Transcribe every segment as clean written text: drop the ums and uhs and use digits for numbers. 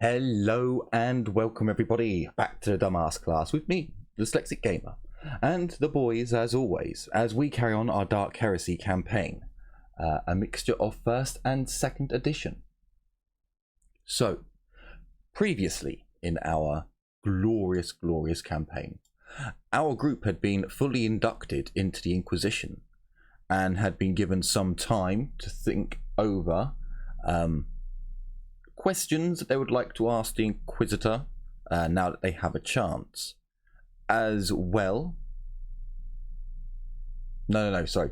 Hello and welcome everybody back to the Dumbass Class with me, the Dyslexic Gamer, and the boys as always, as we carry on our Dark Heresy campaign, a mixture of first and second edition. So, previously in our glorious campaign, our group had been fully inducted into the Inquisition and had been given some time to think over questions that they would like to ask the Inquisitor now that they have a chance. As well... No, sorry.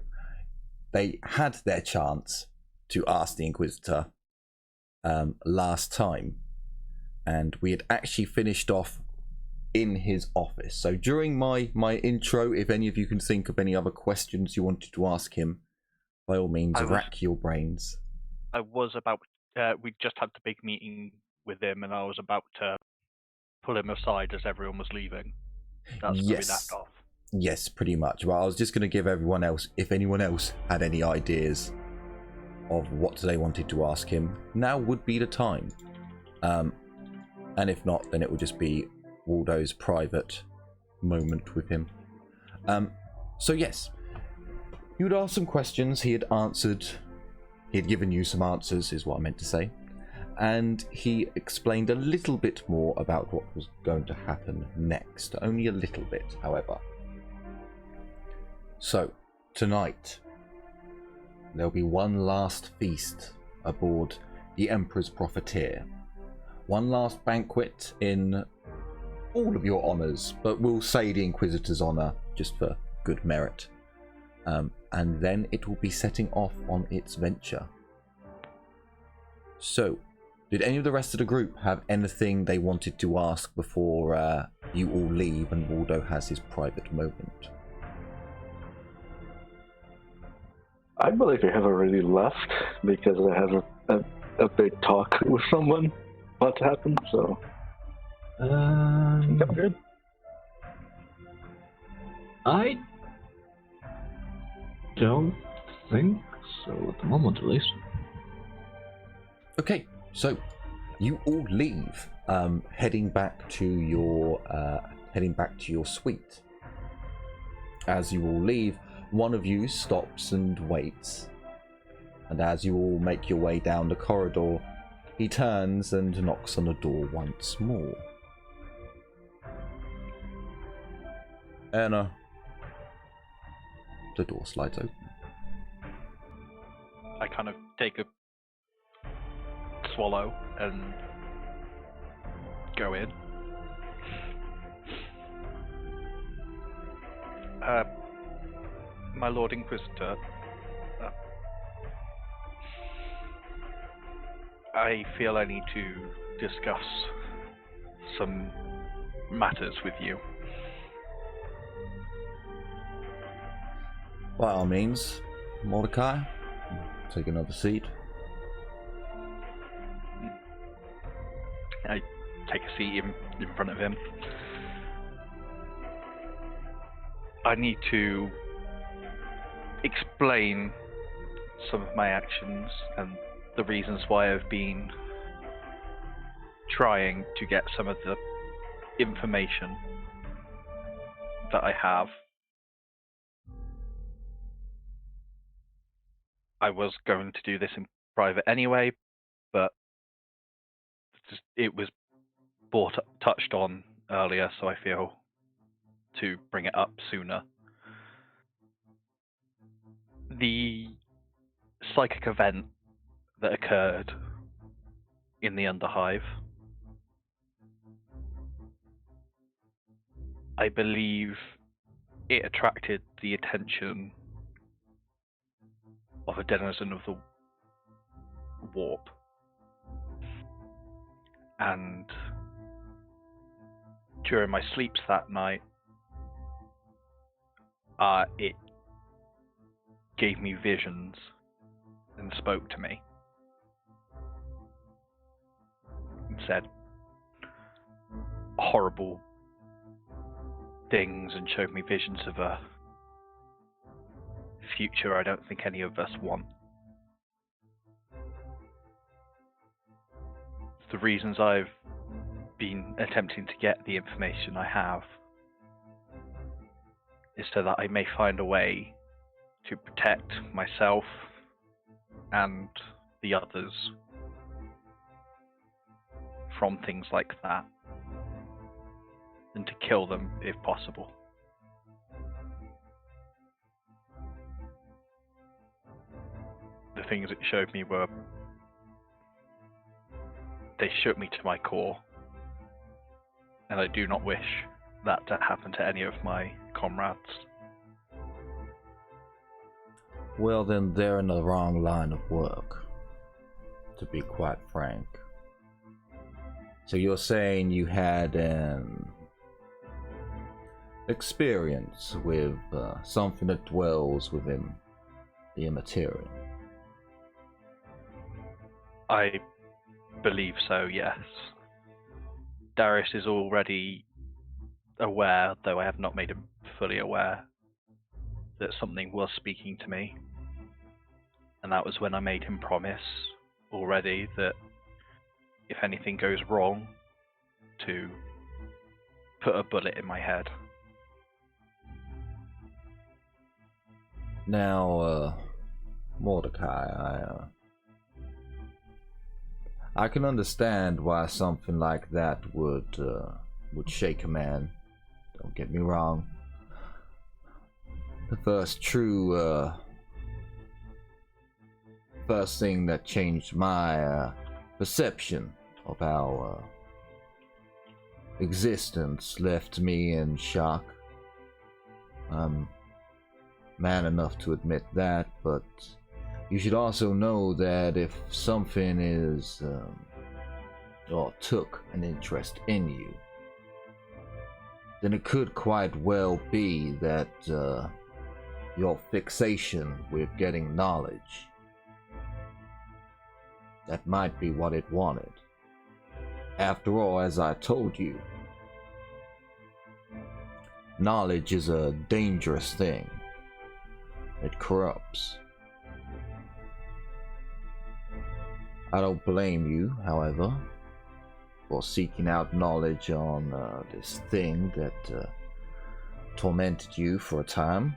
They had their chance to ask the Inquisitor last time, and we had actually finished off in his office. So during my intro, if any of you can think of any other questions you wanted to ask him, by all means, rack your brains. I was about... we just had the big meeting with him, and I was about to pull him aside as everyone was leaving. That's where we left off. Yes, pretty much. Well, I was just going to give everyone else, if anyone else had any ideas of what they wanted to ask him, now would be the time. And if not, then it would just be Waldo's private moment with him. So yes, you would ask some questions, he had answered. He had given you some answers, is what I meant to say. And he explained a little bit more about what was going to happen next. Only a little bit, however. So, tonight, there'll be one last feast aboard the Emperor's Profiteer. One last banquet in all of your honours, but we'll say the Inquisitor's honour, just for good merit. And then it will be setting off on its venture. So, did any of the rest of the group have anything they wanted to ask before you all leave and Waldo has his private moment? I believe you have already left because I have a big talk with someone about to happen, so... I'm good. I don't think so at the moment, at least. Okay, so you all leave, heading back to your suite. As you all leave, one of you stops and waits, and as you all make your way down the corridor, he turns and knocks on the door once more. Anna. The door slides open. I kind of take a swallow and go in. My Lord Inquisitor, I feel I need to discuss some matters with you. By all means, Mordecai, take another seat. I take a seat in front of him. I need to explain some of my actions and the reasons why I've been trying to get some of the information that I have. I was going to do this in private anyway, but it was touched on earlier, so I feel to bring it up sooner. The psychic event that occurred in the Underhive, I believe it attracted the attention of a denizen of the warp, and during my sleeps that night, it gave me visions and spoke to me and said horrible things and showed me visions of a future I don't think any of us want. the reasons I've been attempting to get the information I have is so that I may find a way to protect myself and the others from things like that, and to kill them if possible. The things it showed me they shook me to my core, and I do not wish that to happen to any of my comrades. Well, then they're in the wrong line of work, to be quite frank. So you're saying you had an experience with something that dwells within the immaterial? I believe so, yes. Darius is already aware, though I have not made him fully aware, that something was speaking to me. And that was when I made him promise already that if anything goes wrong, to put a bullet in my head. Now, Mordecai, I can understand why something like that would shake a man. Don't get me wrong. The first thing that changed my perception of our existence left me in shock. I'm man enough to admit that, but you should also know that if something is or took an interest in you, then it could quite well be that your fixation with getting knowledge, that might be what it wanted. After all, as I told you, knowledge is a dangerous thing. It corrupts. I don't blame you, however, for seeking out knowledge on this thing that tormented you for a time.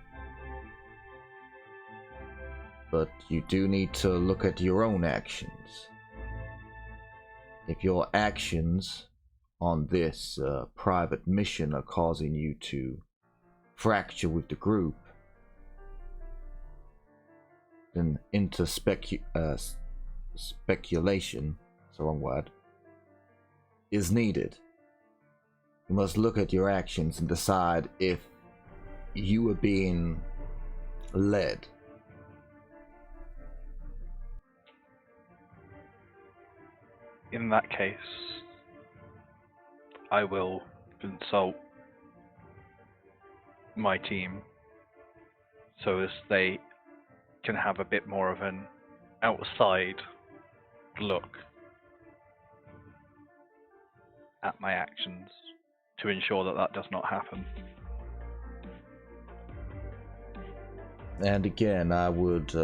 But you do need to look at your own actions. If your actions on this private mission are causing you to fracture with the group, then speculation, it's the wrong word, is needed. You must look at your actions and decide if you are being led. In that case, I will consult my team so as they can have a bit more of an outside look at my actions to ensure that that does not happen. And again, I would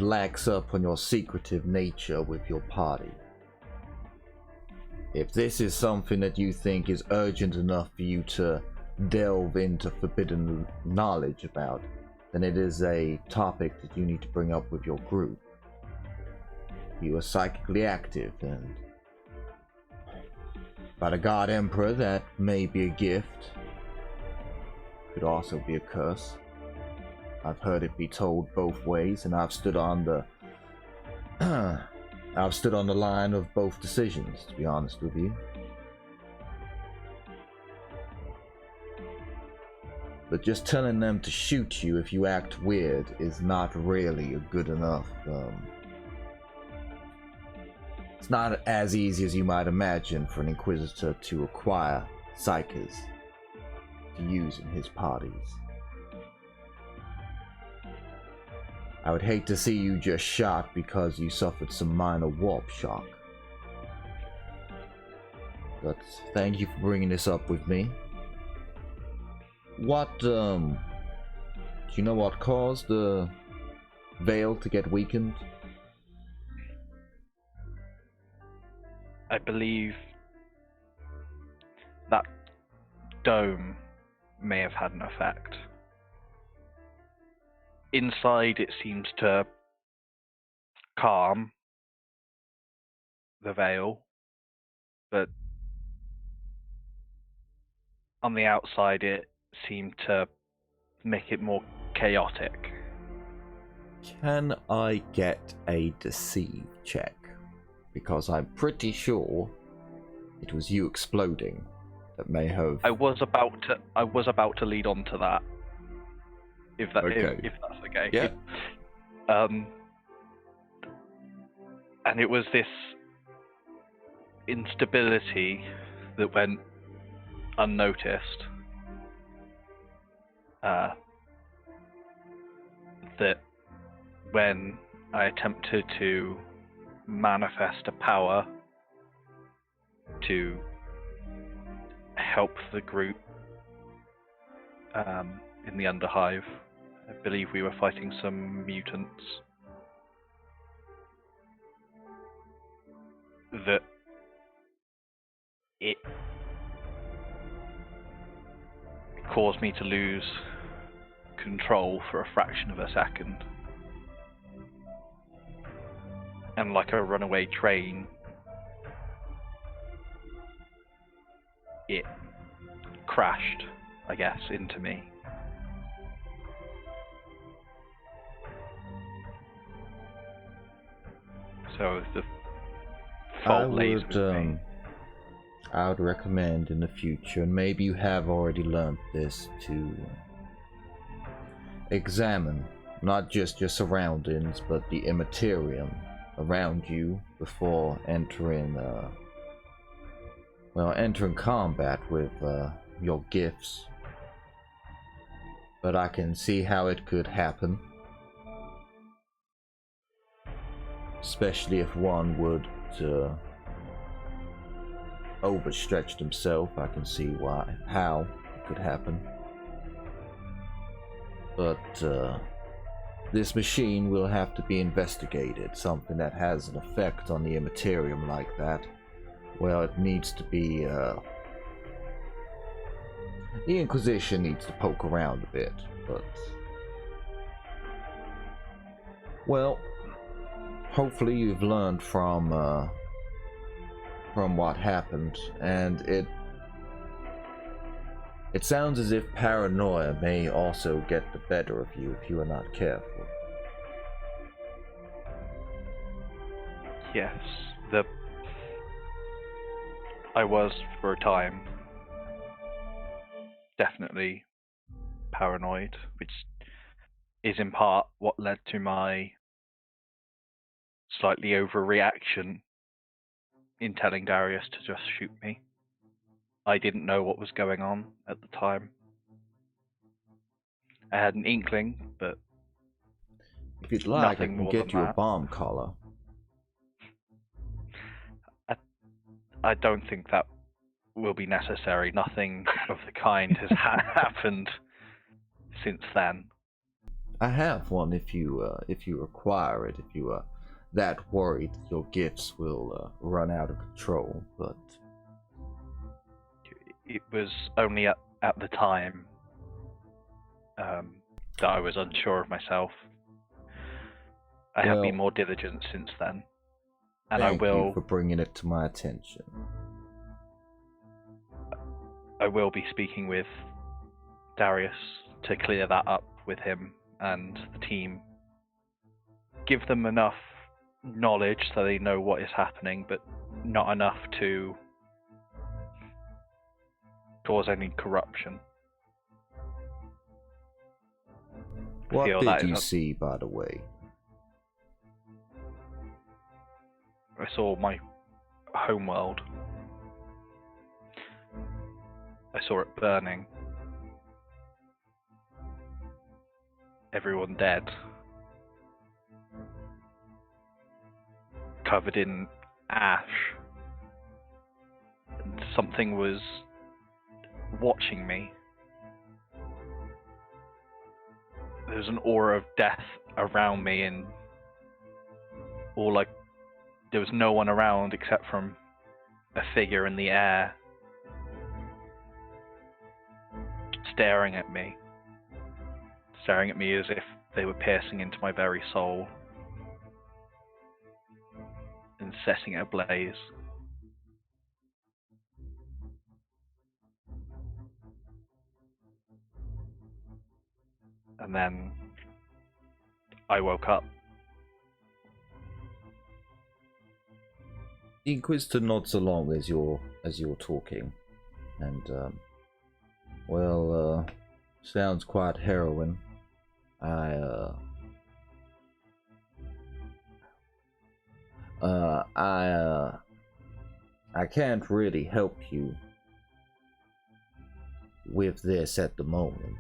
lax up on your secretive nature with your party. If this is something that you think is urgent enough for you to delve into forbidden knowledge about, then it is a topic that you need to bring up with your group. You are psychically active, and by the God Emperor, that may be a gift. Could also be a curse. I've heard it be told both ways, and I've stood on the line of both decisions, to be honest with you. But just telling them to shoot you if you act weird is not really a good enough. It's not as easy as you might imagine for an Inquisitor to acquire psychers to use in his parties. I would hate to see you just shot because you suffered some minor warp shock. But thank you for bringing this up with me. What, do you know what caused the veil to get weakened? I believe that dome may have had an effect. Inside, it seems to calm the veil, but on the outside, it seemed to make it more chaotic. Can I get a deceive check? Because I'm pretty sure it was you exploding that may have. I was about to lead on to that. If that's okay. Yeah. And it was this instability that went unnoticed. That when I attempted to manifest a power to help the group in the Underhive, I believe we were fighting some mutants, that it caused me to lose control for a fraction of a second. And like a runaway train, it crashed, I guess, into me. So the fault lays with me. I would recommend in the future, and maybe you have already learned this, to examine not just your surroundings, but the immaterium around you before entering combat with your gifts. But I can see how it could happen, especially if one would overstretch himself. I can see how it could happen. But this machine will have to be investigated. Something that has an effect on the immaterium like that, well, it needs to be the Inquisition needs to poke around a bit. But well, hopefully you've learned from what happened, and it sounds as if paranoia may also get the better of you if you are not careful. Yes, I was, for a time, definitely paranoid, which is in part what led to my slightly overreaction in telling Darius to just shoot me. I didn't know what was going on at the time. I had an inkling, but if you'd like, I nothing can more get than you a that. bomb collar. I don't think that will be necessary. Nothing of the kind has happened since then. I have one if you require it. If you are that worried that your gifts will run out of control, but it was only at the time that I was unsure of myself. I have been more diligent since then, and thank you for bringing it to my attention. I will be speaking with Darius to clear that up with him and the team. Give them enough knowledge so they know what is happening, but not enough to cause any corruption. What did you see, by the way? I saw my homeworld. I saw it burning. Everyone dead. Covered in ash. And something was watching me. There was an aura of death around me, and there was no one around except from a figure in the air staring at me as if they were piercing into my very soul and setting it ablaze. And then I woke up. The Inquisitor nods along as you're talking, and sounds quite harrowing. I can't really help you with this at the moment.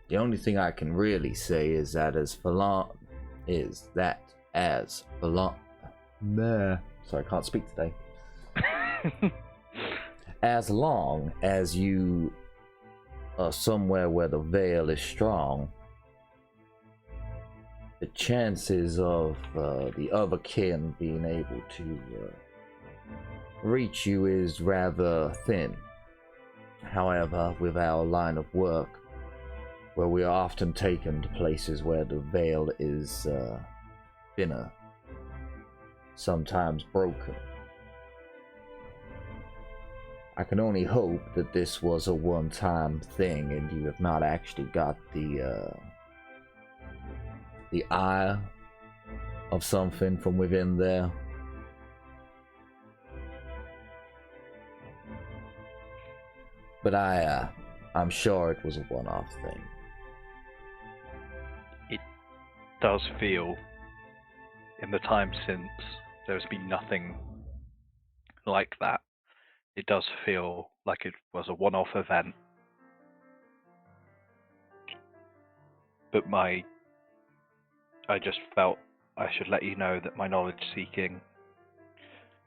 The only thing I can really say is that sorry, I can't speak today. As long as you are somewhere where the veil is strong, the chances of the other kin being able to reach you is rather thin. However, with our line of work, where we are often taken to places where the veil is thinner, sometimes broken, I can only hope that this was a one-time thing and you have not actually got the eye of something from within there. But I'm sure it was a one-off thing. It does feel, in the time since, there's been nothing like that. It does feel like it was a one-off event. But I just felt I should let you know that my knowledge seeking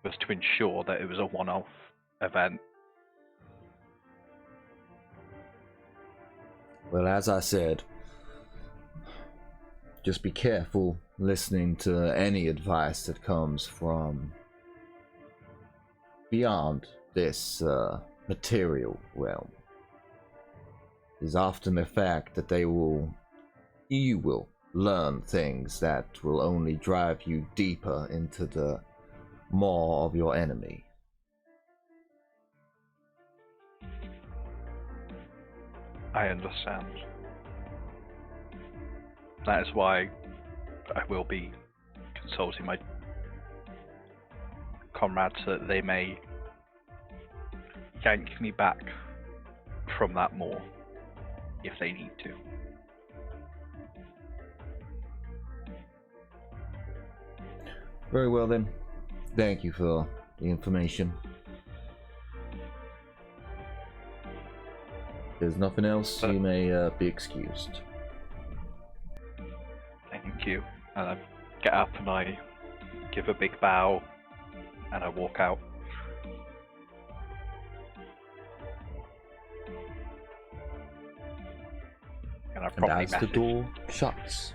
was to ensure that it was a one-off event. Well, as I said, just be careful listening to any advice that comes from beyond this material realm. There's often the fact that you will learn things that will only drive you deeper into the maw of your enemy. I understand. That is why I will be consulting my comrades so that they may yank me back from that maw if they need to. Very well then. Thank you for the information. If there's nothing else, you may be excused. Thank you. And I get up and I give a big bow and I walk out. And I And probably as the door shuts,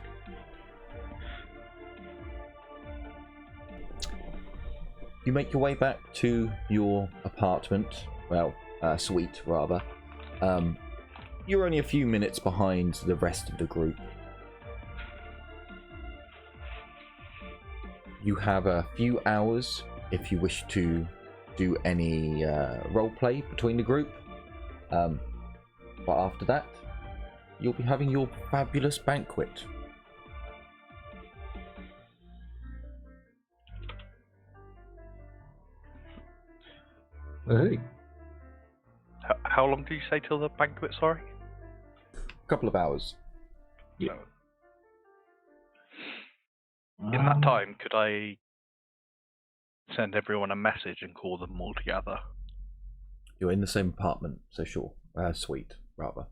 you make your way back to your apartment, suite rather. You're only a few minutes behind the rest of the group. You have a few hours if you wish to do any roleplay between the group. But after that, you'll be having your fabulous banquet. Hey. How long did you say till the banquet, sorry? A couple of hours. Yeah. In that time, could I send everyone a message and call them all together? You're in the same apartment, so sure. Suite, rather.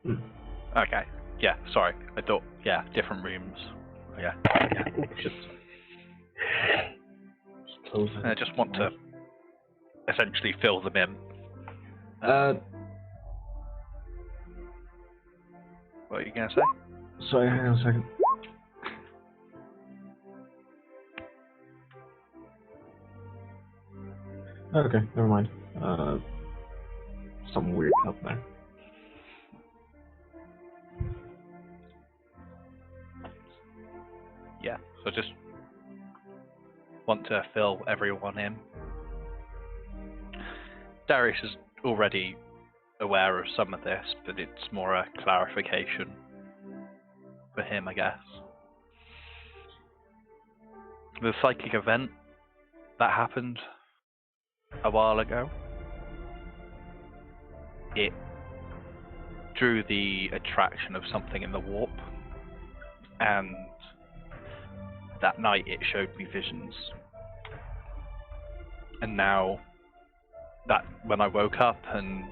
Okay. Yeah, sorry. I thought, different rooms. Yeah. Just close it. I just want to essentially fill them in. What are you going to say? Sorry, hang on a second. Okay, never mind. Something weird up there. Yeah, so just want to fill everyone in. Darius is already aware of some of this, but it's more a clarification for him, I guess. The psychic event that happened a while ago, it drew the attraction of something in the warp, and that night it showed me visions. And now that when I woke up, and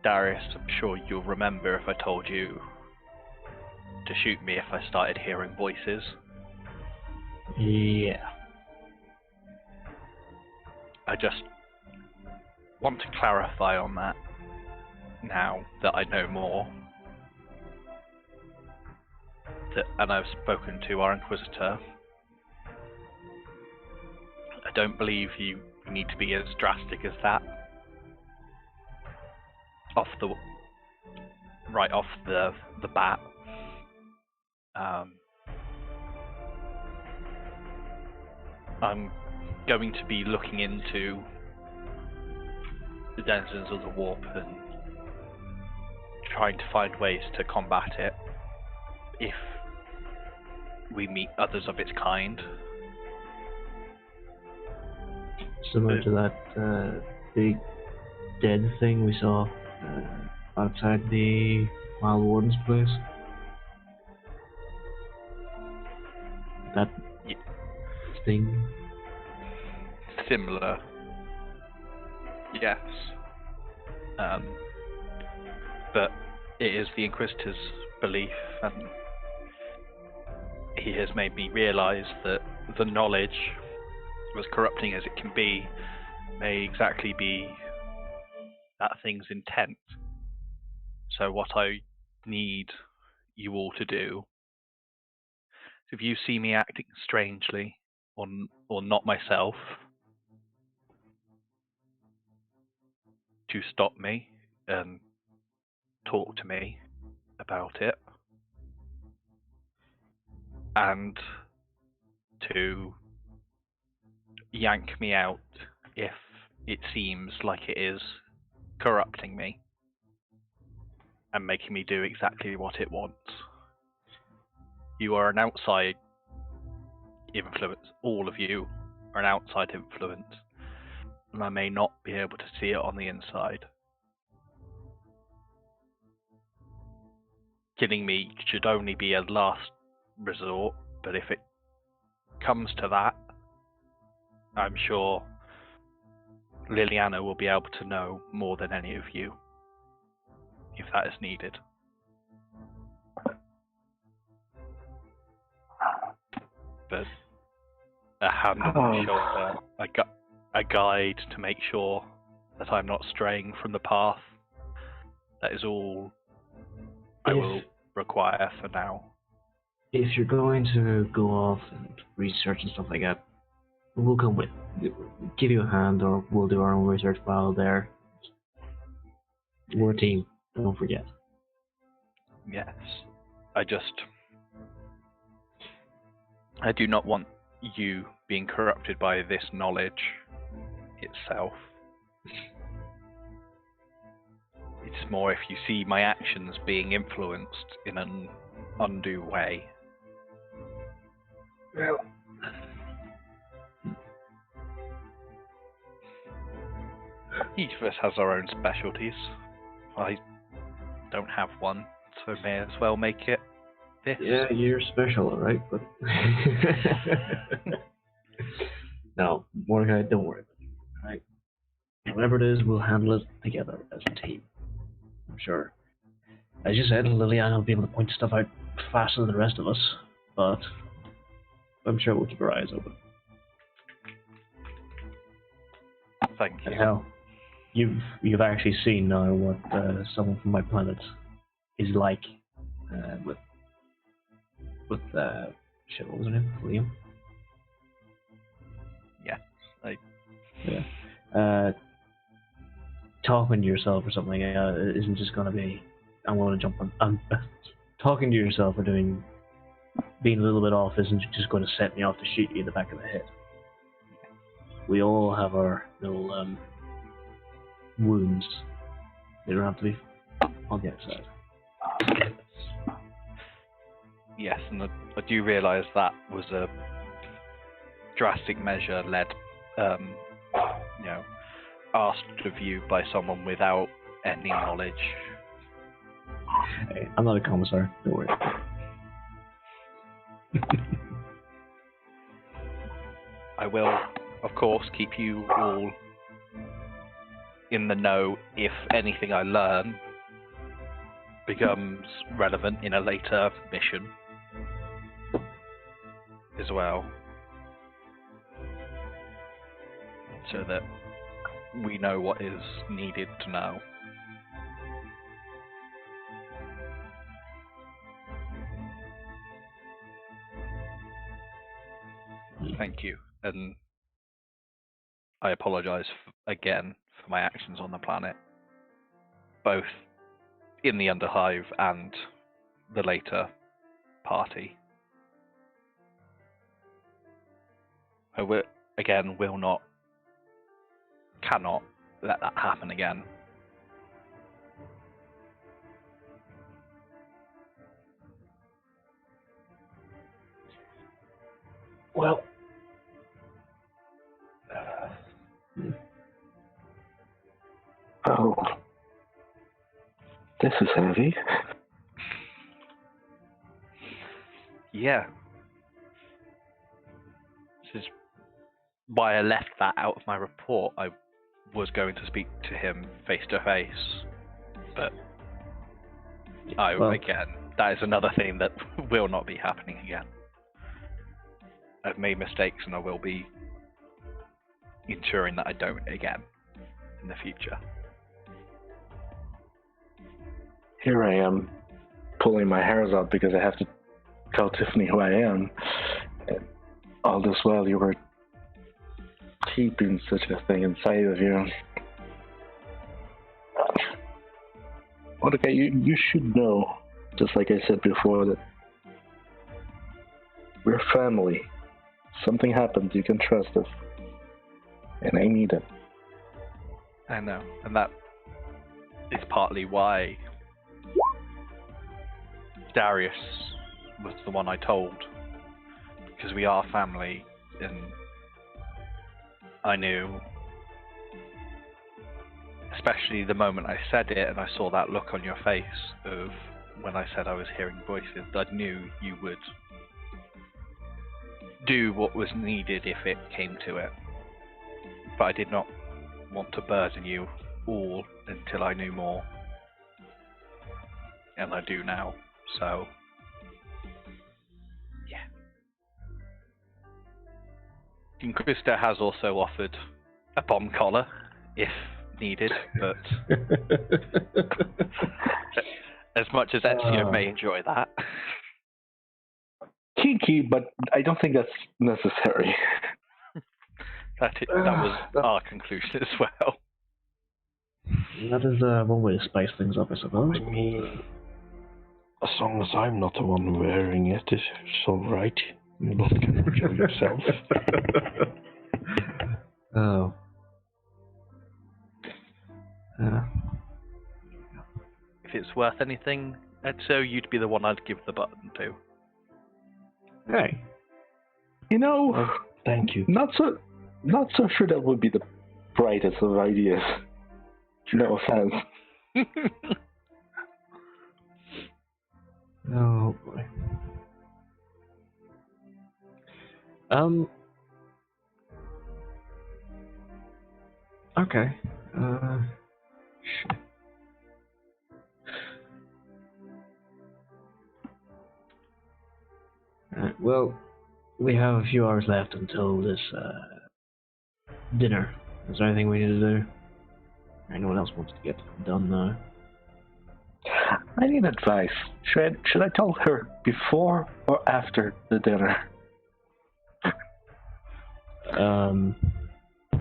Darius, I'm sure you'll remember if I told you to shoot me if I started hearing voices. Yeah. I just want to clarify on that now that I know more. And I've spoken to our Inquisitor. I don't believe you need to be as drastic as that. Right off the bat. I'm going to be looking into the denizens of the warp and trying to find ways to combat it if we meet others of its kind. Similar to that big dead thing we saw outside the Wild Warden's place. That thing. Similar. Yes. But it is the Inquisitor's belief, and he has made me realize that the knowledge, as corrupting as it can be, may exactly be that thing's intent. So what I need you all to do, if you see me acting strangely or not myself, to stop me and talk to me about it, and to yank me out if it seems like it is corrupting me and making me do exactly what it wants. You are an outside influence. All of you are an outside influence, and I may not be able to see it on the inside. Killing me should only be a last resort, but if it comes to that, I'm sure Liliana will be able to know more than any of you, if that is needed. But a hand on my shoulder, a guide to make sure that I'm not straying from the path, that is all I will require for now. If you're going to go off and research and stuff like that, we'll come with. Give you a hand, or we'll do our own research while there. We're a team, don't forget. Yes. I do not want you being corrupted by this knowledge itself. It's more if you see my actions being influenced in an undue way. Well, each of us has our own specialties. I don't have one, so may as well make it this. yeah, you're special, alright, but no, Mordecai, don't worry about it, alright? Whatever it is, we'll handle it together as a team. I'm sure. As you said, Liliana will be able to point stuff out faster than the rest of us, but I'm sure we'll keep our eyes open. Thank you. And hell, you've actually seen now what someone from my planet is like with shit, what was her name? Liam? Yeah. Yeah. talking to yourself or something isn't just going to be, I'm going to jump on, talking to yourself or being a little bit off isn't just going to set me off to shoot you in the back of the head. We all have our little wounds. They don't have to be on the outside. Yes, and I do realise that was a drastic measure led, asked of you by someone without any knowledge. Hey, I'm not a commissar, don't worry. I will, of course, keep you all in the know if anything I learn becomes relevant in a later mission as well, so that we know what is needed to know. Thank you, and I apologize again for my actions on the planet, both in the Underhive and the later party. I cannot let that happen again. Well, oh, this is heavy. Yeah. This is why I left that out of my report. I was going to speak to him face to face, but again, that is another thing that will not be happening again. I've made mistakes and I will be ensuring that I don't again in the future. Here I am, pulling my hairs out because I have to tell Tiffany who I am. And all this while you were keeping such a thing inside of you. Okay, you should know, just like I said before, that we're family. Something happens, you can trust us. And I need it. I know, and that is partly why Darius was the one I told, because we are family, and I knew, especially the moment I said it and I saw that look on your face of when I said I was hearing voices, I knew you would do what was needed if it came to it. But I did not want to burden you all until I knew more. And I do now, so yeah. Inquisitor has also offered a bomb collar if needed, but as much as Ezio may enjoy that. Kinky, but I don't think that's necessary. That was our conclusion as well. That is one way to spice things up, I suppose. I mean, as long as I'm not the one wearing it, it's alright. You both can enjoy yourself. Oh. If it's worth anything, Ezio, you'd be the one I'd give the button to. Hey. You know, Well, thank you. not so sure that would be the brightest of ideas. No offense. Oh boy. Okay. Shit. Alright, well, we have a few hours left until this dinner. Is there anything we need to do? Anyone else wants to get done now? I need advice. Should I tell her before or after the dinner?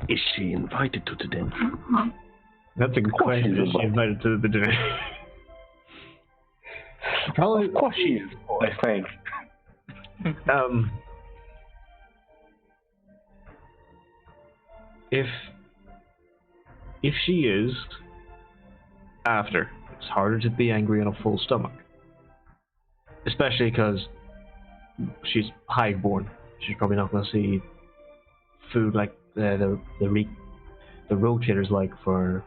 Is she invited to the dinner? That's a good question. Is she invited to the dinner? Probably. Of course she is, I think. If she is, after, it's harder to be angry on a full stomach. Especially because she's highborn. She's probably not going to see food like the rotators like for.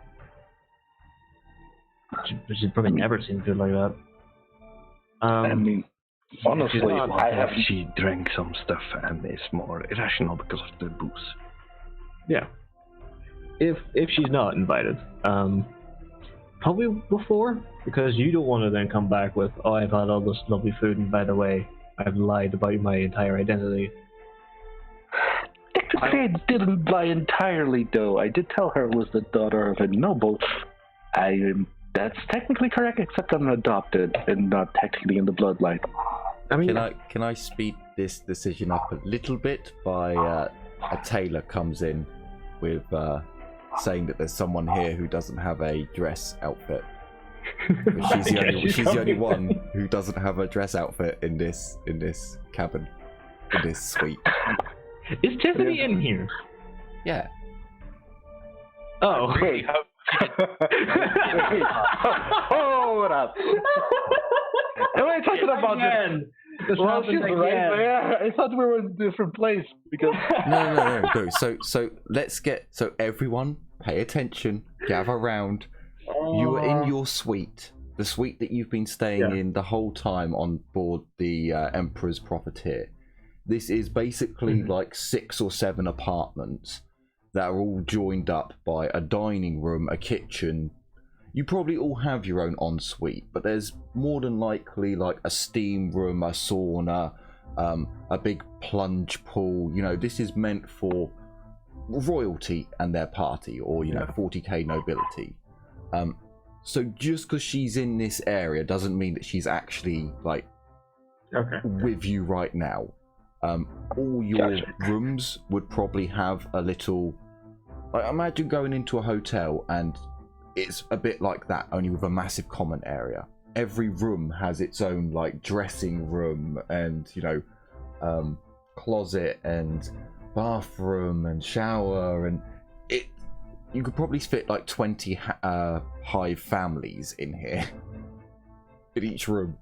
She's probably never seen food like that. I mean, honestly, She drank some stuff and is more irrational because of the booze. Yeah. If she's not invited, probably before, because you don't want to then come back with, oh, I've had all this lovely food, and by the way, I've lied about my entire identity. Technically, I didn't lie entirely, though. I did tell her I was the daughter of a noble. That's technically correct, except I'm adopted and not technically in the bloodline. I mean, Can I speed this decision up a little bit by a tailor comes in with saying that there's someone here who doesn't have a dress outfit. But she's the only one who doesn't have a dress outfit in this cabin, in this suite. Is Tiffany in here? Yeah. Oh. Wait. Hold up. Am I talking about this? Well, she's right there. I thought we were in a different place because. No. So so everyone pay attention, gather round. You are in your suite, the suite that you've been staying in the whole time on board the Emperor's Profiteer. This is basically like 6 or 7 apartments that are all joined up by a dining room, a kitchen. You probably all have your own ensuite, but there's more than likely like a steam room, a sauna, a big plunge pool. You know, this is meant for royalty and their party, or 40k nobility. So just because she's in this area doesn't mean that she's actually like with you right now. All your rooms would probably have a little, like, imagine going into a hotel and it's a bit like that, only with a massive common area. Every room has its own like dressing room and closet and bathroom and shower, and you could probably fit like 20 hive families in here in each room.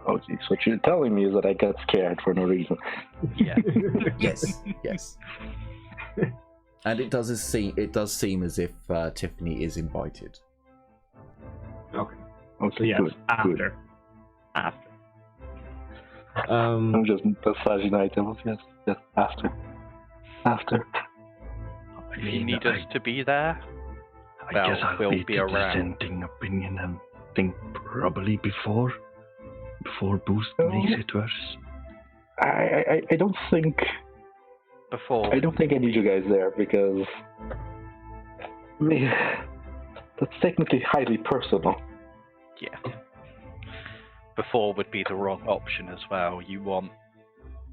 Oh, geez. What you're telling me is that I got scared for no reason. Yeah. Yes. And it does seem as if Tiffany is invited. Okay. Okay, So yes, good. after. I'm just massaging items. Yes, after. If you need us to be there, I guess I'll we'll be be the around. dissenting opinion and think probably before Boost makes it worse. I don't think I need you guys there because that's technically highly personal. Yeah. Before would be the wrong option as well. You want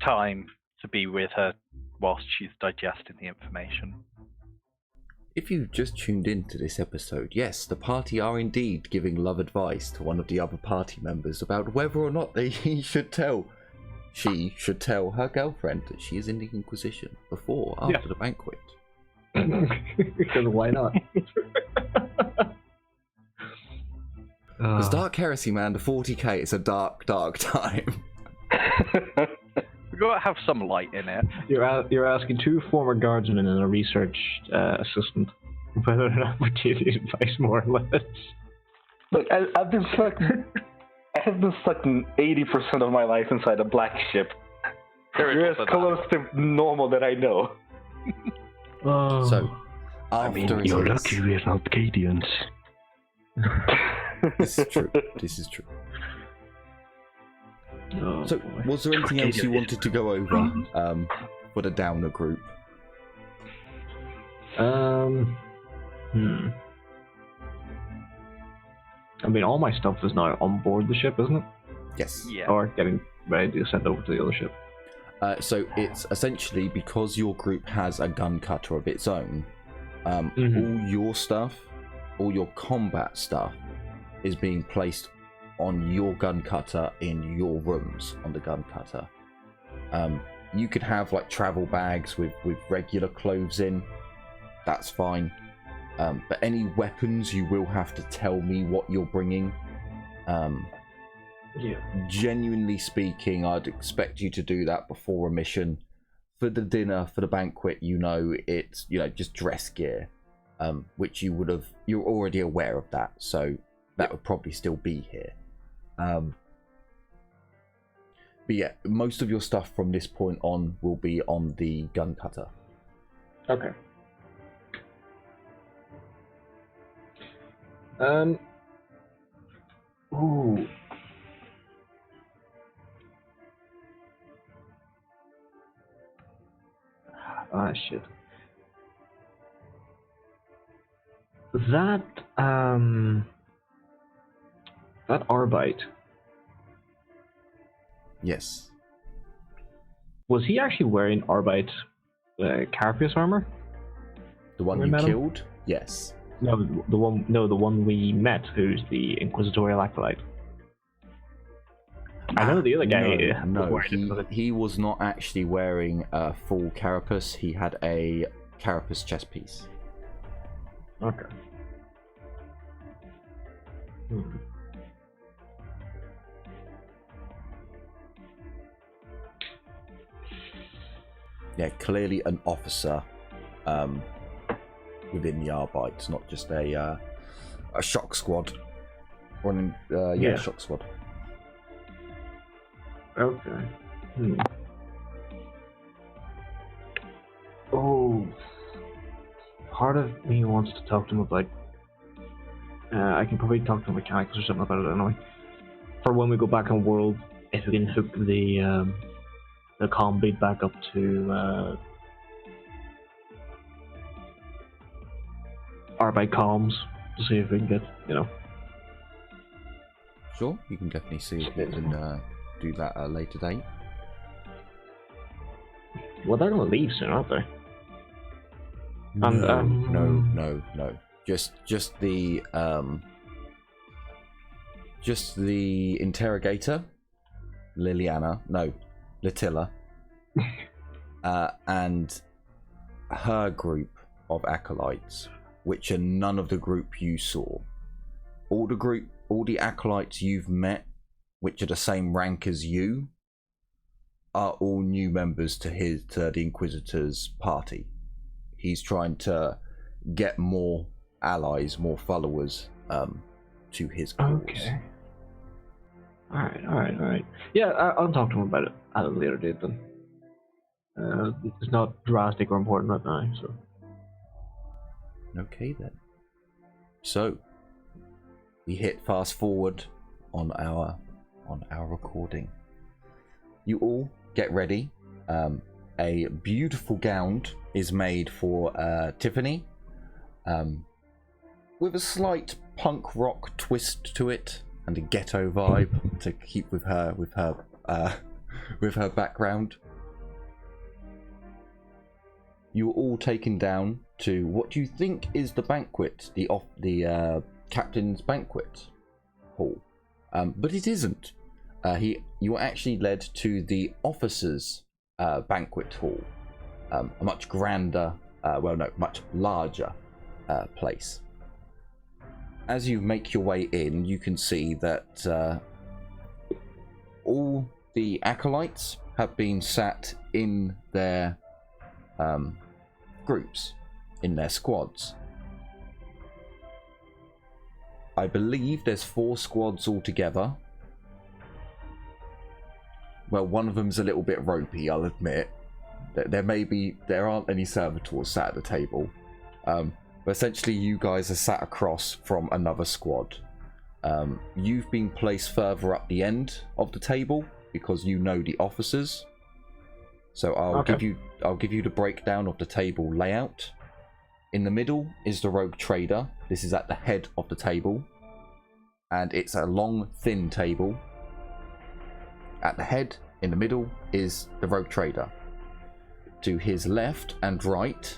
time to be with her whilst she's digesting the information. If you just tuned into this episode, yes, the party are indeed giving love advice to one of the other party members about whether or not she should tell her girlfriend that she is in the Inquisition before or after the banquet. Because why not? Because Dark Heresy, man, the 40k, it's a dark time. We've got to have some light in it. You're asking 2 former guardsmen and a research assistant whether or not we give you advice, more or less. Look, I've been stuck. I have been stuck 80% of my life inside a black ship. You're as close to normal that I know. So, You're lucky we're not Cadians. This is true. So, was there anything else you wanted to go over for the Downer group? I mean, all my stuff is now on board the ship, isn't it? Yes. Yeah. Or getting ready to send over to the other ship. So it's essentially because your group has a gun cutter of its own. All your stuff, all your combat stuff, is being placed on your gun cutter in your rooms on the gun cutter. You could have like travel bags with regular clothes in. That's fine. But any weapons, you will have to tell me what you're bringing. Genuinely speaking, I'd expect you to do that before a mission. For the dinner, for the banquet, it's just dress gear, which you're already aware of that, so that would probably still be here. But yeah, most of your stuff from this point on will be on the gun cutter. Okay. Ooh. Ah, shit. That Arbite. Yes. Was he actually wearing Arbite carapace armor? The one you killed? Yes. No, the one we met, who's the Inquisitorial Acolyte. I know the other guy. No, he was not actually wearing a full carapace. He had a carapace chest piece. Okay. Yeah, clearly an officer within the Arbites, not just a shock squad. Shock squad. Okay. Oh, part of me wants to talk to him about. I can probably talk to mechanics or something about it anyway. For when we go back on world, if we can hook the comm beat back up to Arbite comms to see if we can get, Sure, you can definitely see if you can do that at a later date. Well, they're gonna leave soon, aren't they? No. Just the interrogator, Latilla, and her group of acolytes, which are none of the group you saw. All the acolytes you've met, which are the same rank as you, are all new members to the Inquisitor's party. He's trying to get more allies, more followers to his cause. Okay. All right. Yeah, I'll talk to him about it at a later date then. It's not drastic or important right now, so. Okay then. So we hit fast forward on our recording. You all get ready. A beautiful gown is made for Tiffany, with a slight punk rock twist to it and a ghetto vibe to keep with her background. You were all taken down to what you think is the banquet, the captain's banquet hall, but it isn't. You were actually led to the officers' banquet hall, a much grander, much larger place. As you make your way in, you can see that all the acolytes have been sat in their groups, in their squads. I believe there's 4 squads altogether. Well, one of them's a little bit ropey, I'll admit. There aren't any servitors sat at the table. But essentially you guys are sat across from another squad. You've been placed further up the end of the table because you know the officers. So I'll give you the breakdown of the table layout. In the middle is the rogue trader. This is at the head of the table, and it's a long, thin table. At the head In the middle is the Rogue Trader. To his left and right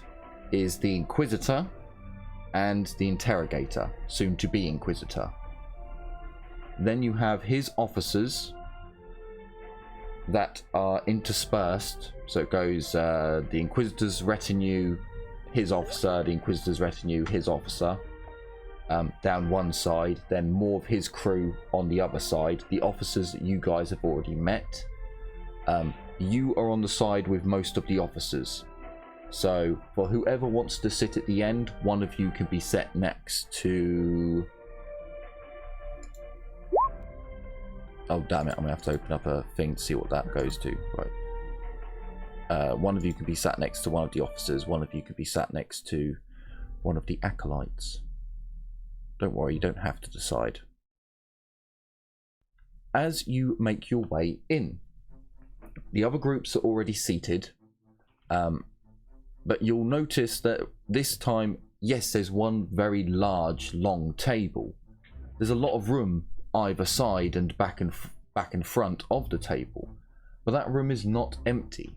is the Inquisitor and the Interrogator, soon to be Inquisitor. Then you have his officers that are interspersed. So it goes the Inquisitor's retinue, his officer, the Inquisitor's retinue, his officer, down one side, then more of his crew on the other side. The officers that you guys have already met. You are on the side with most of the officers. So for whoever wants to sit at the end, one of you can be set next to... Oh damn it, I'm gonna have to open up a thing to see what that goes to. Right. One of you can be sat next to one of the officers, one of you can be sat next to one of the acolytes. Don't worry, you don't have to decide. As you make your way in, the other groups are already seated, but you'll notice that this time, yes, there's one very large, long table. There's a lot of room either side and back and front of the table, but that room is not empty.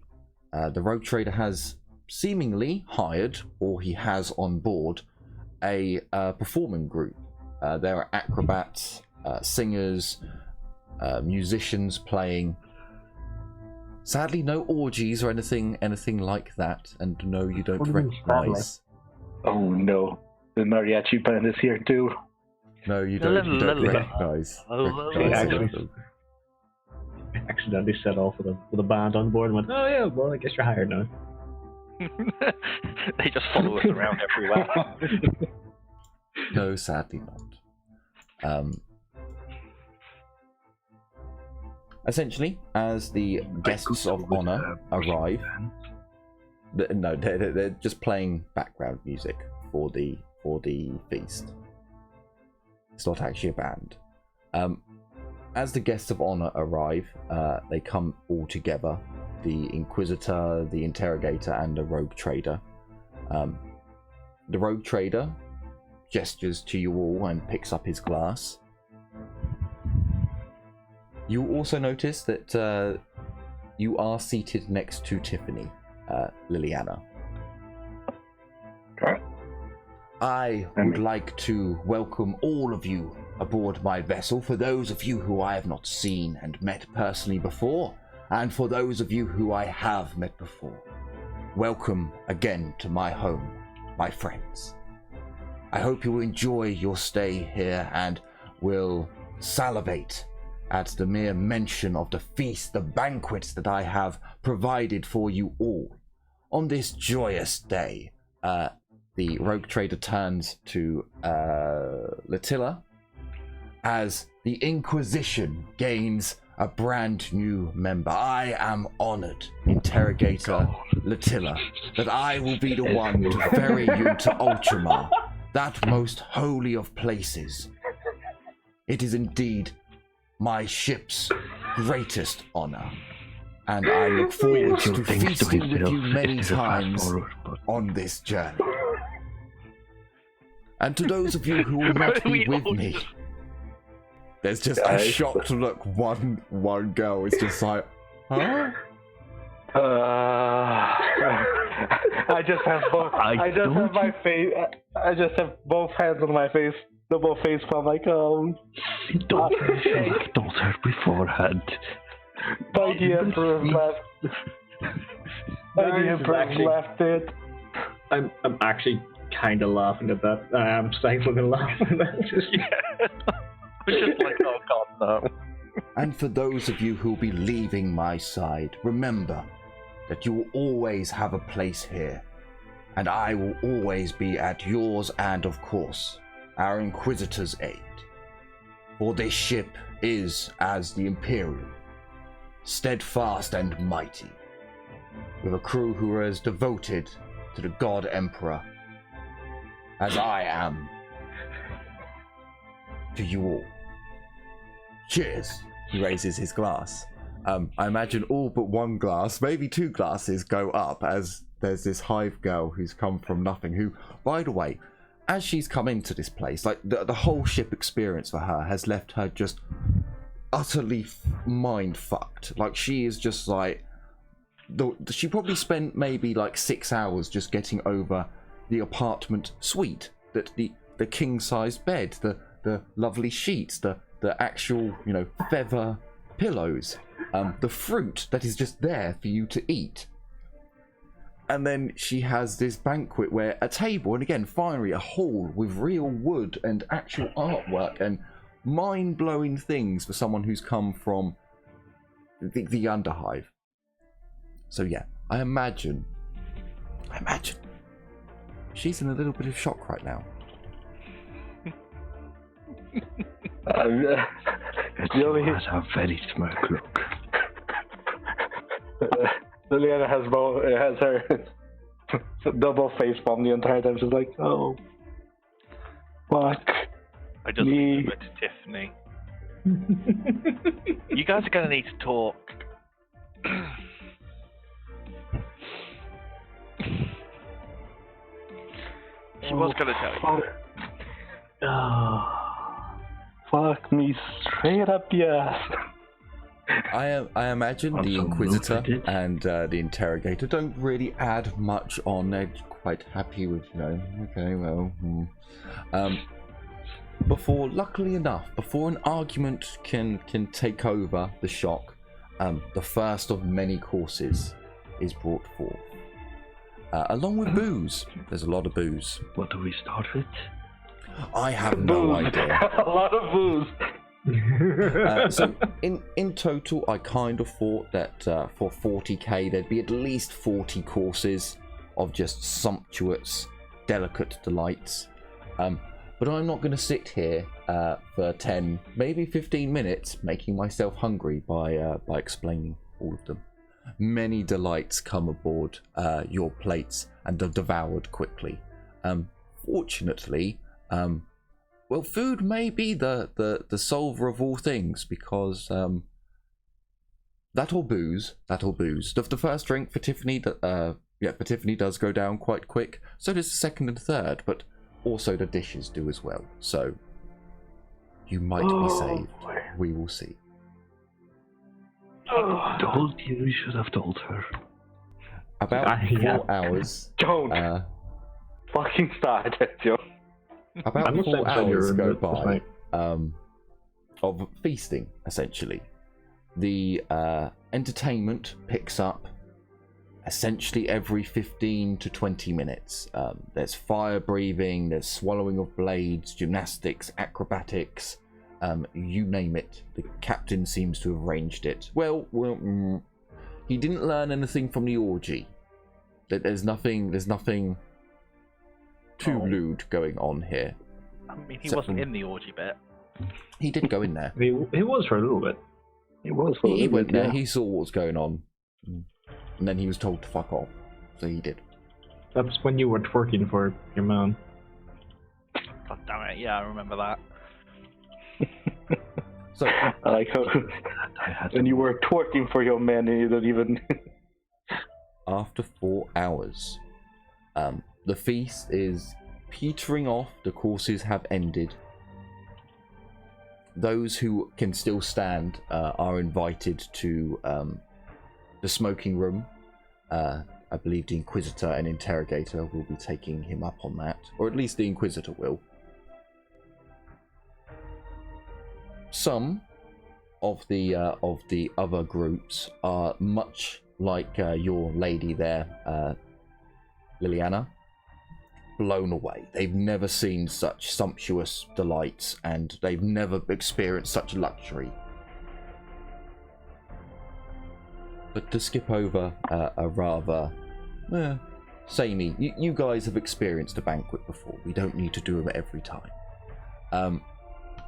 The Rogue Trader has seemingly hired, or he has on board, a performing group. There are acrobats, singers, musicians playing. Sadly, no orgies or anything like that, and no, you don't recognize. Oh no, the mariachi band is here too. No, you don't recognize. Accidentally set off with a band on board and went, oh yeah, well I guess you're hired now. They just follow us around everywhere. No, sadly not. Essentially, as the guests of honor arrive, they're just playing background music for the feast. It's not actually a band. As the guests of honor arrive, they come all together. The Inquisitor, the Interrogator, and the Rogue Trader. The Rogue Trader gestures to you all and picks up his glass. You also notice that you are seated next to Tiffany, Liliana. I would like to welcome all of you aboard my vessel. For those of you who I have not seen and met personally before, and for those of you who I have met before, welcome again to my home, my friends. I hope you will enjoy your stay here and will salivate at the mere mention of the feast, the banquet that I have provided for you all on this joyous day. The Rogue Trader turns to Latilla as the Inquisition gains a brand new member. I am honored, Interrogator Latilla, that I will be the one to ferry you to Ultramar, that most holy of places. It is indeed my ship's greatest honor, and I look forward to feasting with you many times on this journey. And to those of you who will not be with me, there's just a shocked look. One girl is just like, huh? I just have both. I just have both hands on my face. Double face palm, like don't hurt beforehand. By the Emperor left. By the Emperor left it. I'm actually kind of laughing at that. I'm stifling a laugh at that. It's just like, oh god, no. And for those of you who'll be leaving my side, remember that you will always have a place here, and I will always be at yours and, of course, our Inquisitor's aid. For this ship is as the Imperial, steadfast and mighty, with a crew who are as devoted to the God Emperor as I am to you all. Cheers. He raises his glass. I imagine all but one glass, maybe two glasses, go up as there's this hive girl who's come from nothing, who, by the way, as she's come into this place, like the whole ship experience for her has left her just utterly mind fucked. Like, she is just like, she probably spent maybe like 6 hours just getting over the apartment suite, that the king-sized bed, the lovely sheets, the actual, you know, feather pillows, the fruit that is just there for you to eat. And then she has this banquet where a table, and again, finally, a hall with real wood and actual artwork and mind-blowing things for someone who's come from the Underhive. So yeah, I imagine she's in a little bit of shock right now. Has a very smart look. Liliana has her double face palm the entire time. She's like, oh, fuck. I just Me. looked at Tiffany. You guys are going to need to talk. She was going to tell you. Fuck me straight up the ass. I imagine the Inquisitor and the Interrogator don't really add much on. They're quite happy with, you know, okay, well. Luckily enough, before an argument can take over the shock, the first of many courses is brought forth. Along with booze. There's a lot of booze. What do we start with? I have no idea. A lot of booze. So in total, I kind of thought that for 40k there'd be at least 40 courses of just sumptuous, delicate delights. But I'm not going to sit here for 10, maybe 15 minutes making myself hungry by explaining all of them. Many delights come aboard your plates and are devoured quickly. Fortunately, well, food may be the solver of all things, because that'll booze. The first drink for Tiffany, for Tiffany does go down quite quick. So does the second and third, but also the dishes do as well. So you might be saved. We will see. Told you, we should have told her. About 4 hours. Don't fucking start it, Joe. About 4 hours go by of feasting, essentially. The entertainment picks up essentially every 15 to 20 minutes. There's fire breathing, there's swallowing of blades, gymnastics, acrobatics, you name it. The captain seems to have arranged it. Well, he didn't learn anything from the orgy. There's nothing too lewd going on here. I mean, he wasn't in the orgy bit. He did go in there. He was for a little bit. He went there, he saw what was going on, and then he was told to fuck off, so he did. That's when you were twerking for your man. God damn it, yeah, I remember that. So I like how when you were twerking for your man and you don't even... After 4 hours, the feast is petering off, the courses have ended. Those who can still stand are invited to the smoking room. I believe the Inquisitor and Interrogator will be taking him up on that, or at least the Inquisitor will. Some of the other groups are much like your lady there, Liliana, blown away. They've never seen such sumptuous delights, and they've never experienced such luxury. But to skip over a rather samey, you guys have experienced a banquet before. We don't need to do them every time.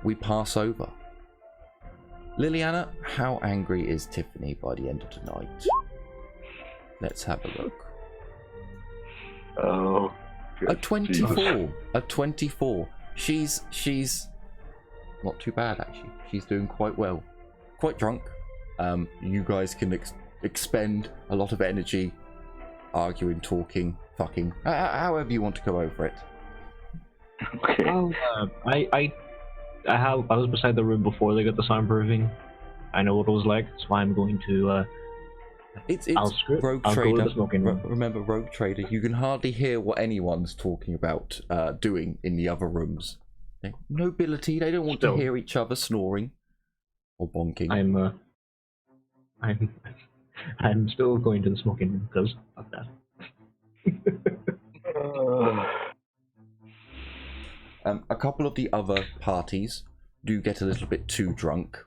We pass over. Liliana, how angry is Tiffany by the end of the night? Let's have a look. Oh, a 24. A 24. She's not too bad, actually. She's doing quite well. Quite drunk. You guys can expend a lot of energy arguing, talking, fucking, however you want to go over it. Okay. I was beside the room before they got the soundproofing. I know what it was like. That's why I'm going to. It's Rogue I'll go Trader. to the smoking room. Remember, Rogue Trader. You can hardly hear what anyone's talking about doing in the other rooms. Okay? Nobility. They don't want to hear each other snoring or bonking. I'm still going to the smoking room because of that. A couple of the other parties do get a little bit too drunk,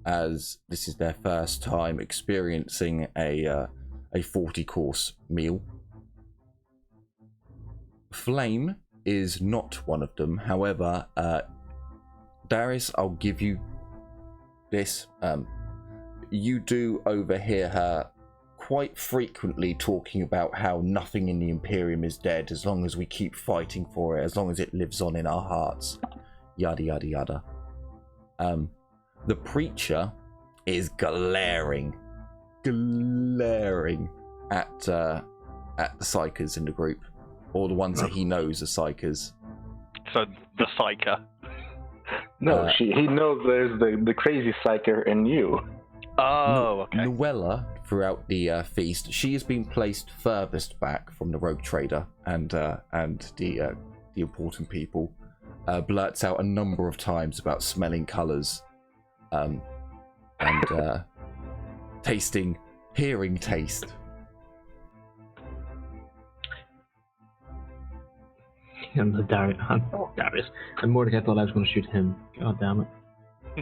as this is their first time experiencing a 40-course meal. Flame is not one of them. However, Darius, I'll give you this. You do overhear her quite frequently talking about how nothing in the Imperium is dead as long as we keep fighting for it, as long as it lives on in our hearts. Yada yada yada. The preacher is glaring at the psychers in the group, or the ones that he knows are psychers. So the psyker. No, he knows there's the crazy psyker in you. Oh, okay. Noella, throughout the feast, she has been placed furthest back from the Rogue Trader and the important people. Blurts out a number of times about smelling colours, and hearing taste. And Darius. And Mordecai thought I was going to shoot him. God damn it.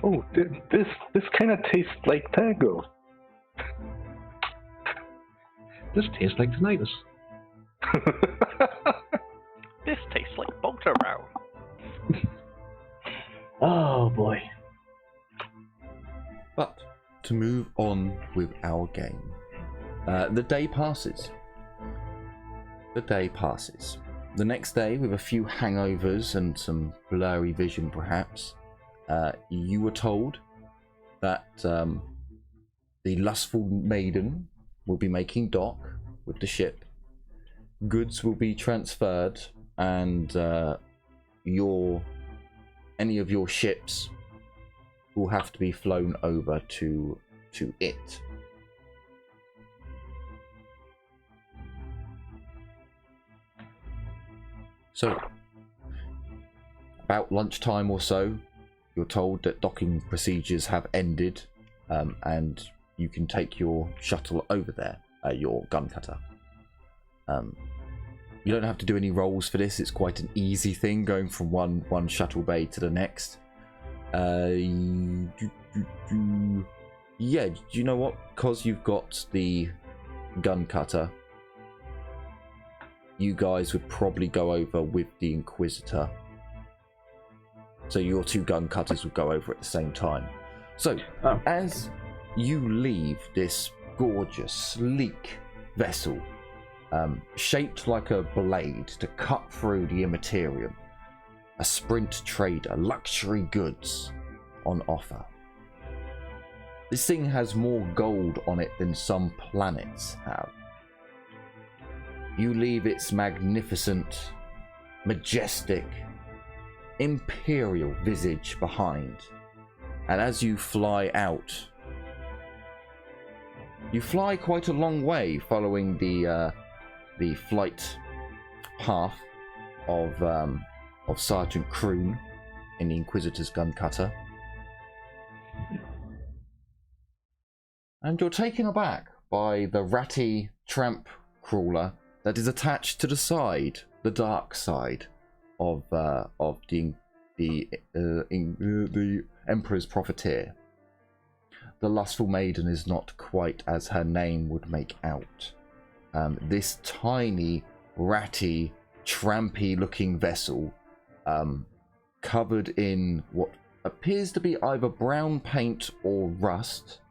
Oh, this kind of tastes like tango. This tastes like tinnitus. This tastes like Bolter Row. Oh boy. But to move on with our game, the day passes. The next day, with a few hangovers and some blurry vision perhaps, you were told that the lustful maiden will be making dock with the ship. Goods will be transferred, and any of your ships will have to be flown over to it. So, about lunchtime or so, you're told that docking procedures have ended, and you can take your shuttle over there, your gun cutter. You don't have to do any rolls for this. It's quite an easy thing going from one shuttle bay to the next. Yeah, do you know what? Because you've got the gun cutter, you guys would probably go over with the Inquisitor. So your two gun cutters would go over at the same time. So, as you leave this gorgeous, sleek vessel, shaped like a blade to cut through the immaterium, a sprint trader, luxury goods on offer. This thing has more gold on it than some planets have. You leave its magnificent, majestic, imperial visage behind, and as you fly out, you fly quite a long way following the flight path of Sergeant Kroon in the Inquisitor's gun cutter, and you're taken aback by the ratty tramp crawler that is attached to the side, the dark side of the Emperor's Profiteer. The lustful maiden is not quite as her name would make out. This tiny, ratty, trampy-looking vessel, covered in what appears to be either brown paint or rust.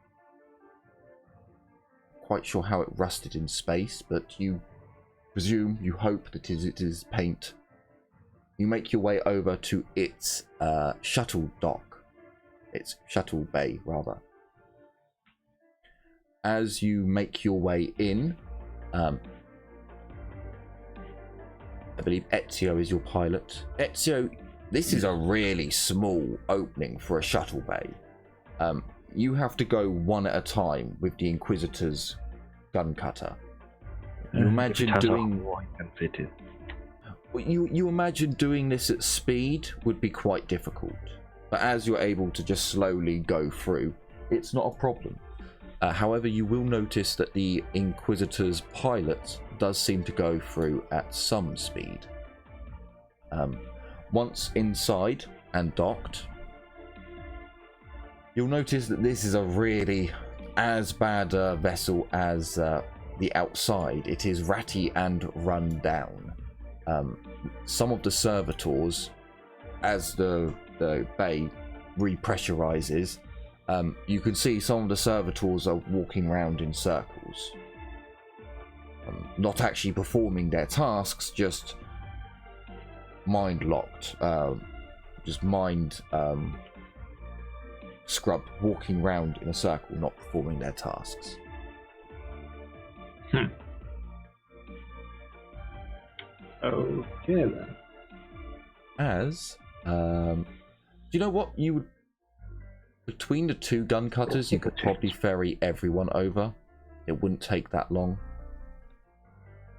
Quite sure how it rusted in space, but you presume, you hope that it is paint. You make your way over to its shuttle dock, its shuttle bay, rather. As you make your way in, I believe Ezio is your pilot. Ezio, this is a really small opening for a shuttle bay. You have to go one at a time with the Inquisitor's gun cutter. You imagine doing. You imagine doing this at speed would be quite difficult, but as you're able to just slowly go through, it's not a problem. However, you will notice that the Inquisitor's pilot does seem to go through at some speed. Once inside and docked, you'll notice that this is a really as bad a vessel as the outside. It is ratty and run down. Some of the servitors, as the bay repressurizes, you can see some of the servitors are walking around in circles, not actually performing their tasks, just mind locked, just mind scrubbed, walking around in a circle, not performing their tasks. Okay then. As do you know what you would, between the two gun cutters, you could probably ferry everyone over. It wouldn't take that long.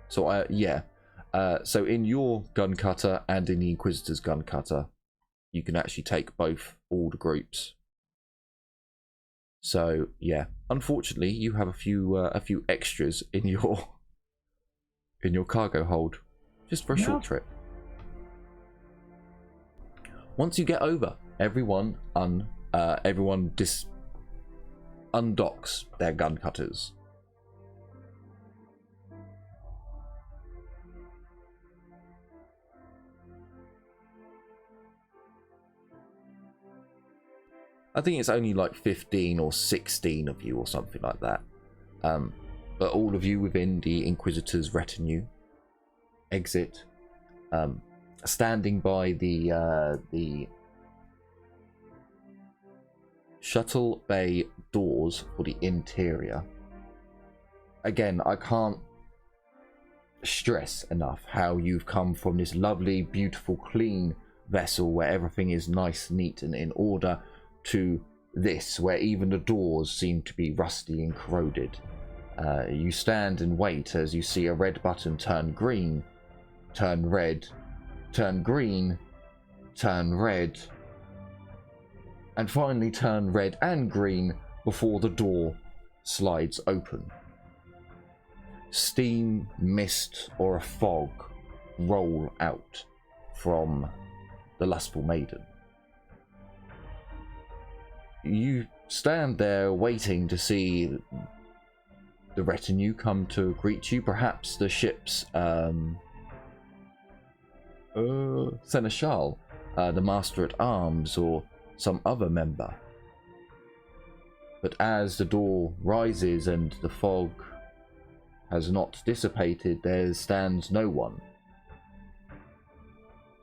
So yeah, so in your gun cutter and in the Inquisitor's gun cutter, you can actually take all the groups. So yeah, unfortunately, you have a few extras in your cargo hold, just for a short trip. Once you get over, everyone undocks their gun cutters. I think it's only like 15 or 16 of you or something like that. But all of you within the Inquisitor's retinue exit, standing by the shuttle bay doors for the interior. Again, I can't stress enough how you've come from this lovely, beautiful, clean vessel where everything is nice, neat, and in order, to this, where even the doors seem to be rusty and corroded. You stand and wait as you see a red button turn green, turn red, turn green, turn red, and finally turn red and green before the door slides open. Steam, mist, or a fog roll out from the lustful maiden. You stand there waiting to see the retinue come to greet you. Perhaps the ship's seneschal, the master at arms, or some other member. But as the door rises and the fog has not dissipated, there stands no one.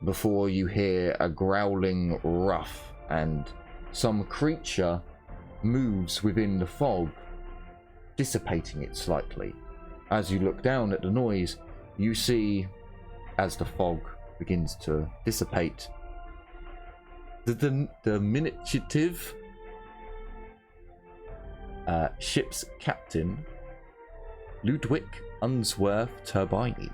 Before you hear a growling ruff, and some creature moves within the fog, dissipating it slightly. As you look down at the noise, you see, as the fog begins to dissipate, the diminutive ship's captain, Ludwig Unsworth Turbini.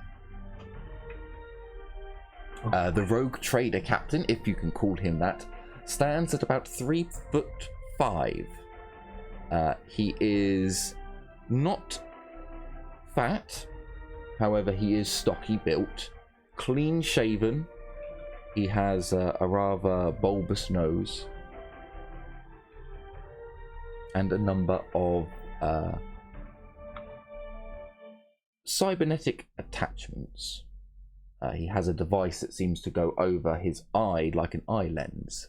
The rogue trader captain, if you can call him that, stands at about 3'5". He is not fat, however he is stocky built, clean shaven. He has a rather bulbous nose and a number of cybernetic attachments. He has a device that seems to go over his eye like an eye lens.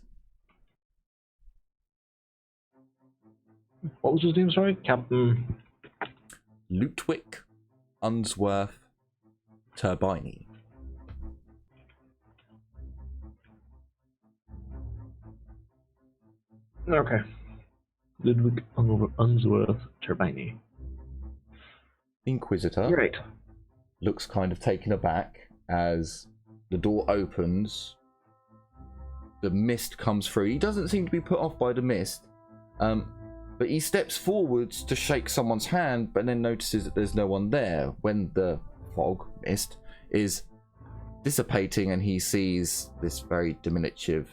What was his name, sorry? Captain Ludwig Unsworth Turbini. Okay. Ludwig Unsworth Turbini. Inquisitor Right. looks kind of taken aback as the door opens. The mist comes through. He doesn't seem to be put off by the mist, But he steps forwards to shake someone's hand, but then notices that there's no one there when the fog mist is dissipating and he sees this very diminutive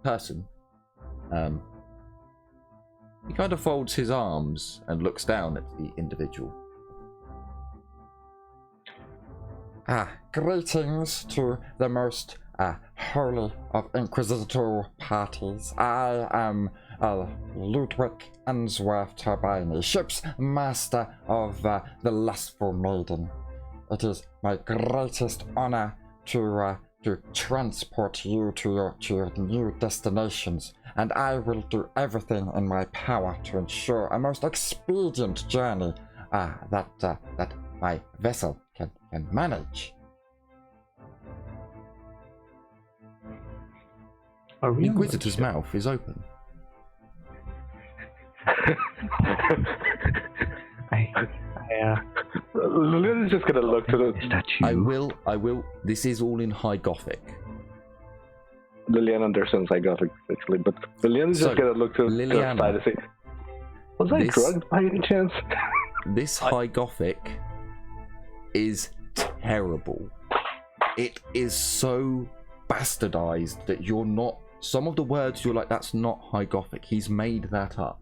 person. He kind of folds his arms and looks down at the individual. Greetings to the most holy of Inquisitorial parties. I am Ludwig Unsworth Turbine, ship's master of the Lustful Maiden. It is my greatest honor to transport you to your new destinations, and I will do everything in my power to ensure a most expedient journey that my vessel can manage. Are we Inquisitor's mouth is open. Liliana's just gonna look to the. Is that you? I will. This is all in High Gothic. Liliana understands I got it actually, but Liliana's just gonna look to the side and say, "Was I drugged by any chance?" This High Gothic is terrible. It is so bastardized that you're not. Some of the words you're like, that's not High Gothic. He's made that up.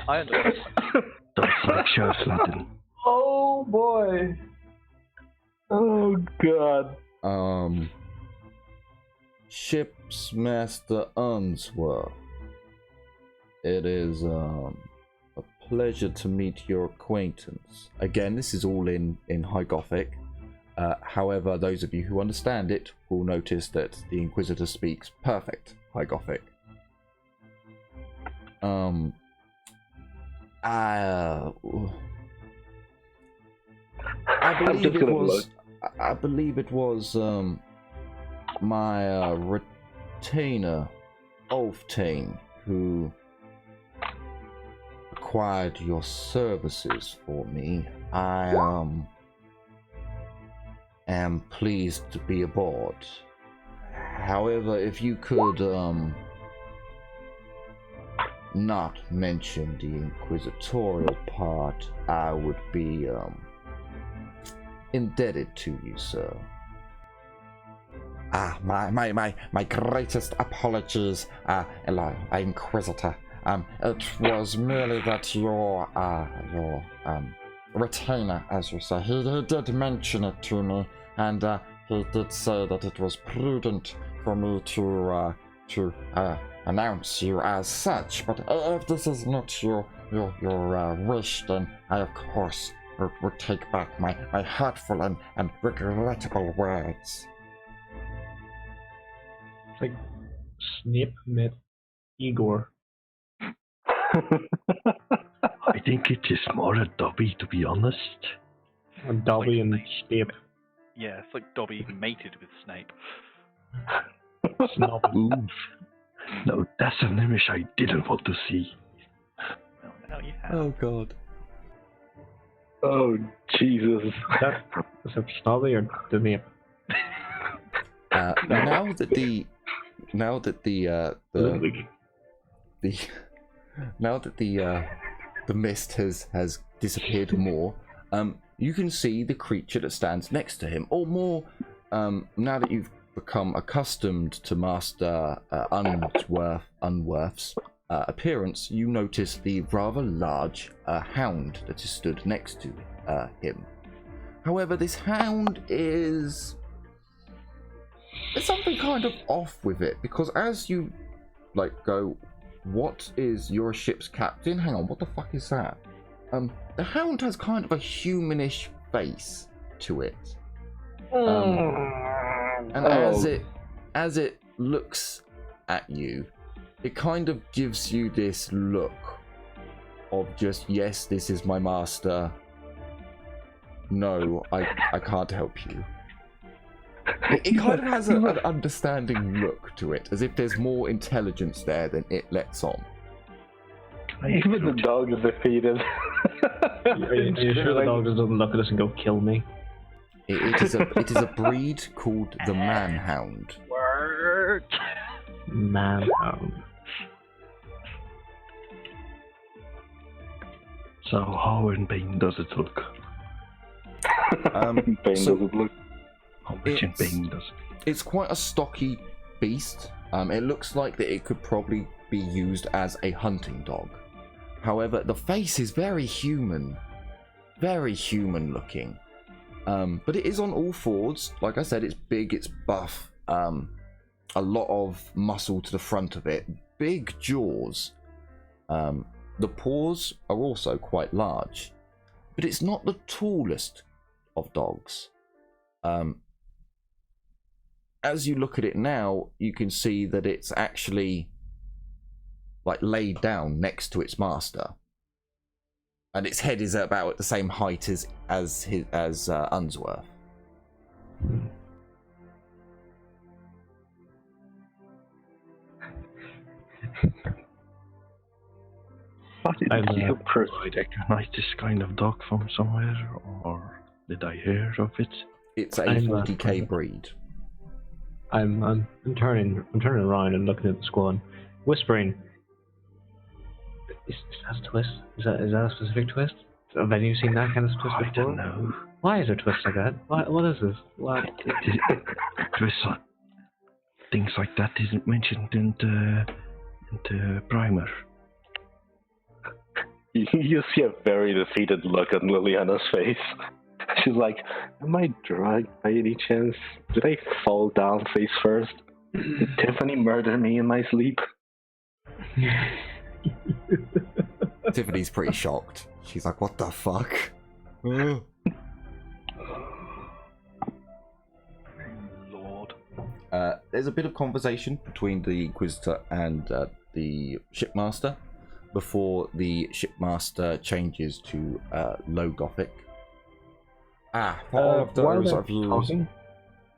I understand. Sheriff's Latin. Oh boy. Oh god. Ship's Master Unsworth. It is a pleasure to meet your acquaintance. Again, this is all in High Gothic. However, those of you who understand it will notice that the Inquisitor speaks perfect High Gothic. I believe it was my retainer, Ulftane, who acquired your services for me. I am pleased to be aboard. However, if you could not mention the Inquisitorial part, I would be indebted to you, sir. My greatest apologies, Inquisitor. It was merely that your retainer, as you say, he did mention it to me, and he did say that it was prudent for me to announce you as such. But if this is not your wish, then I of course would take back my hurtful and regrettable words. It's like Snape met Igor. I think it is more a Dobby, to be honest. And Dobby and Snape. Yeah, it's like Dobby mated with Snape. Snob. Oof. No, that's an image I didn't want to see. Well, now you have. Oh god. Oh Jesus. Is that Snobby or the name? Now that the mist has disappeared more, you can see the creature that stands next to him, or more. Now that you've become accustomed to Master Unworth's appearance, you notice the rather large hound that is stood next to him. However, this hound there's something kind of off with it, because as you go, what is your ship's captain? Hang on, what the fuck is that? The hound has kind of a humanish face to it. And as it looks at you, it kind of gives you this look of just, yes, this is my master. No, I can't help you. It kind of has an understanding look to it, as if there's more intelligence there than it lets on. Even the dog is defeated. Are you sure the dog doesn't look at us and go, kill me? It is a breed called the Manhound. Work. manhound. So how in pain does it look? Pain so doesn't look. How much in pain does it? it's quite a stocky beast. It looks like that it could probably be used as a hunting dog. However, the face is very human looking. But it is on all fours. Like I said, it's big, it's buff, a lot of muscle to the front of it, big jaws. The paws are also quite large, but it's not the tallest of dogs. As you look at it now, you can see that it's actually like laid down next to its master, and its head is about at the same height as Unsworth. How did I'm, you recognize this kind of dog from somewhere, or did I hear of it? It's a I'm, 40k breed. I'm turning around and looking at the squad, whispering. Is that a twist? Is that a specific twist? Have you seen that kind of twist I before? don't know. Why is there twists like that? What is this? What? Twists, things like that isn't mentioned in the primer. You see a very defeated look on Liliana's face. She's like, am I drugged by any chance? Did I fall down face first? Did Tiffany murder me in my sleep? Tiffany's pretty shocked. She's like, what the fuck? Lord. There's a bit of conversation between the Inquisitor and the Shipmaster before the Shipmaster changes to low Gothic. While they're talking,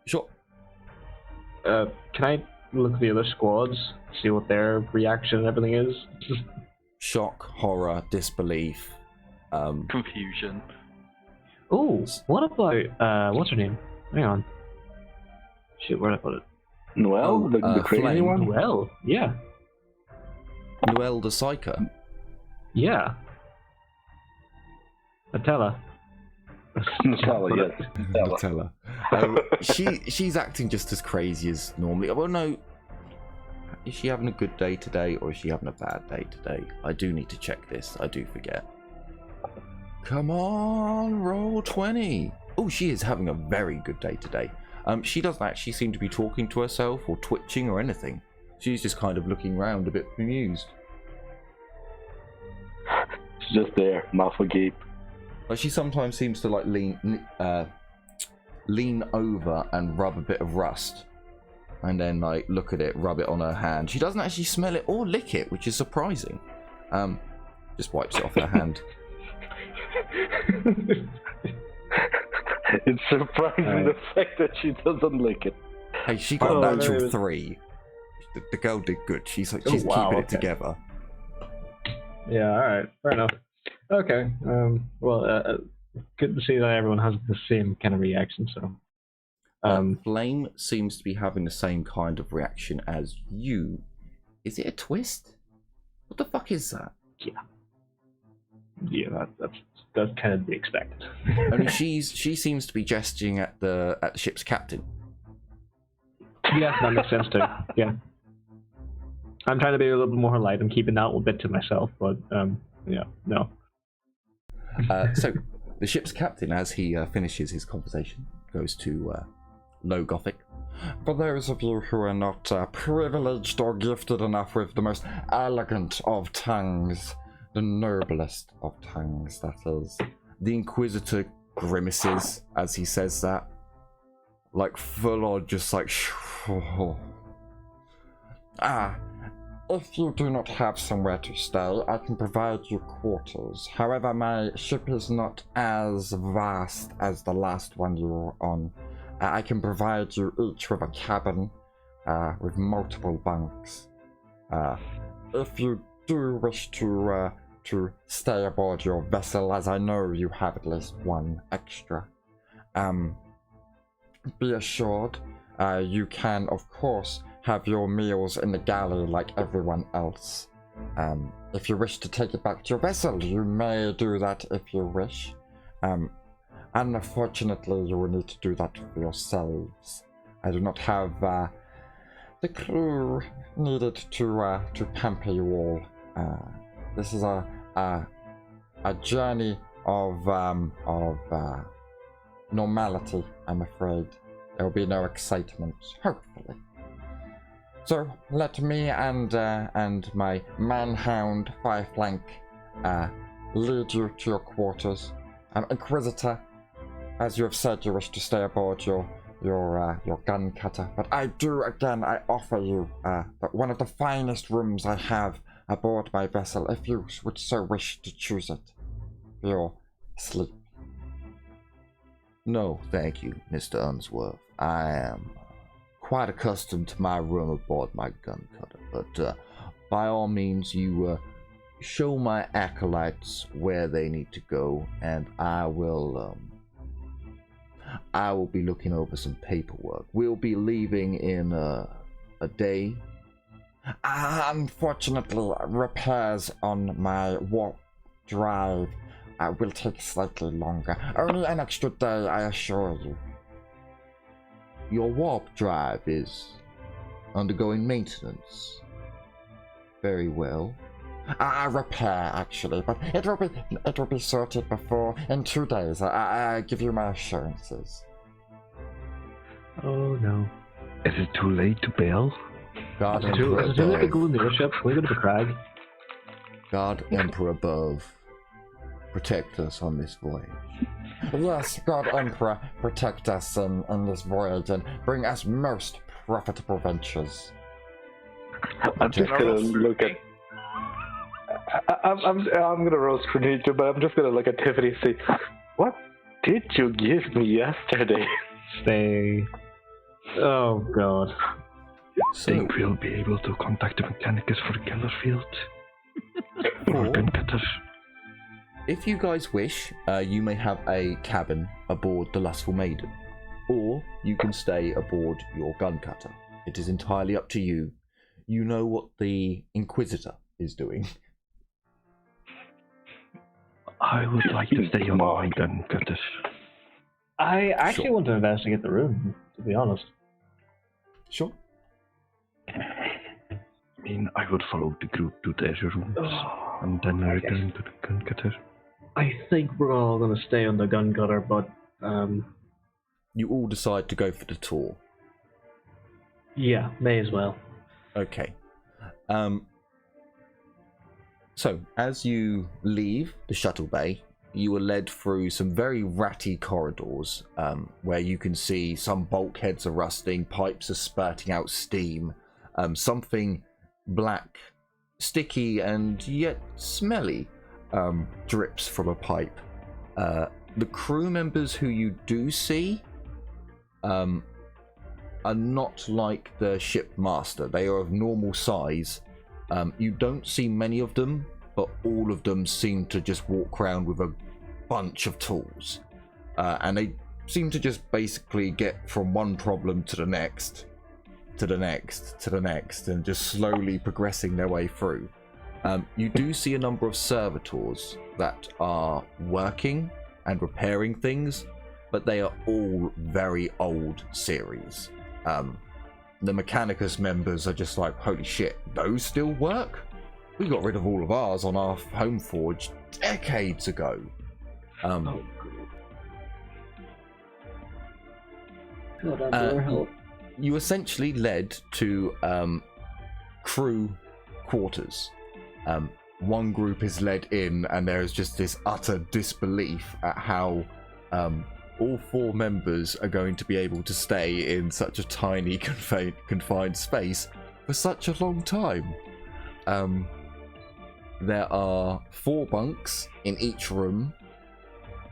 Sure. can I look at the other squads, see what their reaction and everything is? Shock, horror, disbelief. Confusion. Oh, what about what's her name? Hang on. Shit, where'd I put it? Noelle, the crazy Flame. one? Well, yeah, Noelle the Psycho. yeah. Atella. Nutella, yes. Nutella. She's acting just as crazy as normally. Well, no. Is she having a good day today, or is she having a bad day today? I do need to check this. I do forget. Come on, roll 20. Oh, she is having a very good day today. She doesn't actually seem to be talking to herself or twitching or anything. She's just kind of looking around a bit bemused. She's just there, mouth agape. Like, she sometimes seems to like lean over and rub a bit of rust, and then like look at it, rub it on her hand. She doesn't actually smell it or lick it, which is surprising. Just wipes it off her hand. It's surprising the fact that she doesn't lick it. Hey, she got a natural 3. The girl did good. She's keeping it together. Yeah, alright, fair enough. Okay, good to see that everyone has the same kind of reaction, so... Flame seems to be having the same kind of reaction as you. Is it a twist? What the fuck is that? Yeah, that's kind of to be expected. I mean, she seems to be gesturing at the ship's captain. Yeah, that makes sense too. Yeah. I'm trying to be a little bit more light. I'm keeping that a little bit to myself, but yeah, no. So the ship's captain, as he finishes his conversation, goes to low Gothic. For those of you who are not privileged or gifted enough with the most elegant of tongues, the noblest of tongues, that is. The Inquisitor grimaces as he says that. Like, full on, just like... if you do not have somewhere to stay, I can provide you quarters. However, my ship is not as vast as the last one you were on. I can provide you each with a cabin with multiple bunks. If you do wish to stay aboard your vessel, as I know you have at least one extra, be assured you can, of course, have your meals in the galley like everyone else. If you wish to take it back to your vessel, you may do that if you wish. Unfortunately, you will need to do that for yourselves. I do not have the crew needed to pamper you all. This is a journey of normality, I'm afraid. There will be no excitement, hopefully. So let me and my manhound Fireflank lead you to your quarters. Inquisitor, as you have said, you wish to stay aboard your gun cutter, but I offer you one of the finest rooms I have aboard my vessel, if you would so wish to choose it for your sleep. No, thank you, Mr. Unsworth. I am quite accustomed to my room aboard my gun cutter, but by all means, you show my acolytes where they need to go, and I will be looking over some paperwork. We'll be leaving in a day. Unfortunately, repairs on my warp drive will take slightly longer. Only an extra day, I assure you. Your warp drive is undergoing maintenance. Very well. A repair, actually, but it will be sorted in 2 days. I give you my assurances. Oh no. Is it too late to bail? God, Is it too late to go in the airship? Can we go to the crag? God, Emperor above, protect us on this voyage. Yes, God Emperor, protect us in this voyage and bring us most profitable ventures. I'm just gonna look at. I'm gonna roast Cornelia, but I'm just gonna look at Tiffany and say, "What did you give me yesterday?" Stay. Oh god. So, Think we'll be able to contact the Mechanicus for Kellerfield? Or gun cutters? if you guys wish, you may have a cabin aboard the Lustful Maiden, or you can stay aboard your gun cutter. It is entirely up to you. You know what the Inquisitor is doing. I would like to stay on my gun cutters. I actually Sure. want to investigate the room, to be honest. Sure. I mean, I would follow the group to their rooms, and then return to the gun cutter. I think we're all going to stay on the gun cutter, but You all decide to go for the tour. yeah, may as well. Okay. So, as you leave the shuttle bay, you are led through some very ratty corridors, where you can see some bulkheads are rusting, pipes are spurting out steam, something black, sticky, and yet smelly drips from a pipe. The crew members who you do see are not like the ship master. They are of normal size. You don't see many of them, but all of them seem to just walk around with a bunch of tools. And they seem to just basically get from one problem to the next, to the next, to the next, and just slowly progressing their way through. You do see a number of servitors that are working and repairing things, but they are all very old series. The Mechanicus members are just like, holy shit, those still work? We got rid of all of ours on our home forge decades ago. You essentially led to crew quarters. One group is led in, and there is just this utter disbelief at how all four members are going to be able to stay in such a tiny confined space for such a long time. There are 4 bunks in each room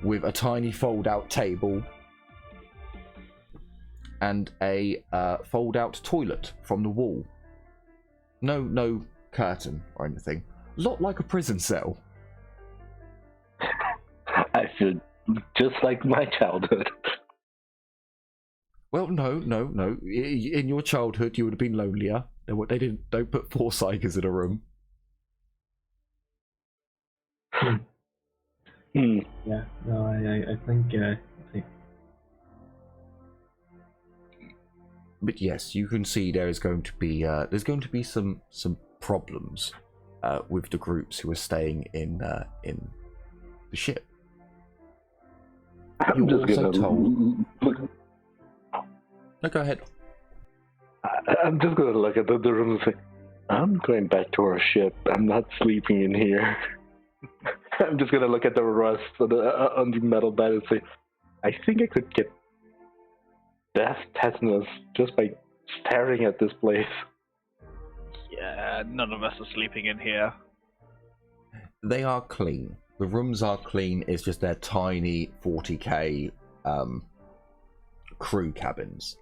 with a tiny fold-out table and a fold-out toilet from the wall. No curtain or anything. A lot like a prison cell. I feel just like my childhood. Well, no. In your childhood, you would have been lonelier. Don't put 4 psychers in a room. Yeah, no, I think But yes, you can see there's going to be some problems with the groups who are staying in the ship. I'm You're just also gonna told. look. No, go ahead. I'm just gonna look at the room and say, I'm going back to our ship. I'm not sleeping in here. I'm just gonna look at the rust on the metal bed and say, I think I could get death tetanus just by staring at this place. Yeah, none of us are sleeping in here. They are clean. The rooms are clean. It's just their tiny 40k crew cabins.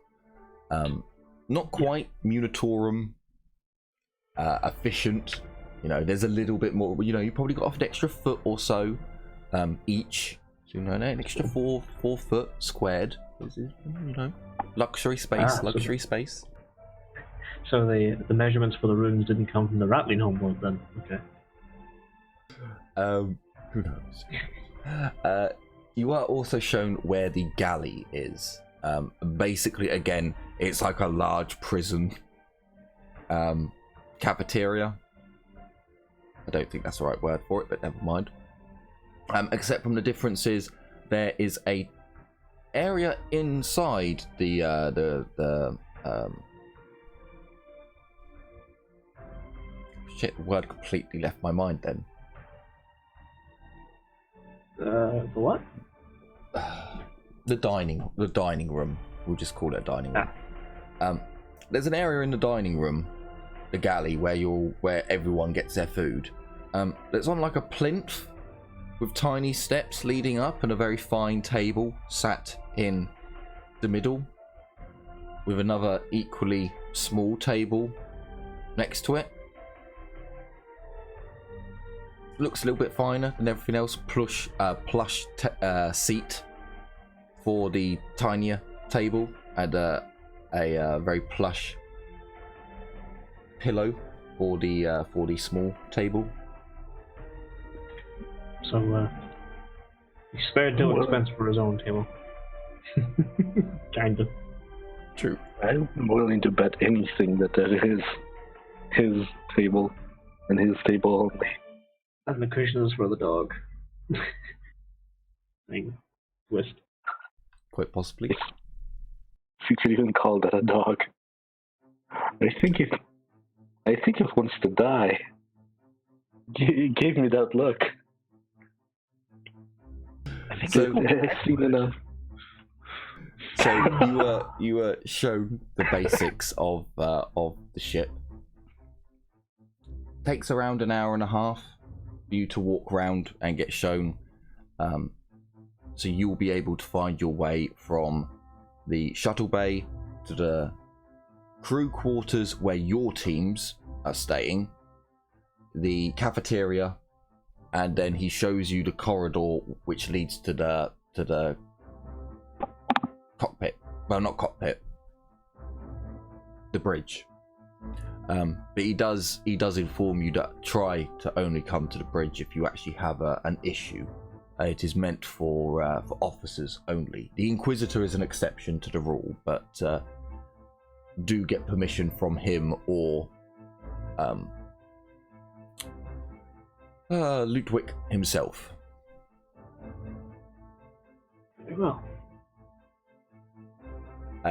Not quite Munitorum efficient. You know, there's a little bit more. You know, you probably got off an extra foot or so each. So, you know, an extra 4 foot squared. You know, luxury space. Space. so. The measurements for the rooms didn't come from the Rattling homeworld then. Okay. Who knows? You are also shown where the galley is. Basically, again, it's like a large prison cafeteria. I don't think that's the right word for it, but never mind. Except from the differences, there is a area inside the shit. The word completely left my mind then. The what? The dining room. We'll just call it a dining room. There's an area in the dining room, the galley, where everyone gets their food. It's on like a plinth with tiny steps leading up and a very fine table sat in the middle with another equally small table next to it. Looks a little bit finer than everything else. Plush seat for the tinier table and a very plush pillow for the small table. So he spared no expense for his own table. Kinda. True. I'm willing to bet anything that is his table and his table only. And the cushions for the dog. Thing. Twist. Quite possibly. If you could even call that a dog. I think it wants to die. He gave me that look. I think I've seen enough. So you were shown the basics of the ship. Takes around an hour and a half for you to walk around and get shown. So you'll be able to find your way from the shuttle bay to the crew quarters where your teams are staying, the cafeteria, and then he shows you the corridor which leads to the cockpit. Well, not cockpit, the bridge. But he does inform you that try to only come to the bridge if you actually have an issue. It is meant for officers only. The Inquisitor is an exception to the rule, but do get permission from him or Ludwig himself. Very well.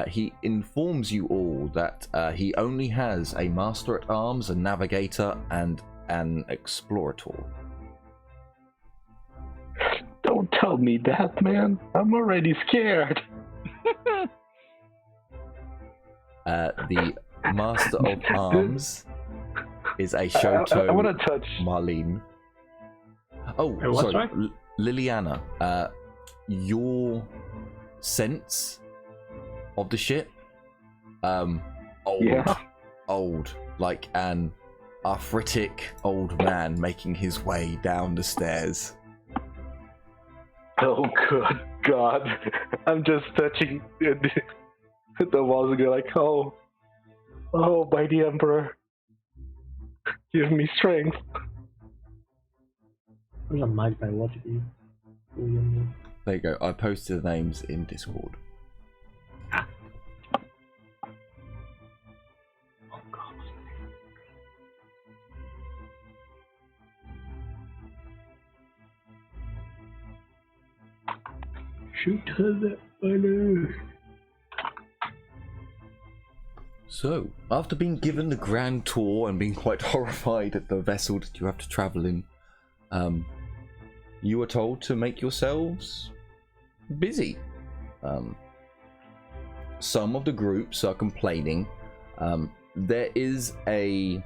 He informs you all that he only has a Master at Arms, a Navigator, and an Explorator. Don't tell me that, man. I'm already scared. The Master of Arms is a Shoto I want to touch Marlene. Oh, sorry. Liliana. Your sense of the ship, old, like an arthritic old man making his way down the stairs. Oh, good God. I'm just touching. The walls are like, oh, mighty Emperor, give me strength. There's a mag biologically. William. There you go. I posted the names in Discord. Oh god. Shoot her that banner. So, after being given the grand tour and being quite horrified at the vessel that you have to travel in, you are told to make yourselves busy. Some of the groups are complaining. There is a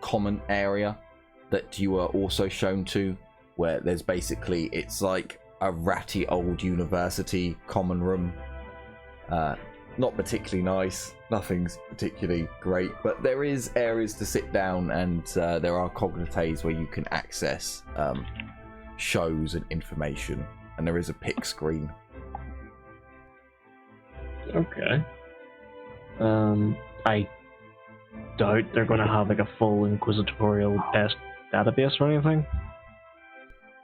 common area that you are also shown to, where there's basically, it's like a ratty old university common room. Not particularly nice, nothing's particularly great, but there is areas to sit down, and there are cognites where you can access shows and information, and there is a pick screen. Okay. I doubt they're going to have like a full Inquisitorial database or anything.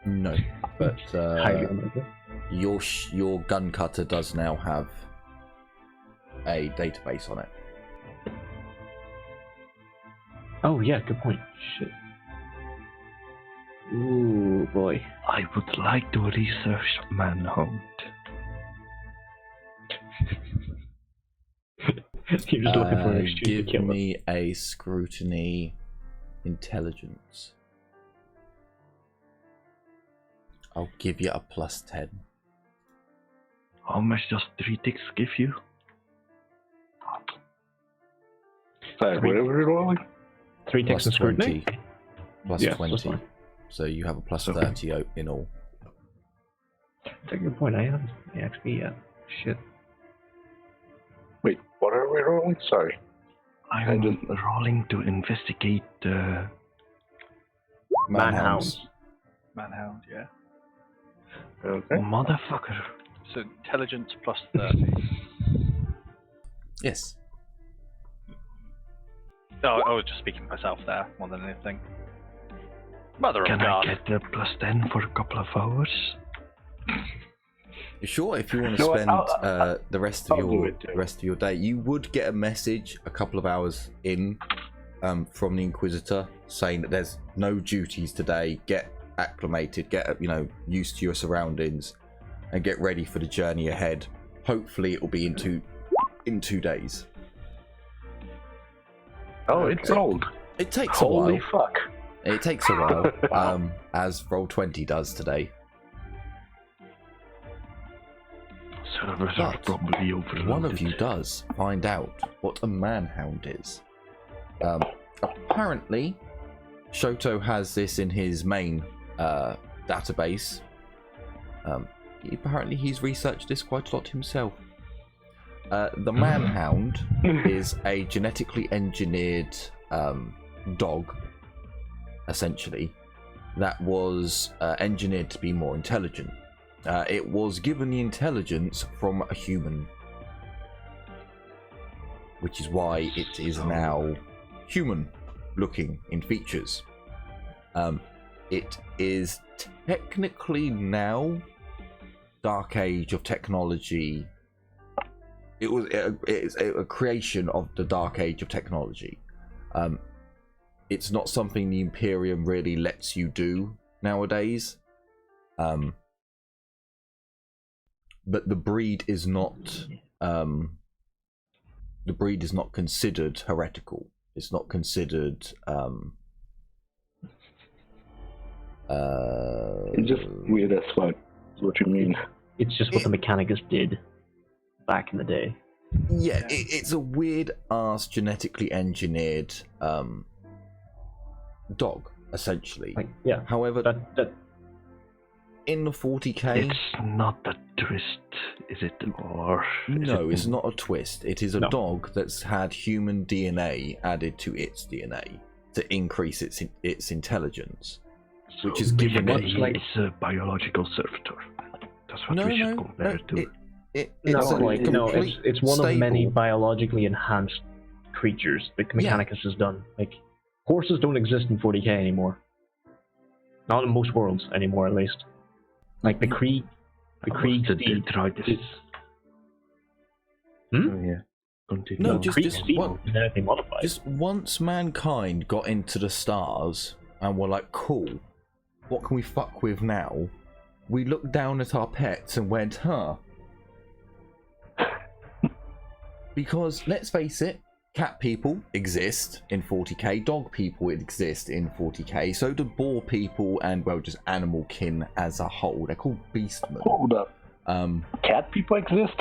No, but Highly unlikely. your gun cutter does now have a database on it. Oh yeah, good point. Shit. Ooh boy. I would like to research Manhunt. You're just looking for an excuse to Give kill me a scrutiny intelligence. I'll give you a +10. How much does 3 ticks give you? Sorry, what are we rolling? 3 ticks and scrutiny. +20. Yeah, +20. that's fine. So you have a +30 in all. Take your point. I haven't XP yet. Shit. Wait, what are we rolling? Sorry. I'm rolling to investigate Manhounds. Manhound, yeah. Okay. motherfucker. So intelligence +30. Yes. Oh, I was just speaking to myself there more than anything. Mother Can of God. I get the +10 for a couple of hours? Sure, if you want No, to spend I'll the rest of do it, your day, you would get a message a couple of hours in from the Inquisitor saying that there's no duties today. Get acclimated, get used to your surroundings, and get ready for the journey ahead. Hopefully, it will be in 2 days. Oh, it's old. It takes Holy a while. fuck. It takes a while, as Roll20 does today. Servers are But probably overloaded. one of you does find out what a manhound is. Apparently, Shoto has this in his main database. Apparently, he's researched this quite a lot himself. The manhound is a genetically engineered dog, essentially, that was engineered to be more intelligent. It was given the intelligence from a human, which is why it is now human looking in features. It is technically now Dark Age of technology. It's a creation of the Dark Age of technology. It's not something the Imperium really lets you do nowadays. But the breed is not considered heretical. It's not considered It's just weird as fuck. Is what you mean? It's just what the Mechanicus did back in the day. Yeah, it's a weird ass genetically engineered dog, essentially. Like, yeah. However, That in the 40k, It's not a twist, is it? Or no, it's not a twist. It is a No. dog that's had human DNA added to its DNA to increase its intelligence, which is given basically it. it's a biological servitor. That's what we should compare it to. It's No, a like, no, complete it's one of many stable. biologically enhanced creatures that Mechanicus has done. Like, horses don't exist in 40k anymore. Not in most worlds anymore, at least. Like, the Krieg the steed Detritus. is... Hmm? Oh, yeah. Continue. No, on. just Krieg steed one- is genetically modified. Just once mankind got into the stars and were like, cool, what can we fuck with now? We looked down at our pets and went, huh? Because, let's face it, cat people exist in 40k, dog people exist in 40k, so do boar people and, well, just animal kin as a whole. They're called beastmen. Hold up. Cat people exist?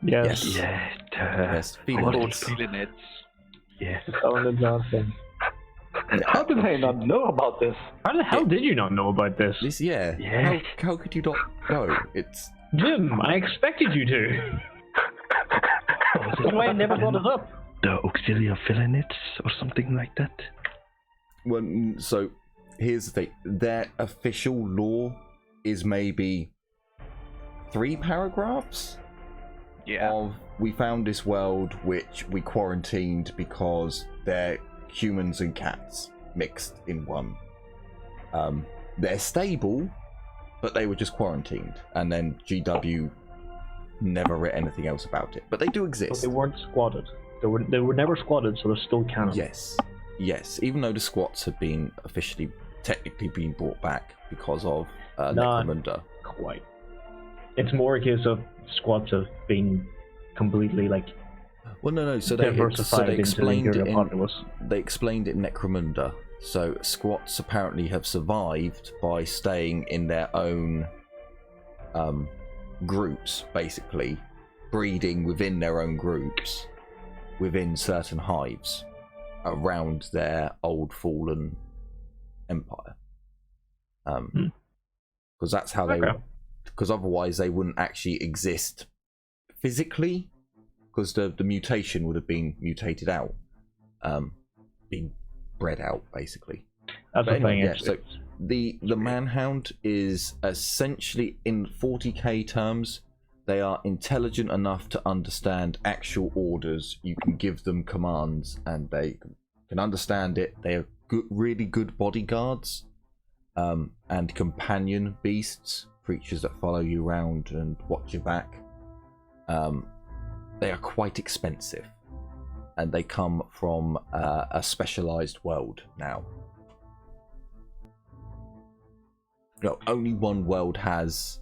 Yes. Yeah. Yes, Called felines. felinids. Yes. How did I not know about this? How the hell did you not know about this? This, yeah. Yeah. How could you not know? It's... Jim, I expected you to. That's why I never brought it up. The auxiliary felinids or something like that. Well, so here's the thing: their official law is maybe 3 paragraphs Yeah. of we found this world which we quarantined because they're humans and cats mixed in one. They're stable, but they were just quarantined, and then GW never wrote anything else about it. But they do But exist. they weren't squatted. They were never squatted, so they're still canon. Yes. Even though the squats have been officially, technically been brought back because of Not Necromunda. quite. It's more a case of squats have been completely like Well, no. So they diversified into the explained it Imperial in populace. they explained it in Necromunda. So squats apparently have survived by staying in their own groups, basically breeding within their own groups, within certain hives around their old fallen empire. Because that's how they. Okay. Because otherwise they wouldn't actually exist physically, because the mutation would have been mutated out, being bred out basically. That's But the anyway, thing. yeah, It's, so it's the Manhound is essentially, in 40k terms, they are intelligent enough to understand actual orders. You can give them commands and they can understand it. They are good, really good bodyguards, and companion beasts, creatures that follow you around and watch your back. They are quite expensive, and they come from a specialized world now. No, only one world has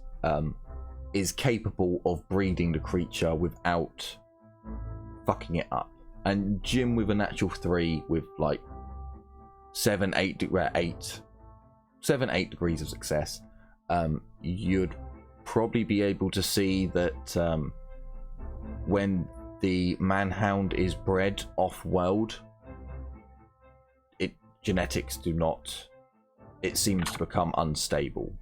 is capable of breeding the creature without fucking it up. And Jim with a natural 3 with like 7-8 degrees of success, you'd probably be able to see that when the Manhound is bred off-world, genetics do not. It seems to become unstable.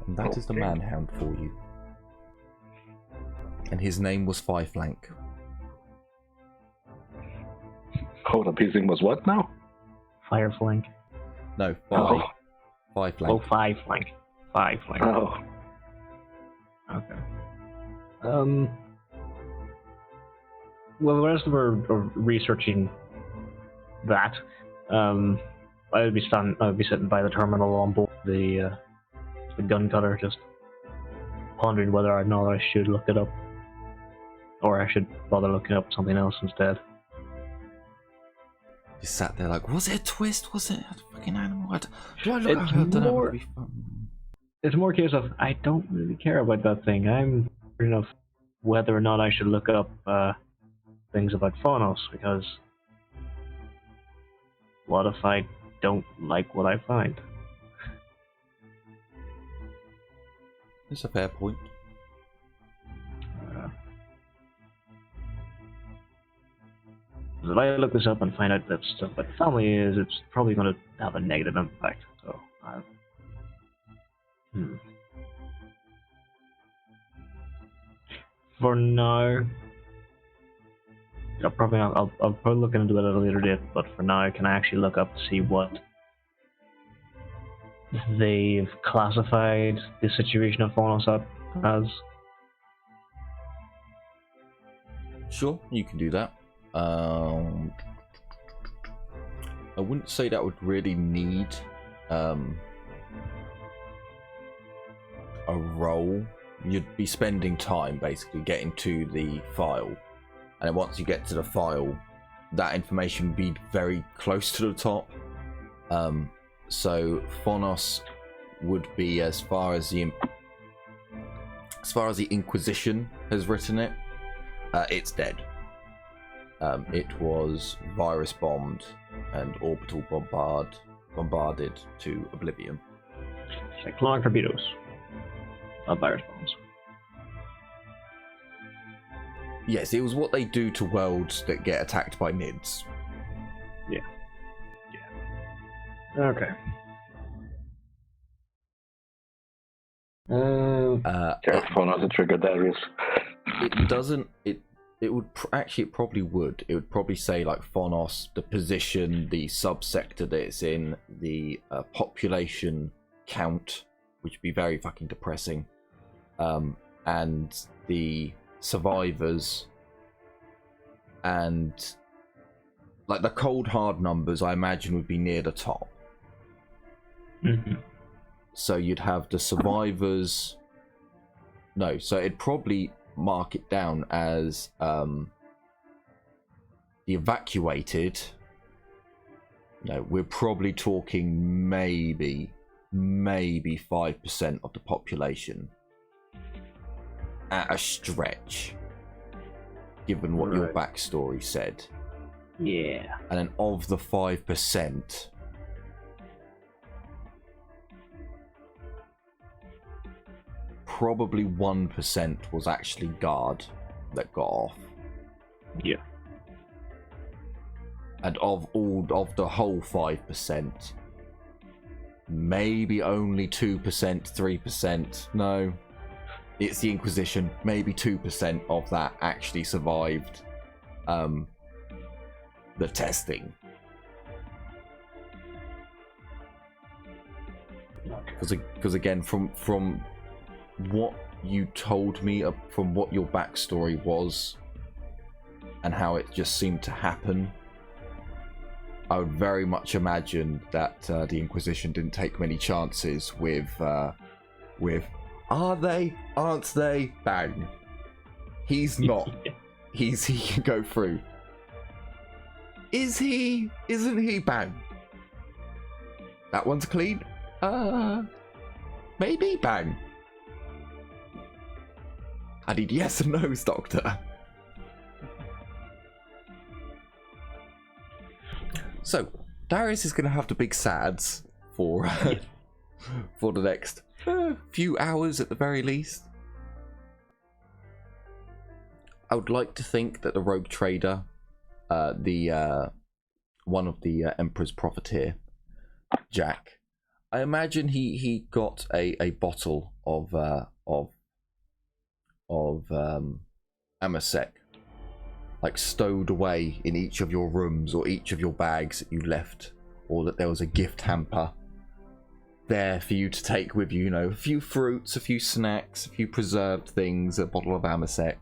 And that is the Manhound for you. And his name was Fireflank. Hold up, his name was what now? Fireflank. No, Oh. Fireflank. Oh, Fireflank. Fireflank. Oh. Okay. Well, the rest of are researching that. I would be sitting by the terminal on board the gun cutter, just pondering whether or not I should look it up, or I should bother looking up something else instead. You sat there like, was it a twist? Was it a fucking animal? Do I look? It's I don't know. more- It'd be fun. It's more a case of I don't really care about that thing. I'm wondering of whether or not I should look up things about Phonos, because what if I don't like what I find? It's a fair point. If I look this up and find out that stuff about family is, it's probably going to have a negative impact. So, For now, I'll probably look into it at a later date. But for now, can I actually look up to see what they've classified the situation of Phonos up as? Sure, you can do that. I wouldn't say that would really need a roll. You'd be spending time basically getting to the file, and then once you get to the file, that information would be very close to the top. So Phonos would be as far as the Inquisition has written it. It's dead. It was virus bombed and orbital bombarded to oblivion. Cyclonic torpedoes. Not virus bombs. Yes, it was what they do to worlds that get attacked by NIDs. Yeah. Okay. Careful not to trigger Darius. It doesn't. It would actually. It probably would. It would probably say like Phonos, the position, the subsector that it's in, the population count, which would be very fucking depressing, and the survivors, and like the cold hard numbers. I imagine would be near the top. Mm-hmm. So you'd have the survivors. No, so it'd probably mark it down as the evacuated. No, we're probably talking maybe 5% of the population at a stretch, given what your backstory said. Yeah. And then of the 5%, probably 1% was actually guard that got off. Yeah. And of the whole 5%, maybe only 2%, 3%. No, it's the Inquisition. Maybe 2% of that actually survived the testing. Because again, from what you told me, from what your backstory was, and how it just seemed to happen, I would very much imagine that the Inquisition didn't take many chances with are they, aren't they, bang. He's not. He can go through. Is he? Isn't he? Bang. That one's clean. Maybe, bang. I need yes and no's, Doctor. So, Darius is going to have the big sads for for the next few hours at the very least. I would like to think that the rogue trader, one of the Emperor's Profiteer, Jack, I imagine he got a bottle of Amasec, like stowed away in each of your rooms or each of your bags that you left, or that there was a gift hamper there for you to take with you. You know, a few fruits, a few snacks, a few preserved things, a bottle of Amasec.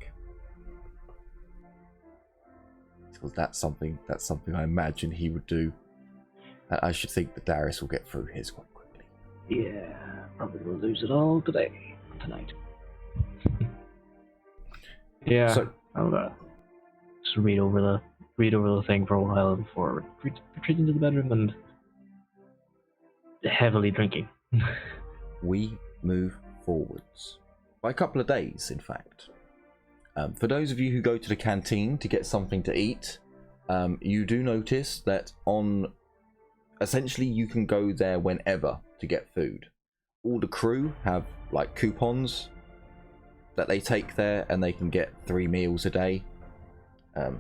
Because that's something I imagine he would do. I should think that Darius will get through his quite quickly. Yeah, probably will lose it all tonight. Yeah, So, I'll just read over the thing for a while before retreating to the bedroom and heavily drinking. we move forwards by a couple of days, in fact. For those of you who go to the canteen to get something to eat, you do notice that essentially you can go there whenever to get food. All the crew have like coupons that they take there, and they can get 3 meals a day. But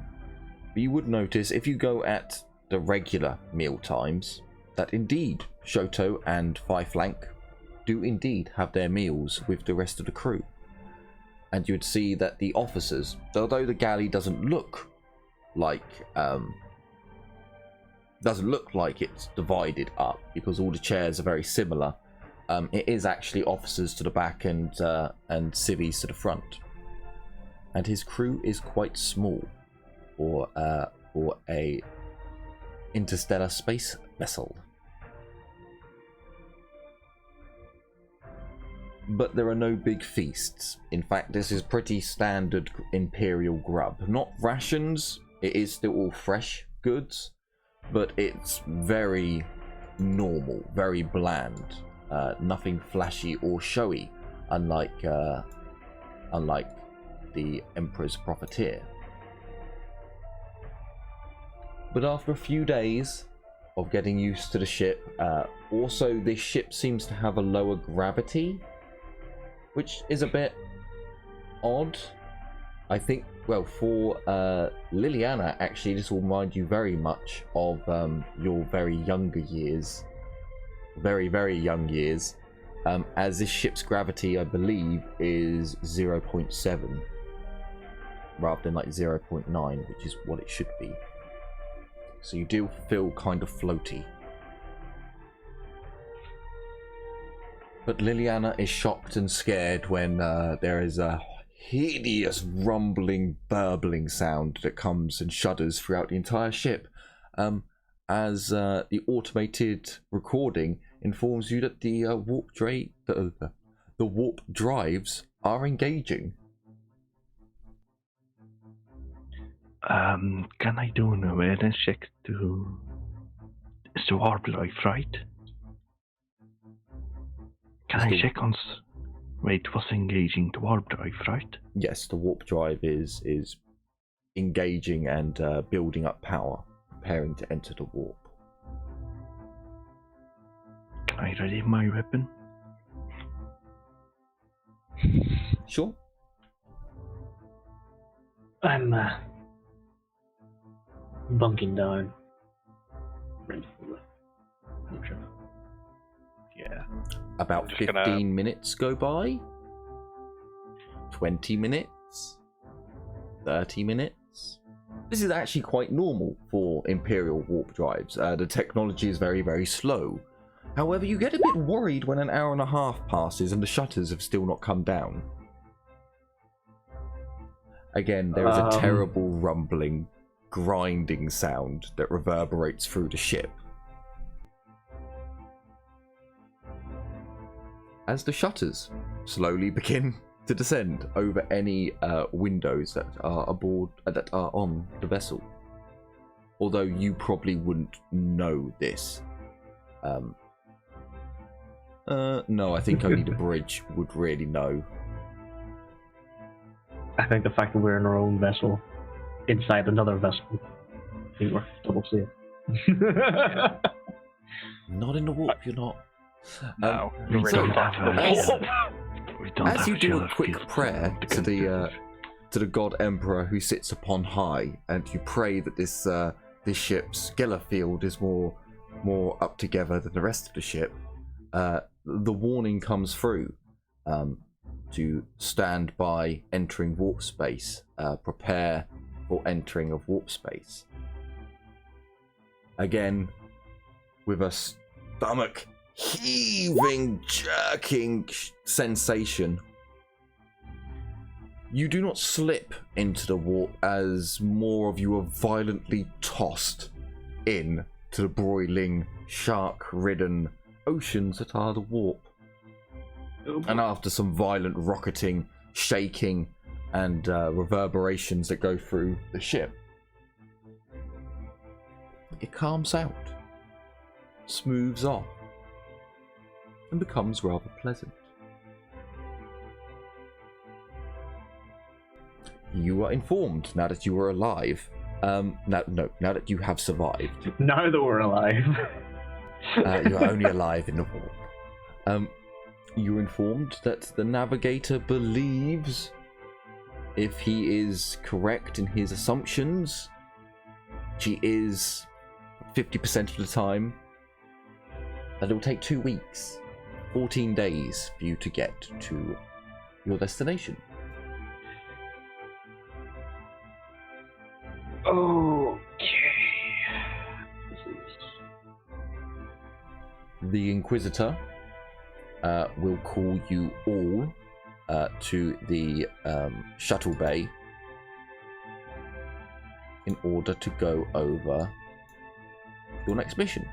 you would notice if you go at the regular meal times that indeed Shoto and Flank do indeed have their meals with the rest of the crew. And you'd see that the officers, although the galley doesn't look like doesn't look like it's divided up because all the chairs are very similar. It is actually officers to the back and civvies to the front, and his crew is quite small for a interstellar space vessel. But there are no big feasts. In fact, this is pretty standard Imperial grub. Not rations, it is still all fresh goods, but it's very normal, very bland. Nothing flashy or showy, unlike the Emperor's Profiteer. But after a few days of getting used to the ship, also this ship seems to have a lower gravity, which is a bit odd. I think, well, for Liliana, actually, this will remind you very much of your very younger years. Very, very young years. As this ship's gravity, I believe, is 0.7 rather than like 0.9, which is what it should be. So you do feel kind of floaty. But Liliana is shocked and scared when there is a hideous rumbling, burbling sound that comes and shudders throughout the entire ship, as the automated recording informs you that the warp drives are engaging. Can I do an awareness check to warp drive, right? Can I check on? Wait, was engaging the warp drive, right? Yes, the warp drive is engaging and building up power, preparing to enter the warp. Can I ready my weapon? Sure. I'm bunking down. Ready for the trip. Yeah. About Just 15 gonna- minutes go by. 20 minutes. 30 minutes. This is actually quite normal for Imperial warp drives. The technology is very, very slow. However, you get a bit worried when an hour and a half passes and the shutters have still not come down. Again, there is a terrible rumbling, grinding sound that reverberates through the ship. As the shutters slowly begin to descend over any windows that are aboard, that are on the vessel. Although you probably wouldn't know this. No, I think only the bridge would really know. I think the fact that we're in our own vessel, inside another vessel, I think we're double safe. Not in the warp, you're not. No. We We're don't already have fucked. As you do a quick skills prayer to to consider. the God Emperor who sits upon high, and you pray that this ship's Gellerfield is more up together than the rest of the ship, the warning comes through to stand by entering warp space. Prepare for entering of warp space. Again, with a stomach heaving, jerking sensation, you do not slip into the warp as more of you are violently tossed in to the broiling, shark-ridden oceans that are the warp. And after some violent rocketing, shaking, and reverberations that go through the ship, it calms out, smooths off, and becomes rather pleasant. You are informed now that you are alive. Now that you have survived. Now that we're alive. You are only alive in the warp. You're informed that the navigator believes, if he is correct in his assumptions, she is 50% of the time, that it will take 2 weeks, 14 days for you to get to your destination. Okay. This is the Inquisitor will call you all to the shuttle bay in order to go over your next mission.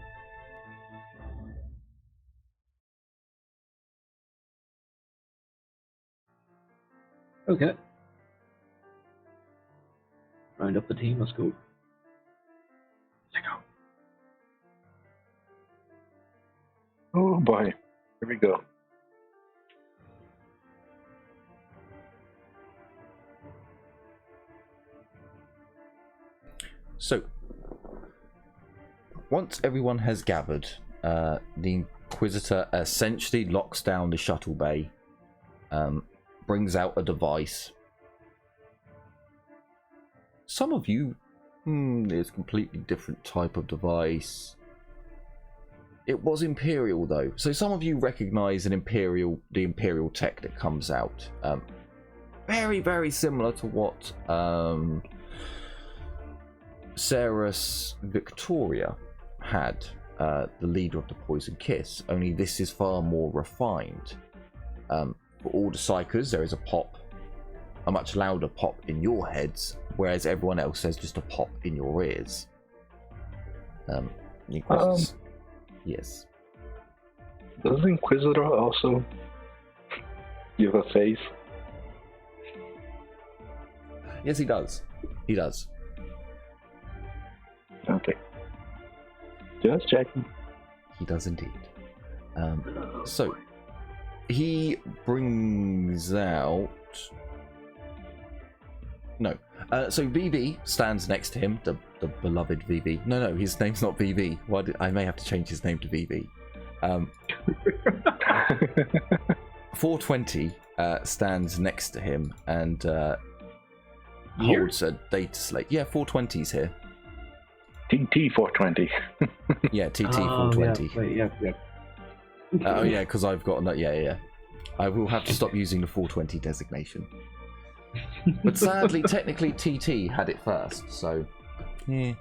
Okay. Round up the team, let's go. Let's go. Oh boy, here we go. So, once everyone has gathered, the Inquisitor essentially locks down the shuttle bay, brings out a device. Some of you, it's a completely different type of device. It was Imperial though, so some of you recognize the Imperial tech that comes out. Very, very similar to what Sarah's Victoria had, the leader of the Poison Kiss, only this is far more refined. For all the Psychers, there is a pop, a much louder pop in your heads, whereas everyone else has just a pop in your ears. Yes. Does the Inquisitor also give a face? Yes, he does. He does. Okay. Just checking. He does indeed. So, he brings out... No. So VV stands next to him, the beloved VV. No, his name's not VV. I may have to change his name to VV. 420 stands next to him and holds a data slate. Yeah, 420's here. TT 420. Yeah, TT 420. Yeah. Oh yeah, because I've got no. Yeah. I will have to stop using the 420 designation. But sadly, technically, TT had it first, so yeah.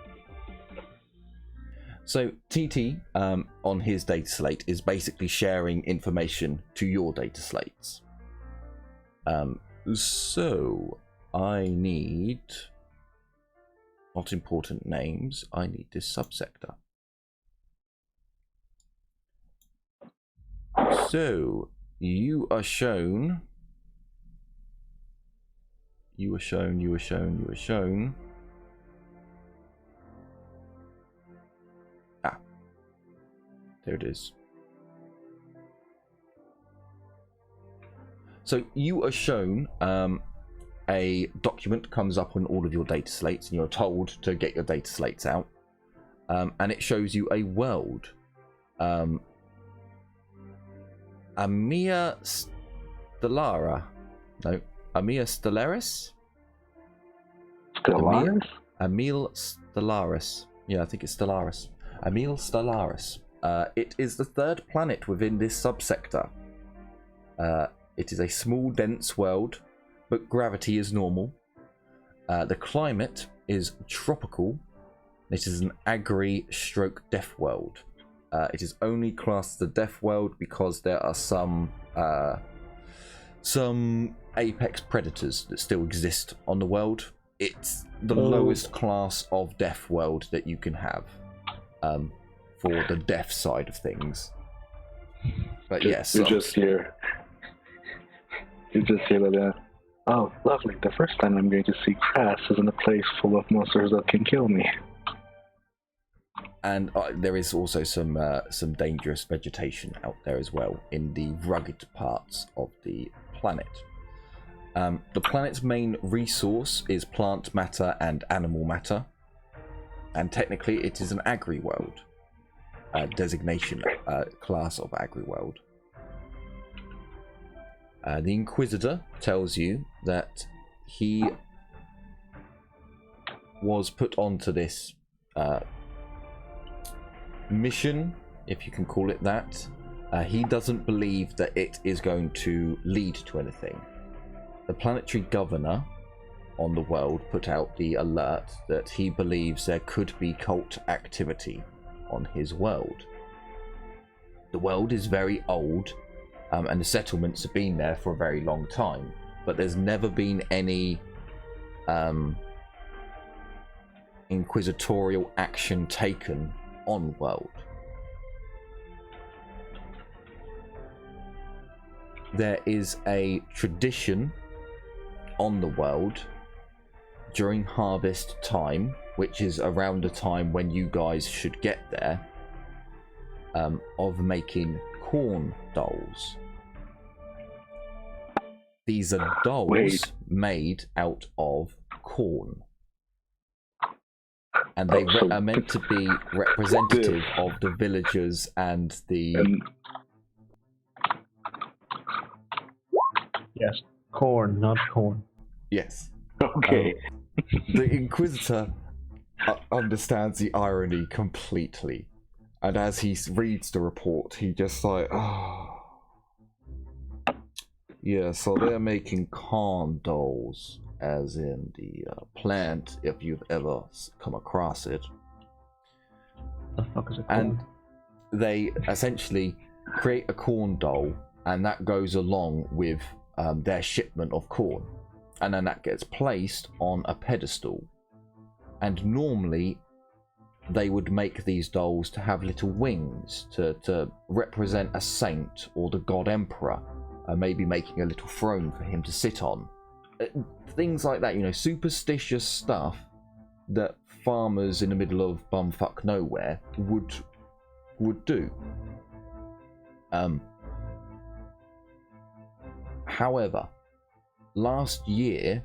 So TT on his data slate is basically sharing information to your data slates. So I need not important names. I need this subsector. So you are shown. You were shown. Ah. There it is. So you are shown a document comes up on all of your data slates and you're told to get your data slates out. And it shows you a world. Amia Stellaris? Stellaris? Emil Stellaris. Yeah, I think it's Stellaris. Emil Stellaris. It is the third planet within this subsector. It is a small, dense world, but gravity is normal. The climate is tropical. It is an agri-deaf world. It is only classed as a deaf world because there are some apex predators that still exist on the world. It's the lowest class of deaf world that you can have for the deaf side of things. But yes, you just hear that. Oh, lovely! The first time I'm going to see grass is in a place full of monsters that can kill me. And there is also some dangerous vegetation out there as well in the rugged parts of the planet. The planet's main resource is plant matter and animal matter, and technically it is an agri-world designation, class of agri-world. The Inquisitor tells you that he was put onto this mission, if you can call it that. He doesn't believe that it is going to lead to anything. The planetary governor on the world put out the alert that he believes there could be cult activity on his world. the world is very old, and the settlements have been there for a very long time, but there's never been any inquisitorial action taken on world. There is a tradition on the world during harvest time, which is around the time when you guys should get there, of making corn dolls. These are dolls made out of corn, and they are meant to be representative of the villagers and the Yes, corn, not corn. yes. Okay. The Inquisitor understands the irony completely, and as he reads the report, he just like, oh, yeah. So they're making corn dolls, as in the plant, if you've ever come across it. The fuck is a And corn? they essentially create a corn doll, and that goes along with their shipment of corn, and then that gets placed on a pedestal. And normally they would make these dolls to have little wings to represent a saint or the god emperor, maybe making a little throne for him to sit on. Things like that, you know, superstitious stuff that farmers in the middle of bumfuck nowhere would do. However, last year,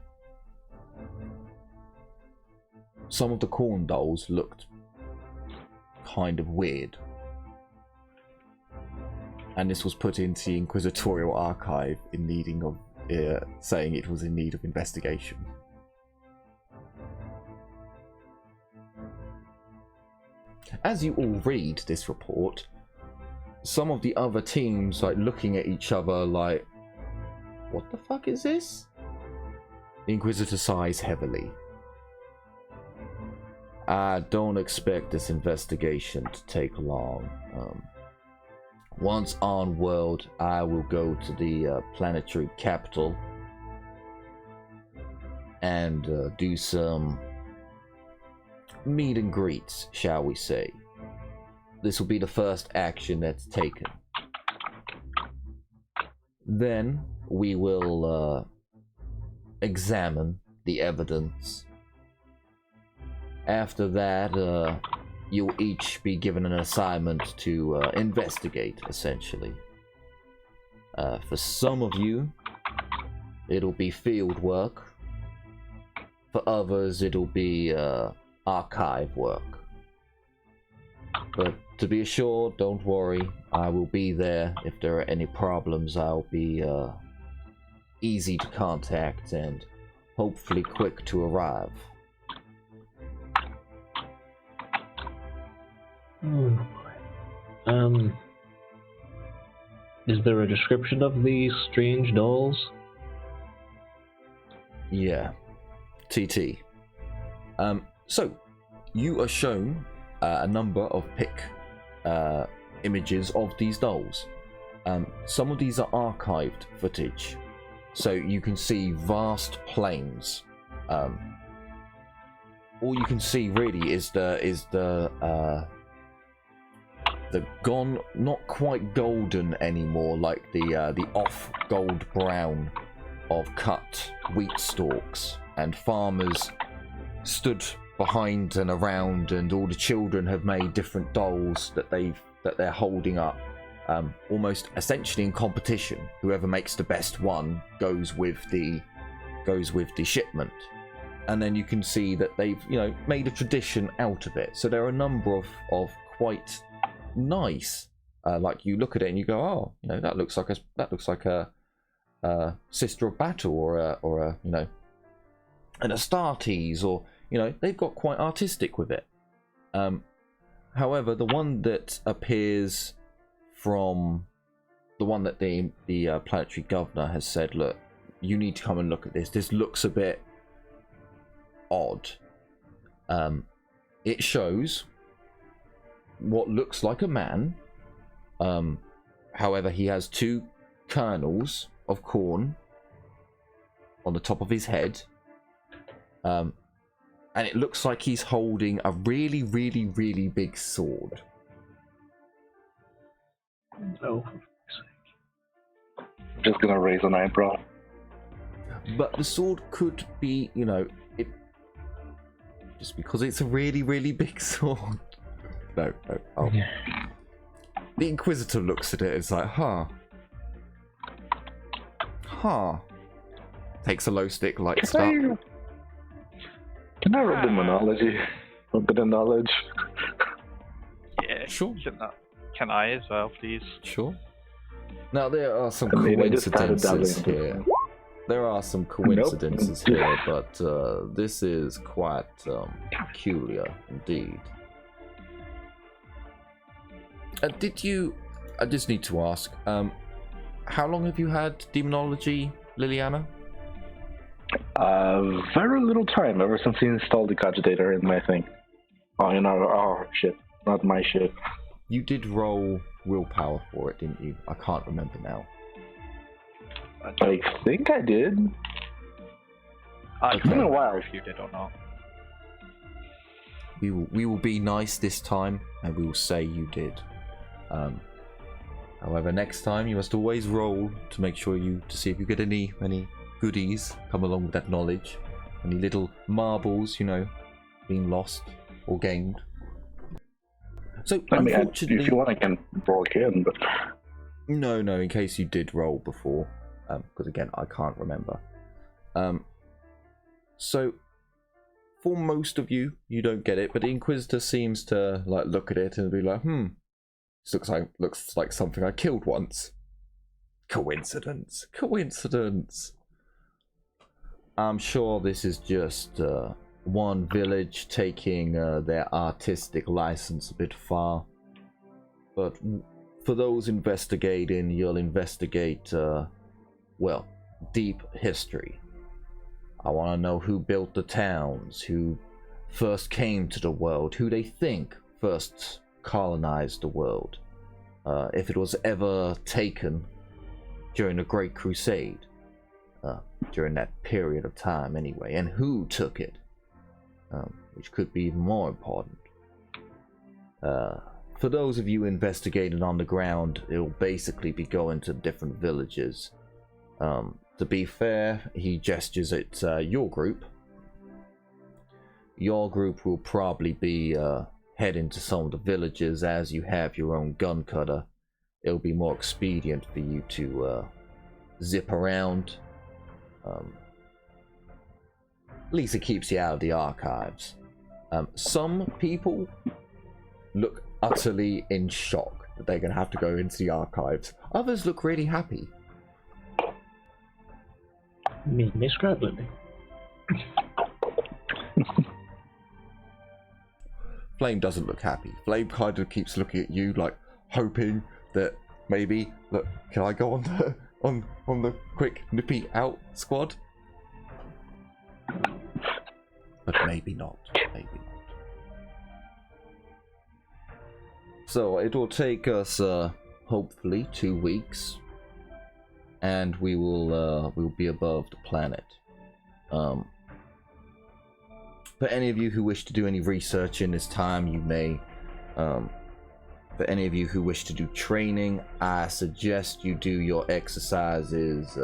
some of the corn dolls looked kind of weird, and this was put into the Inquisitorial archive in needing of saying it was in need of investigation. As you all read this report, some of the other teams like looking at each other like, what the fuck is this? The Inquisitor sighs heavily. I don't expect this investigation to take long. Once on world, I will go to the planetary capital and do some meet and greets, shall we say. This will be the first action that's taken. Then we will examine the evidence. After that, you'll each be given an assignment to investigate, essentially. For some of you, it'll be field work. For others, it'll be archive work. But to be assured, don't worry, I will be there. If there are any problems, I'll be easy to contact and hopefully quick to arrive. Oh boy. Is there a description of these strange dolls? Yeah. TT. So, you are shown a number of images of these dolls. Some of these are archived footage, so you can see vast plains. All you can see really is the gone, not quite golden anymore, like the off gold brown of cut wheat stalks, and farmers stood behind and around, and all the children have made different dolls that they're holding up, almost essentially in competition. Whoever makes the best one goes with the shipment. And then you can see that they've, you know, made a tradition out of it. So there are a number of quite nice, like you look at it and you go, oh, you know, that looks like a Sister of Battle or a you know, an Astartes, or, you know, they've got quite artistic with it. However, the one that appears from the one that the planetary governor has said, look, you need to come and look at this. This looks a bit odd. It shows what looks like a man However, he has 2 kernels of corn on the top of his head. And it looks like he's holding a really, really, really big sword. Oh. Just gonna raise an eyebrow. But the sword could be, you know, it just because it's a really, really big sword. No. Oh. The Inquisitor looks at it. It's like, huh. Takes a low stick, lights it up. Can I rub him analogy? A bit of knowledge. Yeah, Sure. Can I as well, please? Sure. Now there are some I mean, I just started coincidences dabbling. here. There are some coincidences here, but this is quite peculiar indeed. Did you? I just need to ask. How long have you had demonology, Liliana? Very little time, ever since he installed the cogitator in my thing. Oh, in our ship, not my ship. You did roll willpower for it, didn't you? I can't remember now. I think I did. I Okay. don't know Wow. if you did or not. We will be nice this time, and we will say you did. However, next time you must always roll to make sure to see if you get any goodies come along with that knowledge, any little marbles, you know, being lost or gained. So I mean, unfortunately, if you want, I can roll again, but no, in case you did roll before, because again, I can't remember. So for most of you, you don't get it, but the Inquisitor seems to like look at it and be like, this looks like something I killed once. Coincidence. I'm sure this is just one village taking their artistic license a bit far. But for those investigating, you'll investigate, deep history. I want to know who built the towns, who first came to the world, who they think first colonized the world. If it was ever taken during the Great Crusade. During that period of time anyway, and who took it, which could be even more important. For those of you investigating on the ground, it'll basically be going to different villages. To be fair, he gestures at your group. Your group will probably be heading to some of the villages as you have your own gun cutter. It'll be more expedient for you to zip around. At least it keeps you out of the archives. Some people look utterly in shock that they're going to have to go into the archives. Others look really happy. Me scrabbling. Flame doesn't look happy. Flame kind of keeps looking at you, like hoping that maybe, look, can I go on the quick nippy out squad? But maybe not. So it will take us hopefully 2 weeks, and we'll be above the planet. For any of you who wish to do any research in this time, you may. For any of you who wish to do training, I suggest you do your exercises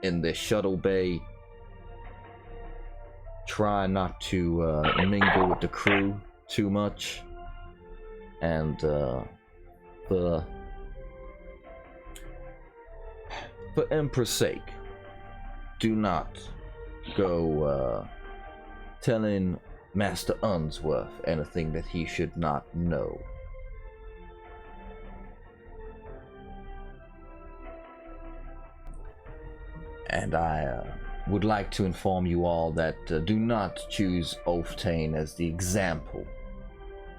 in the shuttle bay. Try not to mingle with the crew too much. And for Emperor's sake, do not go telling Master Unsworth anything that he should not know. And I would like to inform you all that do not choose Oftane as the example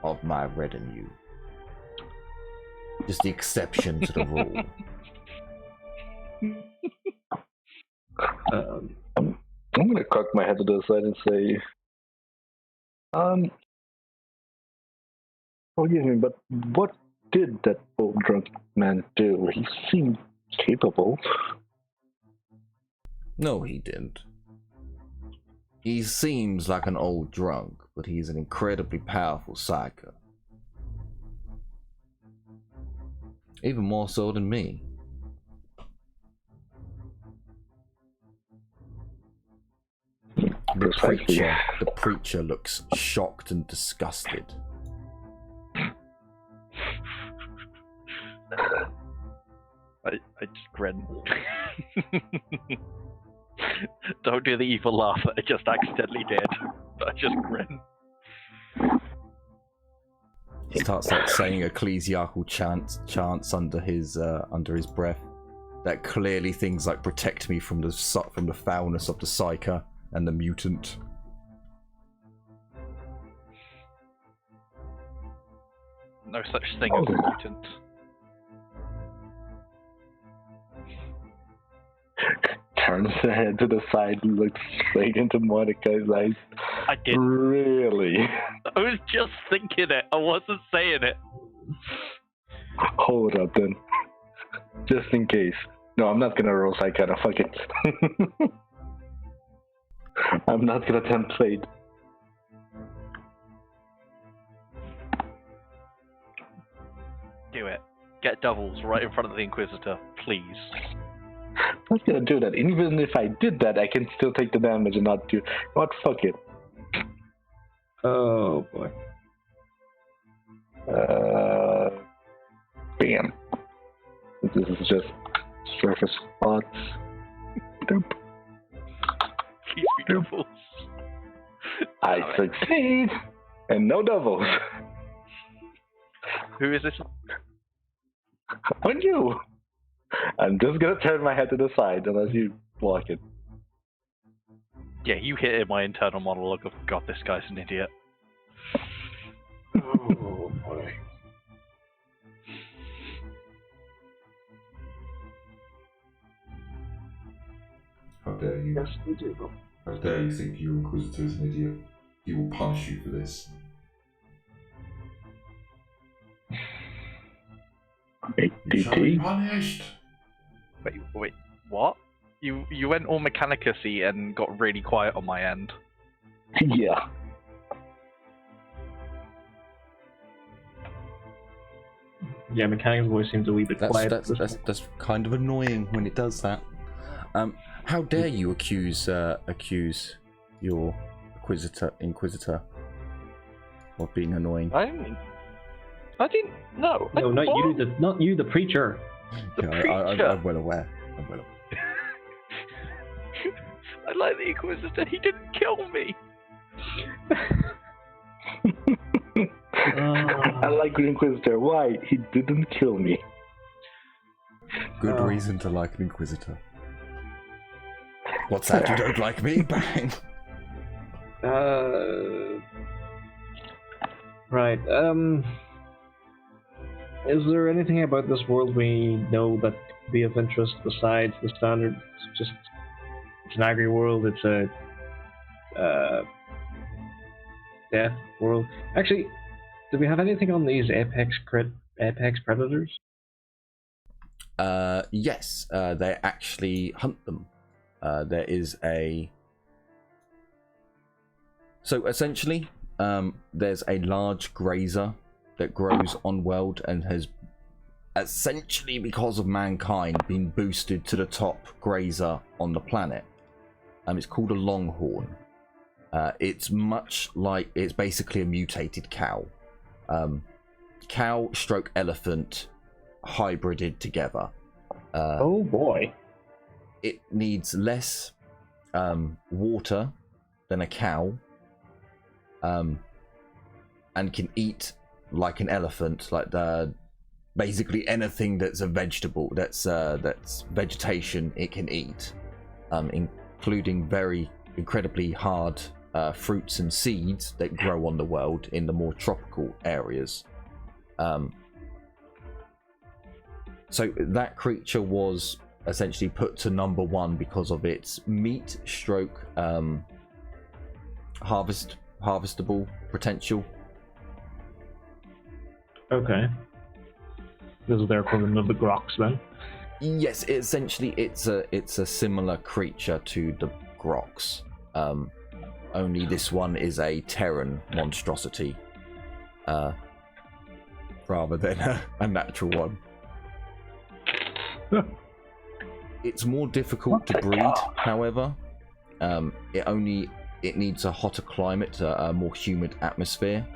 of my retinue. Just the exception to the rule. I'm gonna cock my head to the side and say, forgive me, but what did that old drunk man do? He seemed capable. No, he didn't. He seems like an old drunk, but he's an incredibly powerful psycho. Even more so than me. The preacher looks shocked and disgusted. I just grin. Don't do the evil laugh that I just accidentally did. I just grin. He starts like saying ecclesiastical chants under his breath. That clearly things like protect me from the foulness of the psyker and the mutant. No such thing as a mutant. Turns her head to the side and looks straight into Mordecai's eyes. I did. Really? I was just thinking it. I wasn't saying it. Hold up then. Just in case. No, I'm not gonna roll Psychana. Fuck it. I'm not gonna tempt fate. Do it. Get doubles right in front of the Inquisitor, please. I'm not gonna do that. Even if I did that, I can still take the damage and not do. What? Fuck it. Oh boy. Bam. This is just surface spots. Doop. Keep me doubles. I succeed, and no doubles. Who is this? On you. I'm just gonna turn my head to the side unless you block it. Yeah, you hit in my internal monologue of God, this guy's an idiot. Oh boy. How dare you? Yes, we do. How dare you think your Inquisitor is an idiot? He will punish you for this. You shall be DT? punished! Wait, what? You went all Mechanicus-y and got really quiet on my end. Yeah. Yeah, Mechanic's voice seems a wee bit quiet. That's kind of annoying when it does that. How dare you accuse your Inquisitor of being annoying? I didn't. No. No, not you, the preacher. I'm well aware. I like the Inquisitor. He didn't kill me. I like the Inquisitor. Why? He didn't kill me. Good reason to like an Inquisitor. What's that? You don't like me? Bang. Right. Is there anything about this world we know that could be of interest besides the standard? It's an agri world. It's a death world. Actually, do we have anything on these apex predators? Yes. They actually hunt them. There is a. So essentially, there's a large grazer that grows on world and has essentially, because of mankind, been boosted to the top grazer on the planet. It's called a longhorn. It's basically a mutated cow. Cow stroke elephant hybrided together. Oh boy. It needs less water than a cow, and can eat like an elephant, like basically anything that's a vegetable, that's vegetation it can eat, including very incredibly hard fruits and seeds that grow on the world in the more tropical areas. So that creature was essentially put to number 1 because of its meat stroke harvestable potential. Okay. This is therefore the Grox then. Yes, essentially it's a similar creature to the Grox. Only this one is a Terran monstrosity, rather than a natural one. It's more difficult to breed, however. It needs a hotter climate, a more humid atmosphere,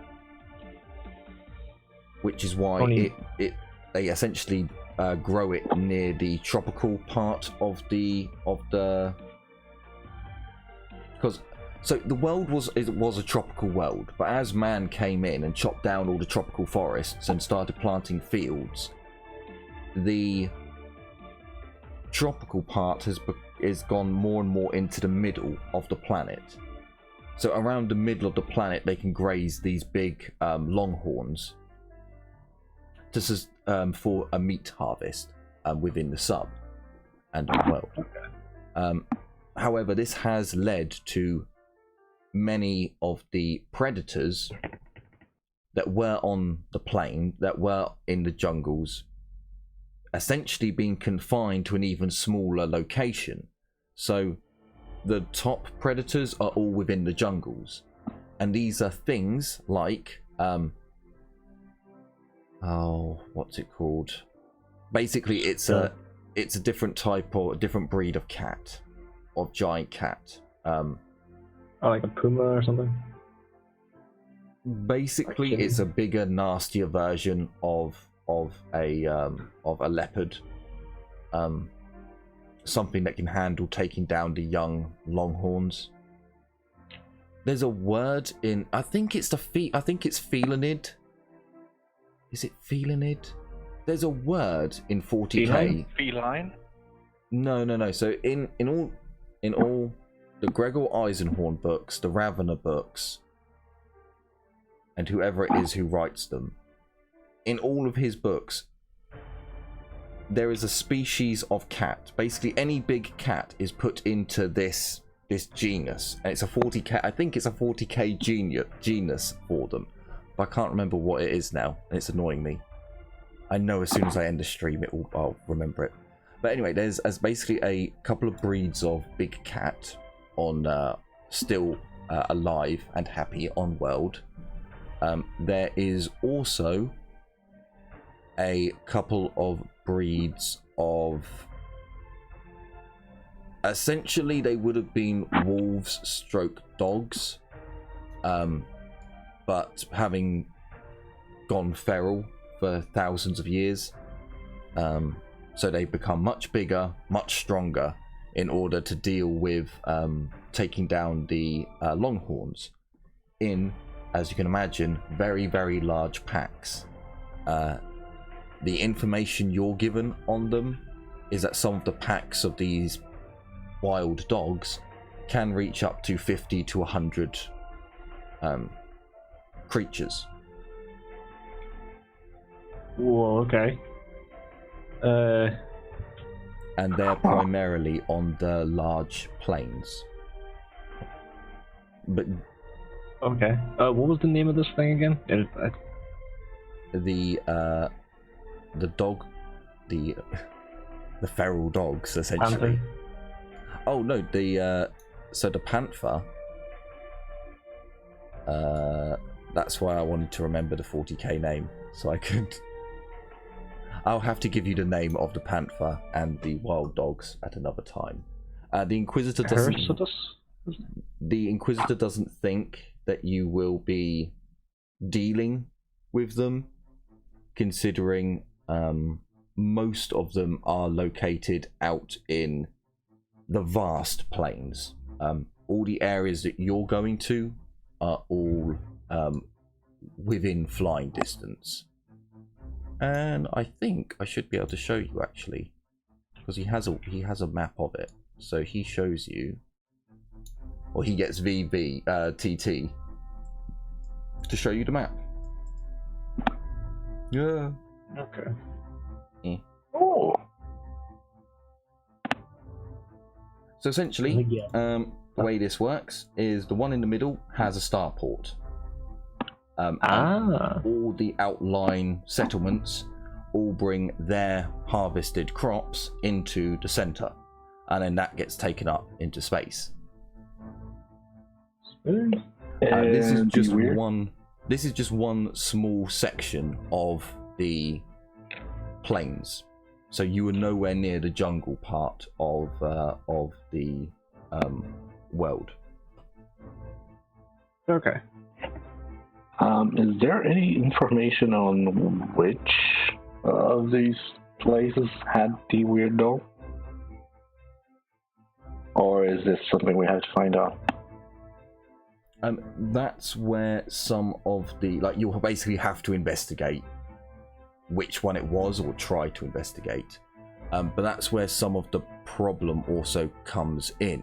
which is why they essentially grow it near the tropical part of the because so the world was a tropical world, but as man came in and chopped down all the tropical forests and started planting fields, the tropical part has gone more and more into the middle of the planet. So around the middle of the planet, they can graze these big longhorns for a meat harvest within the sub and the world. However, this has led to many of the predators that were on the plain, that were in the jungles, essentially being confined to an even smaller location. So the top predators are all within the jungles, and these are things like what's it called? Basically, it's a different type or a different breed of cat, of giant cat. Like a puma or something. Basically, it's a bigger, nastier version of a leopard. Something that can handle taking down the young longhorns. There's a word in, I think it's felinid. Is it felinid? There's a word in 40k. Feline? No. So in all the Gregor Eisenhorn books, the Ravener books, and whoever it is who writes them, in all of his books, there is a species of cat. Basically, any big cat is put into this genus, and it's a 40k. I think it's a 40k genus for them, but I can't remember what it is now, and it's annoying me. I know as soon as I end the stream, I'll remember it. But anyway, there's basically a couple of breeds of big cat on still alive and happy on world. There is also a couple of breeds of, essentially they would have been wolves stroke dogs, but having gone feral for thousands of years, so they become much bigger, much stronger, in order to deal with taking down the longhorns in, as you can imagine, very, very large packs. The information you're given on them is that some of the packs of these wild dogs can reach up to 50 to 100 creatures. Whoa, okay. And they're primarily on the large plains. But okay. What was the name of this thing again? The dog, the feral dogs, essentially. Panther? Oh no, so the panther. That's why I wanted to remember the 40k name, so I could. I'll have to give you the name of the panther and the wild dogs at another time. The Inquisitor doesn't. The Inquisitor doesn't think that you will be dealing with them, considering most of them are located out in the vast plains. All the areas that you're going to are all within flying distance. And I think I should be able to show you, actually, because he has a map of it. So he shows you, or he gets TT to show you the map. Yeah. Okay. Yeah. Oh. So essentially, the way this works is the one in the middle has a starport. And all the outlying settlements all bring their harvested crops into the center, and then that gets taken up into space. This is just one. This is just one small section of the plains. So you are nowhere near the jungle part of the world. Okay. Is there any information on which of these places had the weird doll? Or is this something we have to find out? That's where some of the, like, you'll basically have to investigate which one it was, or try to investigate. But that's where some of the problem also comes in.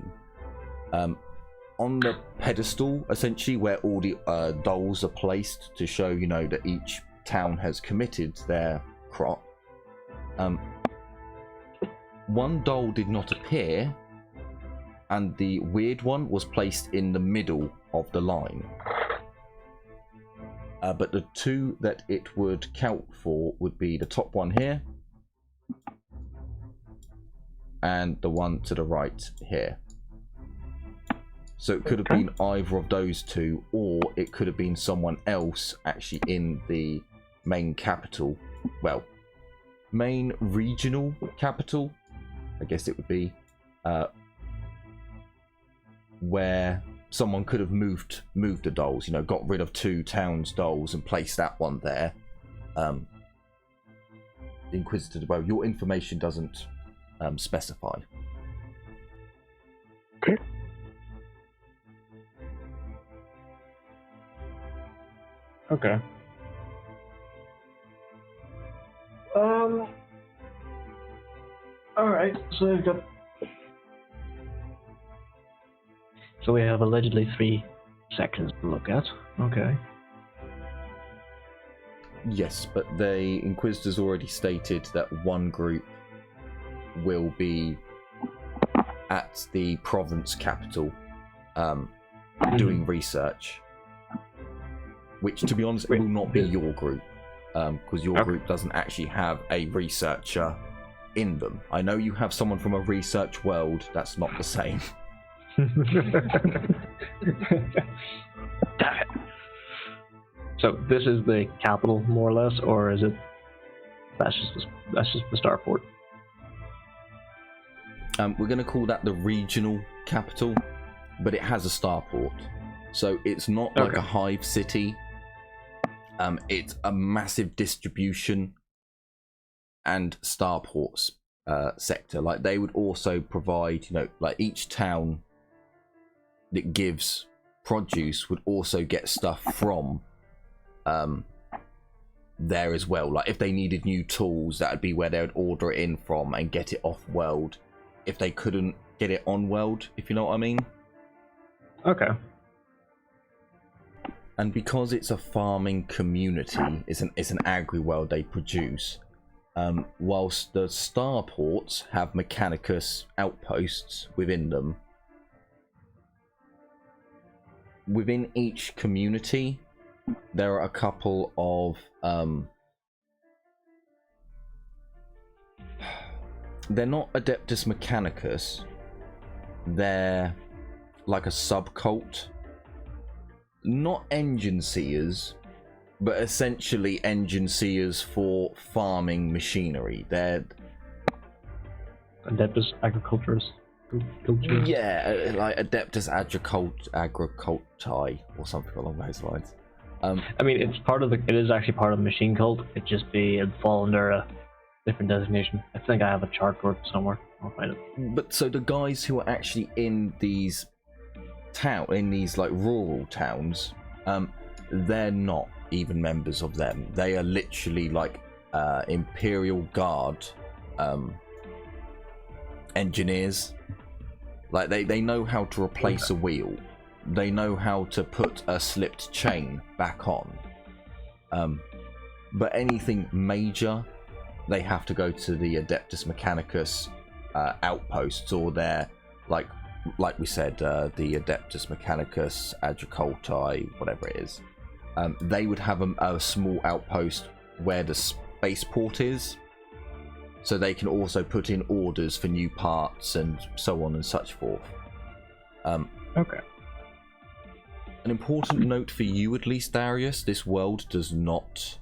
On the pedestal, essentially, where all the dolls are placed to show, you know, that each town has committed their crop, one doll did not appear, and the weird one was placed in the middle of the line. But the two that it would count for would be the top one here and the one to the right here. So it could have been either of those two, or it could have been someone else actually in the main capital. Well, main regional capital, I guess it would be, where someone could have moved the dolls, you know, got rid of two towns' dolls and placed that one there. The Inquisitor, well, your information doesn't specify. Okay. Okay. Alright, so we've got... So we have allegedly 3 sections to look at. Okay. Yes, but the Inquisitors already stated that one group will be at the province capital doing research. Which, to be honest, will not be your group, because your group doesn't actually have a researcher in them. I know you have someone from a research world, that's not the same. Damn it. So this is the capital, more or less, or is it? That's just the starport. We're going to call that the regional capital, but it has a starport, so it's not like a hive city. It's a massive distribution and starports sector. Like, they would also provide, you know, like each town that gives produce would also get stuff from there as well. Like, if they needed new tools, that would be where they would order it in from and get it off world if they couldn't get it on world, if you know what I mean. Okay. And because it's a farming community, it's an agri-world they produce, whilst the starports have Mechanicus outposts within them, within each community there are a couple of they're not Adeptus Mechanicus, they're like a subcult. Not engine seers, but essentially engine seers for farming machinery. They're Adeptus Agriculturists. Yeah, like Adeptus Agriculti or something along those lines. I mean, it is actually part of the machine cult. It'd fall under a different designation. I think I have a chart for it somewhere. I'll find it. But so the guys who are actually in these like rural towns, they're not even members of them. They are literally like Imperial Guard engineers. Like, they know how to replace a wheel. They know how to put a slipped chain back on. But anything major, they have to go to the Adeptus Mechanicus outposts, or their like we said, the Adeptus Mechanicus Agriculti, whatever it is. They would have a small outpost where the spaceport is, so they can also put in orders for new parts and so on and such forth. Okay. An important note for you, at least, Darius: this world does not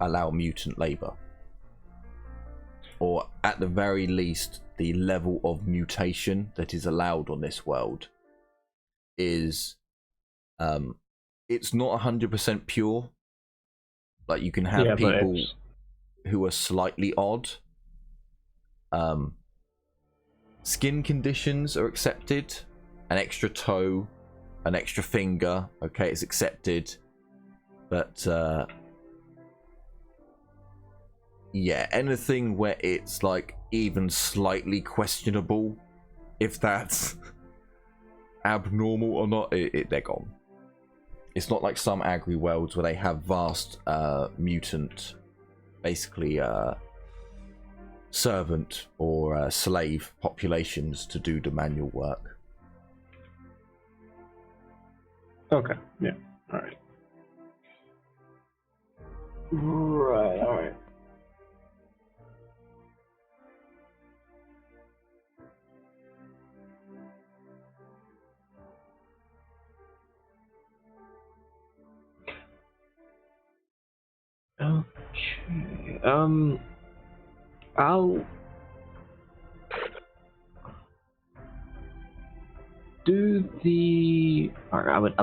allow mutant labor, or at the very least, the level of mutation that is allowed on this world is it's not 100% pure. Like, you can have people who are slightly odd. Skin conditions are accepted. An extra toe, an extra finger, okay, it's accepted. But yeah, anything where it's like even slightly questionable if that's abnormal or not, they're gone. It's not like some agri worlds where they have vast mutant, basically servant or slave populations to do the manual work. Okay, yeah, alright. Right, alright. Okay, I'll do the. Or I would.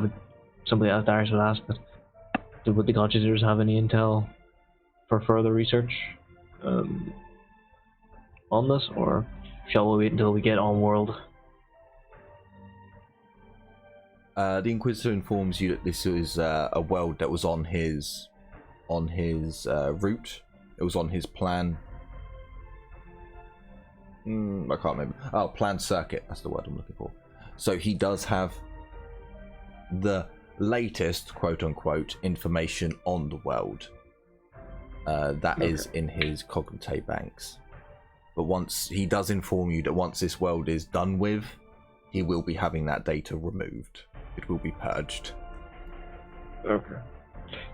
Somebody else, Darius would ask, but would the Constitutors have any intel for further research on this, or shall we wait until we get on world? The Inquisitor informs you that this is a world that was on his route. It was on his plan. I can't remember. Oh, planned circuit. That's the word I'm looking for. So he does have the latest, quote unquote, information on the world. That is in his cognite banks. But once he does inform you that once this world is done with, he will be having that data removed. It will be purged. Okay.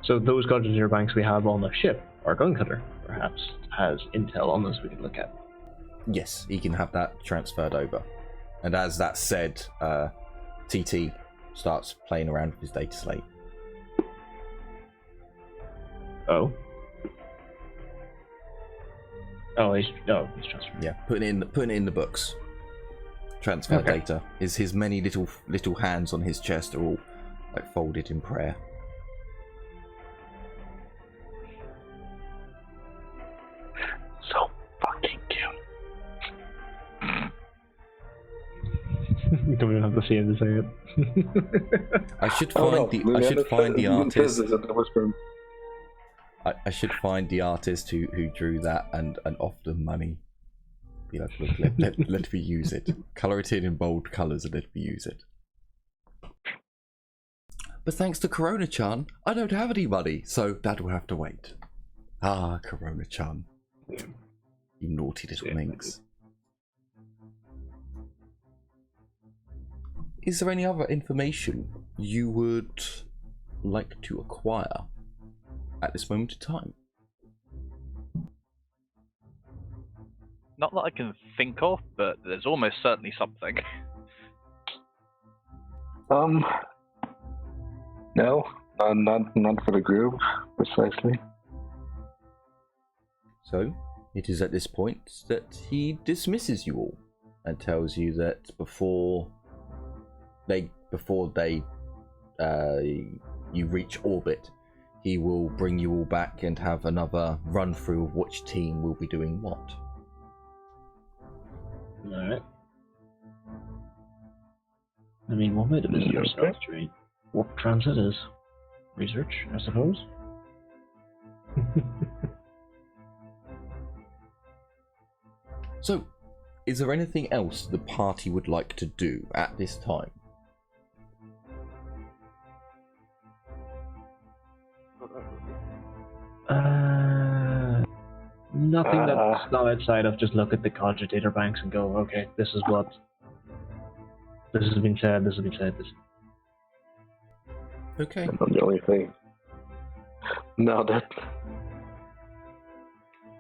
So those cognite banks we have on the ship, our gun cutter, perhaps, has intel on this we can look at. Yes, he can have that transferred over. And as that said, TT starts playing around with his data slate. Oh. He's transferring. Yeah, putting it in the books. Transfer data. His many little hands on his chest are all like folded in prayer. So fucking cute. You don't even have to see him to say it. I should find the artist. I should find the artist who drew that and offer them money. Be like, look, let me use it. Color it in bold colors and let me use it. But thanks to Corona-chan, I don't have any money, so that will have to wait. Ah, Corona-chan. You naughty little minx. Is there any other information you would like to acquire at this moment in time? Not that I can think of, but there's almost certainly something. No, not for the group, precisely. So, it is at this point that he dismisses you all and tells you that before you reach orbit, he will bring you all back and have another run through of which team will be doing what. Alright. I mean, one way to visit ourselves during warp transit is research, I suppose. So, is there anything else the party would like to do at this time? Nothing that's not outside of just look at the cogitator banks and go, okay, this has been said, this. Okay. That's not the only thing. Now that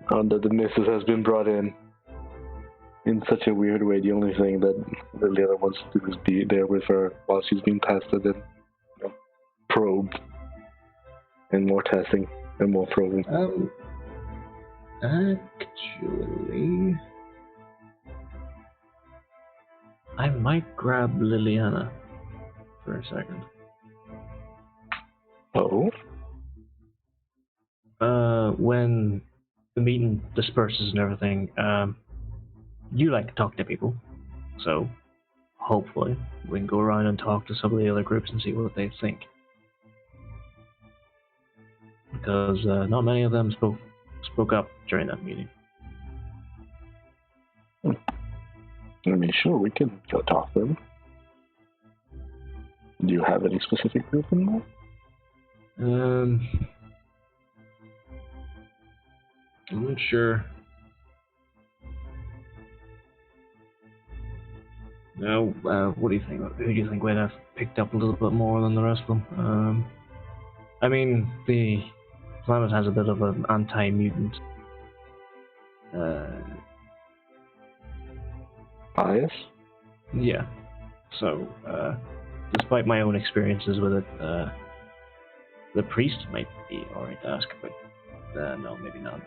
that the missus has been brought in such a weird way. The only thing that Liliana wants to do is be there with her while she's being tested and probed. And more testing and more probing. Actually, I might grab Liliana for a second. Oh? When the meeting disperses and everything, you like to talk to people, so hopefully we can go around and talk to some of the other groups and see what they think. Because not many of them spoke up during that meeting. I mean, sure, we can go talk to them. Do you have any specific group in mind? I'm not sure. No, what do you think? Who do you think would have picked up a little bit more than the rest of them? I mean, the planet has a bit of an anti-mutant Bias? yeah. So, despite my own experiences with it, the priest might be alright to ask, but no, maybe not.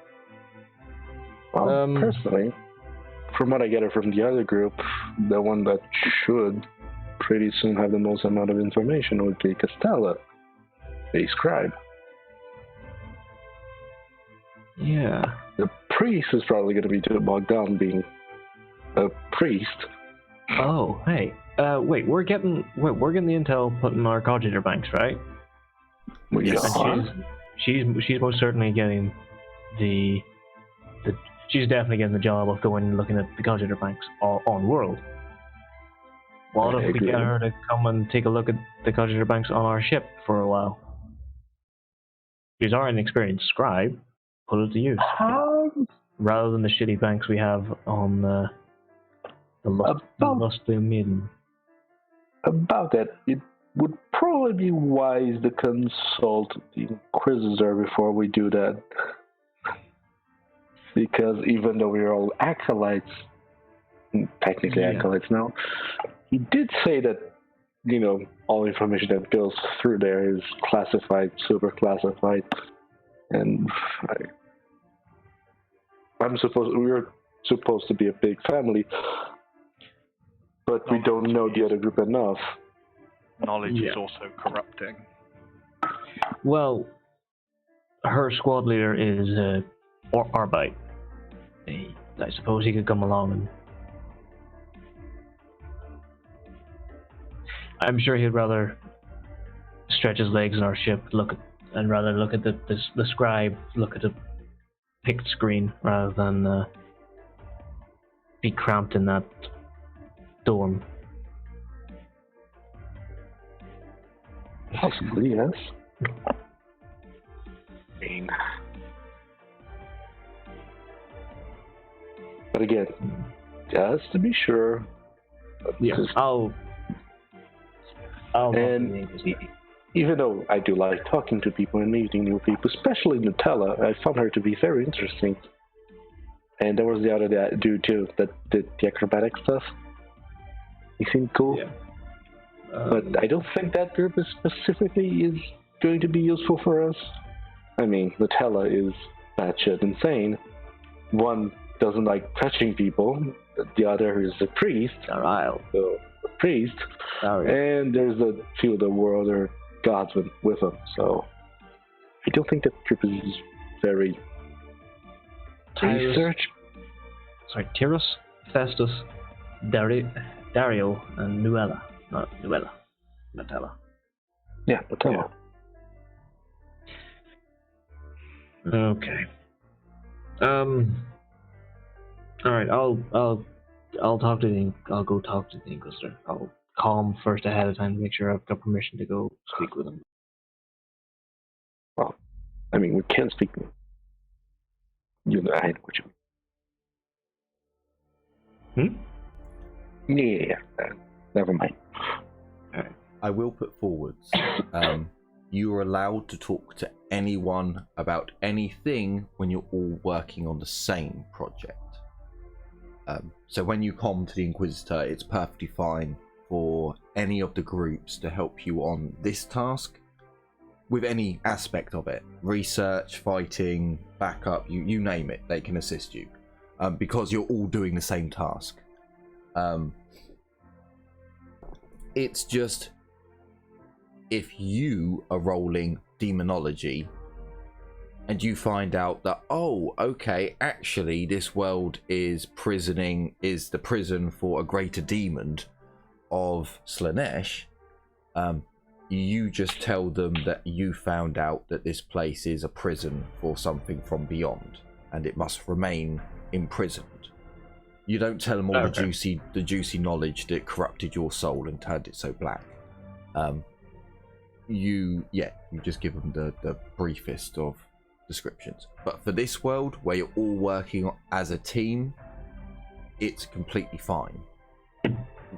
Well, personally, from what I get from the other group, the one that should pretty soon have the most amount of information would be Castella, a scribe. Yeah. The priest is probably going to be too bogged down being a priest. Oh, hey. Wait, we're getting the intel put in our cogitator banks, right? Yes. And she's most certainly getting she's definitely getting the job of going and looking at the cogitator banks on world. What if we get her to come and take a look at the cogitator banks on our ship for a while? She's already an experienced scribe. Put it to use. Rather than the shitty banks we have on the Lusty Maiden. About that, it would probably be wise to consult the Inquisitor before we do that. Because even though we're all acolytes, technically acolytes now, he did say that, all information that goes through there is classified, super classified, and we're supposed to be a big family, but we don't know the other group enough. Knowledge is also corrupting. Well, her squad leader is Arbite. I suppose he could come along and... I'm sure he'd rather stretch his legs in our ship, and rather look at the scribe, look at a picked screen, rather than be cramped in that dorm. Possibly, yes. But again, just to be sure. Yeah, I'll and even though I do like talking to people and meeting new people, especially Nutella, I found her to be very interesting. And there was the other dude too that did the acrobatic stuff. He seemed cool. Yeah. But I don't think that group specifically is going to be useful for us. I mean, Nutella is batshit insane. One doesn't like touching people. The other is a priest. Ariel. So, a priest. And there's a few of the world or gods with them. So I don't think that group is very research. Tyrus, Festus, Dario, and Nutella. Yeah, Nutella. Okay. All right. I'll talk to I'll go talk to the Inquisitor. I'll call him first ahead of time to make sure I've got permission to go speak with him. Well, I mean, we can speak with him. I know what you mean. Yeah. Never mind. I will put forwards you are allowed to talk to anyone about anything when you're all working on the same project. So when you come to the Inquisitor, it's perfectly fine for any of the groups to help you on this task with any aspect of it. Research, fighting, backup, you name it, they can assist you. Because you're all doing the same task. It's just, if you are rolling demonology and you find out that, oh, okay, actually this world is the prison for a greater demon of Slaanesh, you just tell them that you found out that this place is a prison for something from beyond and it must remain imprisoned. You don't tell them all the juicy knowledge that corrupted your soul and turned it so black. You just give them the briefest of descriptions. But for this world where you're all working as a team, it's completely fine.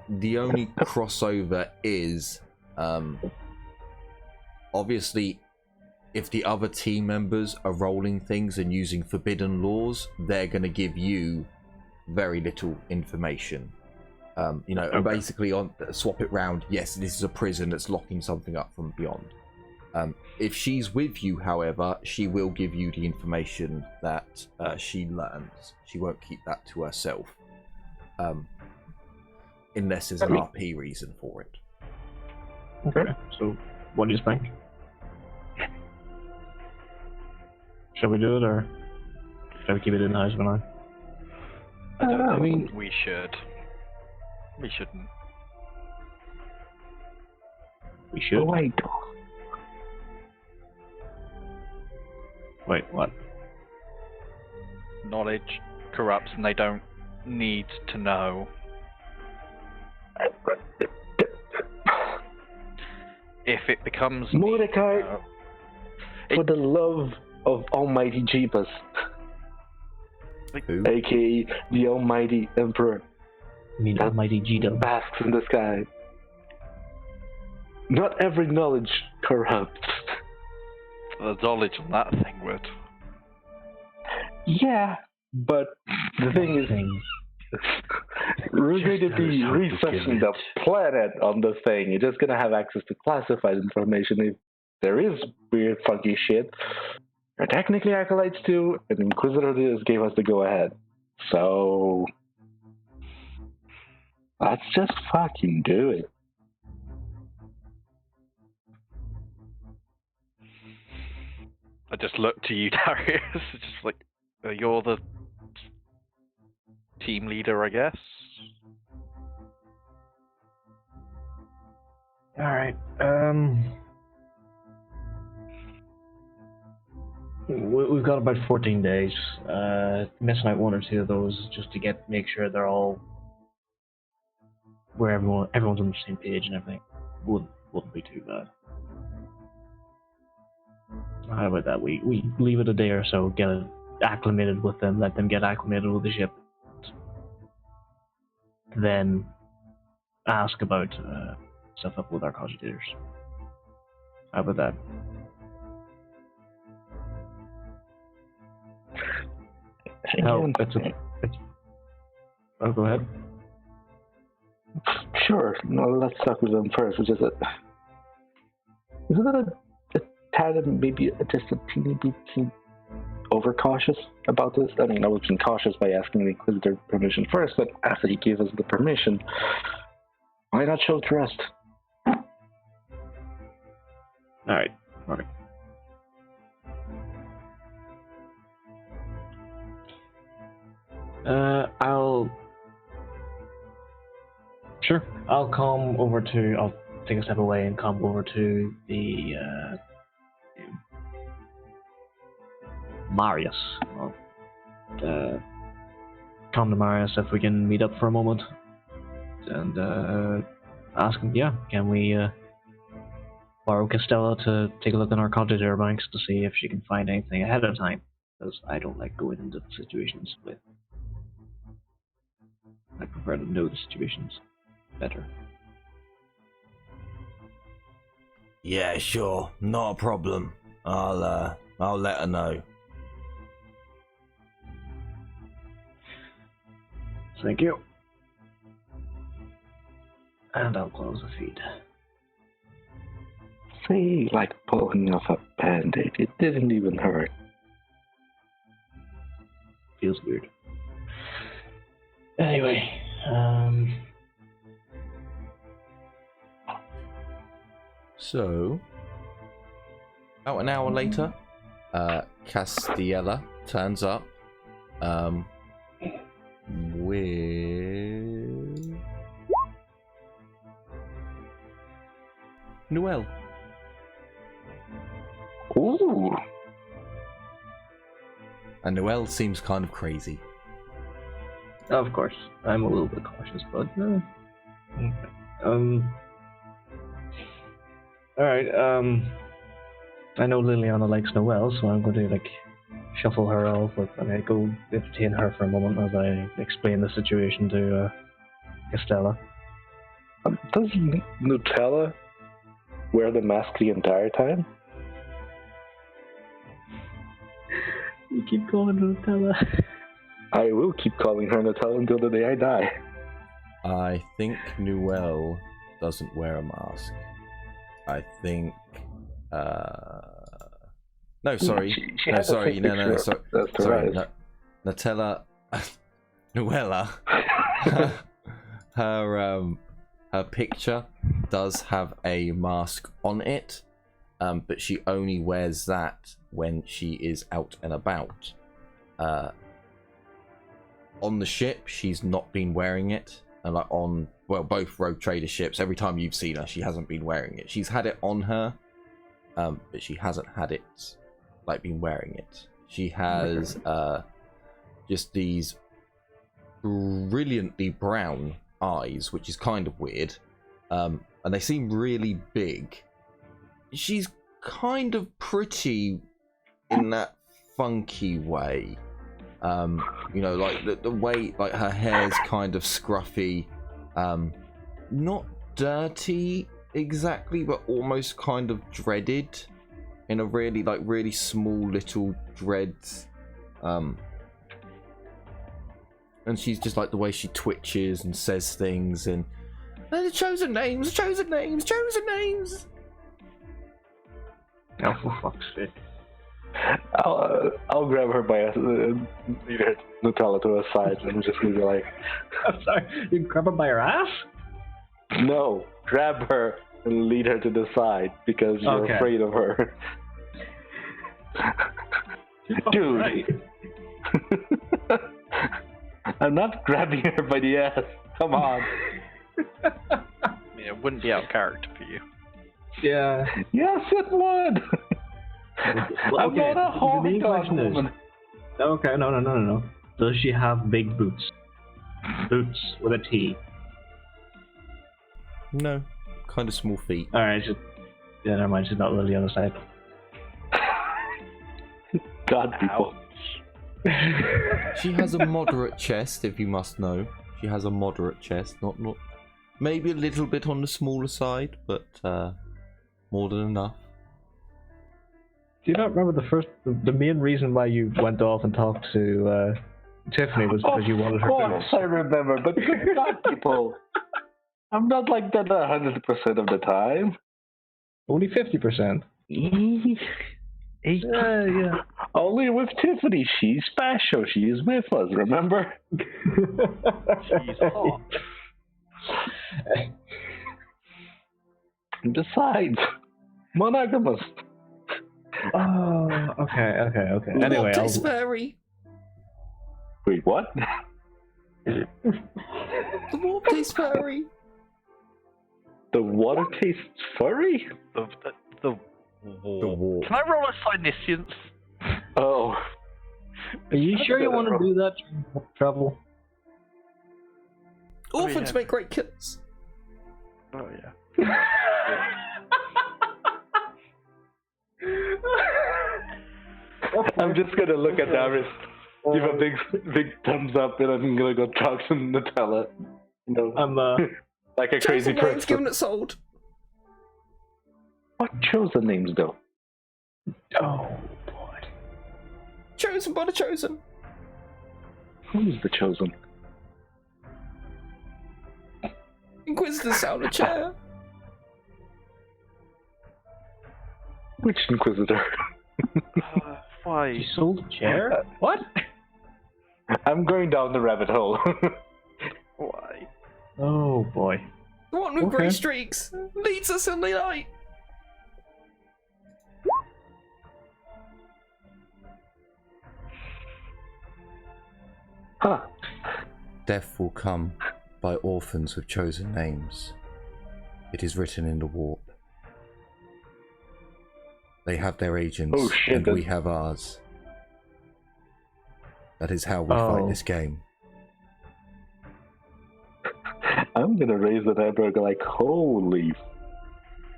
The only crossover is obviously if the other team members are rolling things and using forbidden laws, they're going to give you very little information. Basically swap it round. Yes, this is a prison that's locking something up from beyond. If she's with you, however, she will give you the information that she learns. She won't keep that to herself, unless there's an RP reason for it. Okay, so what do you think? Shall we do it, or shall we keep it in-house for now? I mean, we should. We shouldn't. We should? Oh, wait. Wait, what? Knowledge corrupts and they don't need to know. If it becomes... Mordecai, for the love of Almighty Jeebus, aka the Almighty Emperor. I mean, Almighty G-Dub. Basks in the sky. Not every knowledge corrupts. The knowledge on that thing would. Yeah, but the thing is, we're going to be researching the planet on the thing. You're just going to have access to classified information. If there is weird, funky shit, we're technically acolytes too, and Inquisitor just gave us the go-ahead. So... let's just fucking do it. I just look to you, Darius. It's just like, you're the team leader, I guess. Alright, we've got about 14 days. Missing out one or two of those just to make sure they're all where everyone's on the same page and everything. Wouldn't be too bad. How about that? We leave it a day or so, get it acclimated with them, let them get acclimated with the ship, then ask about stuff up with our cogitators. How about that? No, oh, go ahead. Sure, no, let's talk with them first. It's just isn't that a tad, maybe just a teeny bit overcautious about this? I mean, I was being cautious by asking the Inquisitor permission first, but after he gave us the permission, why not show trust? Alright. I'll take a step away and come over to the Marius. Come to Marius if we can meet up for a moment and ask him, can we borrow Castella to take a look in our cogitator banks to see if she can find anything ahead of time, because I don't like going into the situations with. I prefer to know the situations better. Yeah, sure, not a problem. I'll let her know. Thank you. And I'll close the feed. See, like pulling off a band-aid. It didn't even hurt. Feels weird. Anyway, So, about an hour later, Castiella turns up with Noelle. Ooh. And Noelle seems kind of crazy. of course, I'm a little bit cautious, but alright, I know Liliana likes Noelle, so I'm going to, like, shuffle her off, and I go entertain her for a moment as I explain the situation to Castella. Does Nutella wear the mask the entire time? You keep calling her Nutella. I will keep calling her Nutella until the day I die. I think Noelle doesn't wear a mask. I think. No, sorry. She No, had a sorry. fake No, picture sorry. of the Sorry. rise. Nutella. Noella. Her picture does have a mask on it, but she only wears that when she is out and about. On the ship, she's not been wearing it, and like on both Rogue Trader ships, every time you've seen her, she hasn't been wearing it. She's had it on her, but she hasn't had it like been wearing it. She has just these brilliantly brown eyes, which is kind of weird, and they seem really big. She's kind of pretty in that funky way, you know, like the way like her hair's kind of scruffy, not dirty exactly, but almost kind of dreaded in a really small little dreads, and she's just like the way she twitches and says things and the chosen names. Oh, for fuck's sake. I'll grab her by lead her Nutella to her side and just be like, I'm sorry, you grab her by her ass? no, grab her and lead her to the side because you're Okay. afraid of her. Dude. Right. I'm not grabbing her by the ass. Come on. It wouldn't be out of character for you. Yeah. Yes, it would. I'm not a the main hog dog question is, woman. okay, no. Does she have big boots? Boots with a T. No, kind of small feet. Alright, yeah, never mind, she's not really on the side. God, people. She has a moderate chest, if you must know. She has a moderate chest, not maybe a little bit on the smaller side, but more than enough. Do you not remember the main reason why you went off and talked to Tiffany was because you wanted her Of course, I remember, but good God, people. I'm not like that 100% of the time. Only 50%. Yeah. Only with Tiffany. She's special. She is with us, remember? She's hot. Besides, monogamous. Oh, okay. Anyway, Mortis Fairy! Wait, what? The Mortis Fairy! The water tastes furry? The war. Can I roll a Psyniscience? Oh. are you sure you want to do that during travel? Orphans yeah. make great killers. Oh yeah. I'm just gonna look at Darius, give a big thumbs up, and I'm gonna go talk some Nutella. You know, I'm like a crazy Chosen names person. given it sold. What chosen names, though? Oh boy. Chosen by the chosen. Who's the chosen? Inquisitor sat on a chair. Which Inquisitor? Why? You sold a chair? What? I'm going down the rabbit hole. Why? Oh boy. The one with Okay. grey streaks leads us in the night. Huh. Death will come by orphans with chosen names. It is written in the warp. They have their agents, Oh, shit, and that- we have ours. That is how we fight Oh. this game. I'm gonna raise an eyebrow like, holy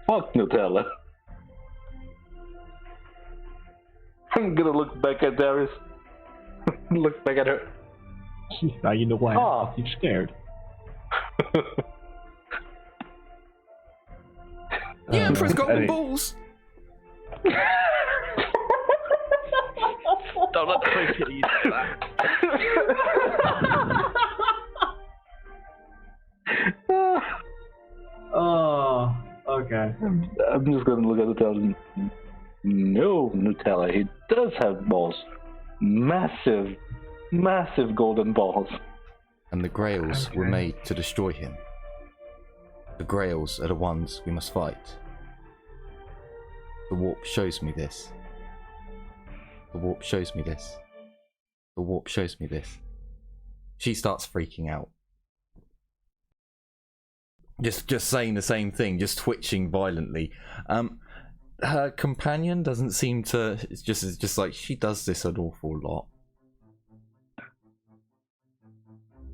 fuck, Nutella. I'm gonna look back at Darius. Look back at her. Now you know why Oh. you're scared. The Emperor's got Hey. balls. Don't let the Profiteers do that. Oh, okay. I'm just gonna look at Nutella. No, Nutella, he does have balls. Massive, massive golden balls. And the Grails were Okay. made to destroy him. The Grails are the ones we must fight. The warp shows me this. The warp shows me this. The warp shows me this. She starts freaking out. Just saying the same thing, just twitching violently. Her companion doesn't seem to. It's just like she does this an awful lot.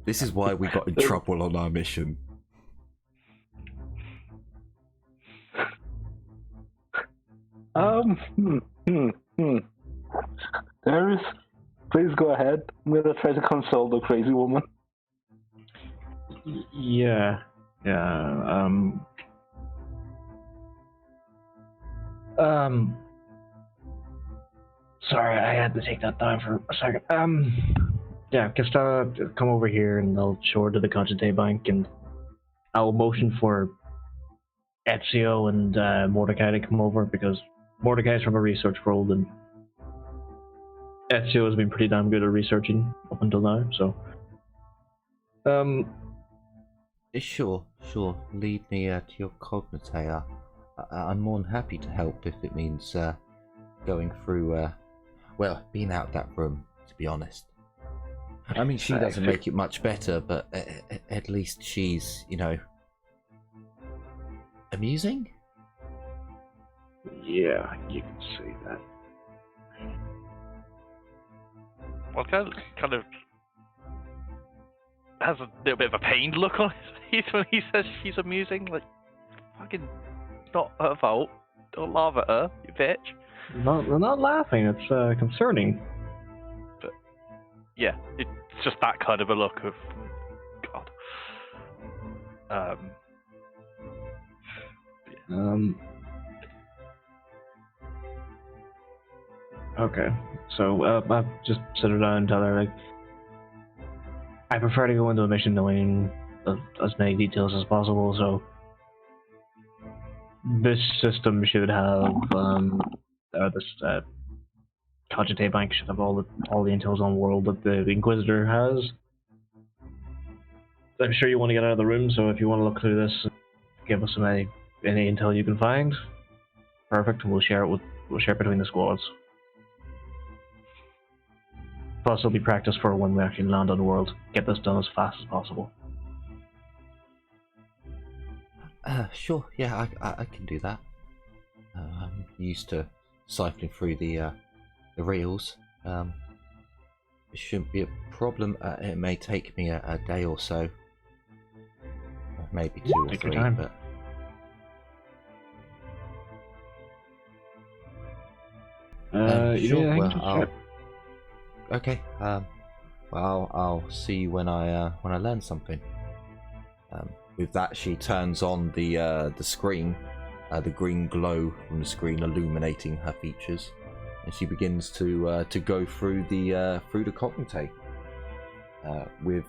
This is why we got in trouble on our mission. Darius, please go ahead. I'm gonna try to console the crazy woman. Yeah. Sorry, I had to take that down for a second. Yeah, just come over here and I'll show her to the Conchete Bank and I'll motion for Ezio and Mordecai to come over because Mordecai's from a research world and Ezio has been pretty damn good at researching up until now, so. Sure. Lead me to your cognitator. I'm more than happy to help if it means going through, being out that room, to be honest. I mean, she doesn't make it much better, but at least she's, amusing? Yeah, you can see that. Well, kind of has a little bit of a pained look on his face when he says she's amusing. Like, fucking not her fault. Don't laugh at her, you bitch. We're not laughing, it's concerning. Yeah, it's just that kind of a look of God. Okay, so I'll just sit her down and tell her, like, I prefer to go into a mission knowing as many details as possible, so this system should have, this Cogite Bank should have all the intels on world that the Inquisitor has. I'm sure you want to get out of the room, so if you want to look through this, give us any intel you can find. Perfect, we'll share it between the squads. Plus, it'll be practice for when we actually land on the world. Get this done as fast as possible. Sure. Yeah, I can do that. I'm used to siphoning through the reels. It shouldn't be a problem. It may take me a day or so, or maybe two or Take your three. time. But sure. yeah, I Well, can just I'll, check. okay. Well, I'll see you when I learn something. With that, she turns on the screen the green glow from the screen illuminating her features, and she begins to go through the cognite. With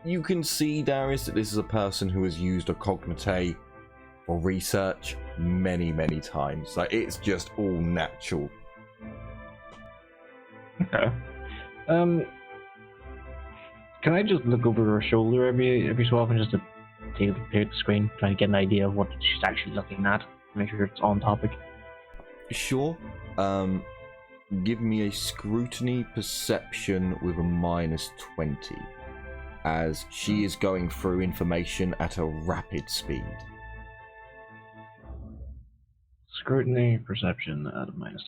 you can see, Darius, that this is a person who has used a cognite for research many times. Like, it's just all natural. Okay. Can I just look over her shoulder every so often just to take a peek at the screen, trying to get an idea of what she's actually looking at, make sure it's on topic? Sure. Give me a scrutiny perception with a -20, as she is going through information at a rapid speed. Scrutiny perception at a minus.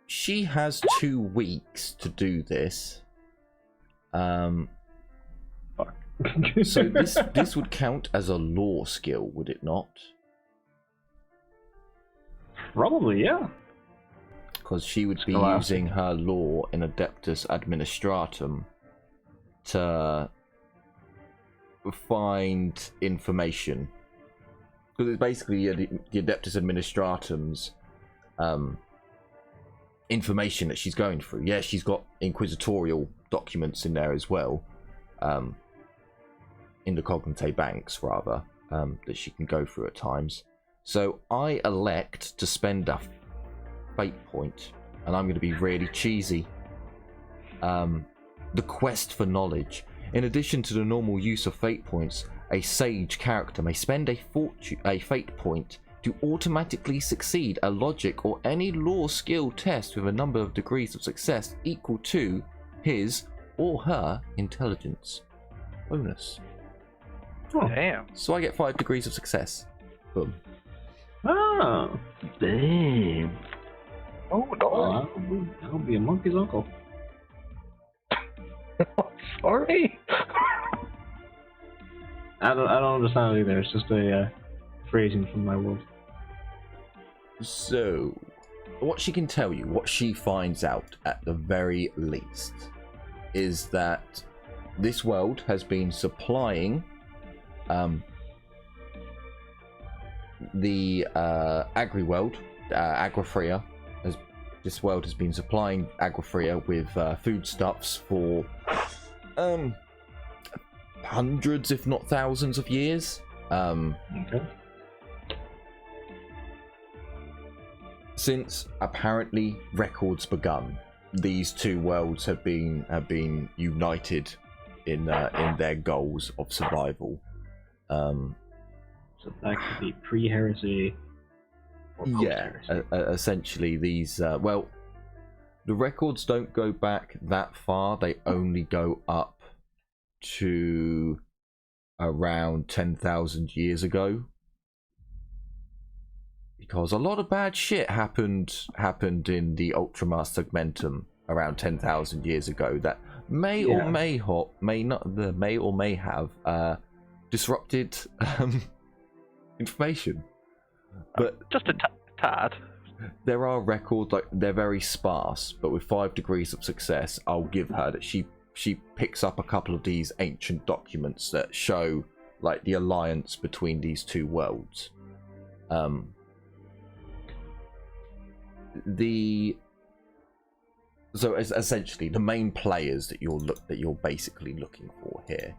She has 2 weeks to do this. Fuck. So this would count as a law skill, would it not? Probably, yeah. Because she would be using her law in Adeptus Administratum to find information. Because it's basically the Adeptus Administratum's information that she's going through. Yeah, she's got inquisitorial documents in there as well. In the cognite banks, rather, that she can go through at times. So I elect to spend a fate point, and I'm going to be really cheesy. The quest for knowledge. In addition to the normal use of fate points, a sage character may spend a fate point to automatically succeed a logic or any law skill test with a number of degrees of success equal to his or her intelligence bonus. Oh. Damn. So I get 5 degrees of success. Boom. Oh. Damn. Oh, no. I'll be a monkey's uncle. Sorry. I don't understand it either. It's just a phrasing from my world. So, what she can tell you, what she finds out at the very least, is that this world has been supplying the agri-world, Agrifria. This world has been supplying Agrifria with foodstuffs for hundreds, if not thousands, of years. Okay. Since apparently records begun, these two worlds have been united in their goals of survival. So that could be pre-heresy. Or post-heresy. Essentially these. Well, the records don't go back that far. They only go up to around 10,000 years ago. Because a lot of bad shit happened in the Ultramar Segmentum around 10,000 years ago that may or may have disrupted information. But just a tad. There are records, like, they're very sparse, but with 5 degrees of success, I'll give her that she picks up a couple of these ancient documents that show, like, the alliance between these two worlds. So essentially the main players that you're basically looking for here.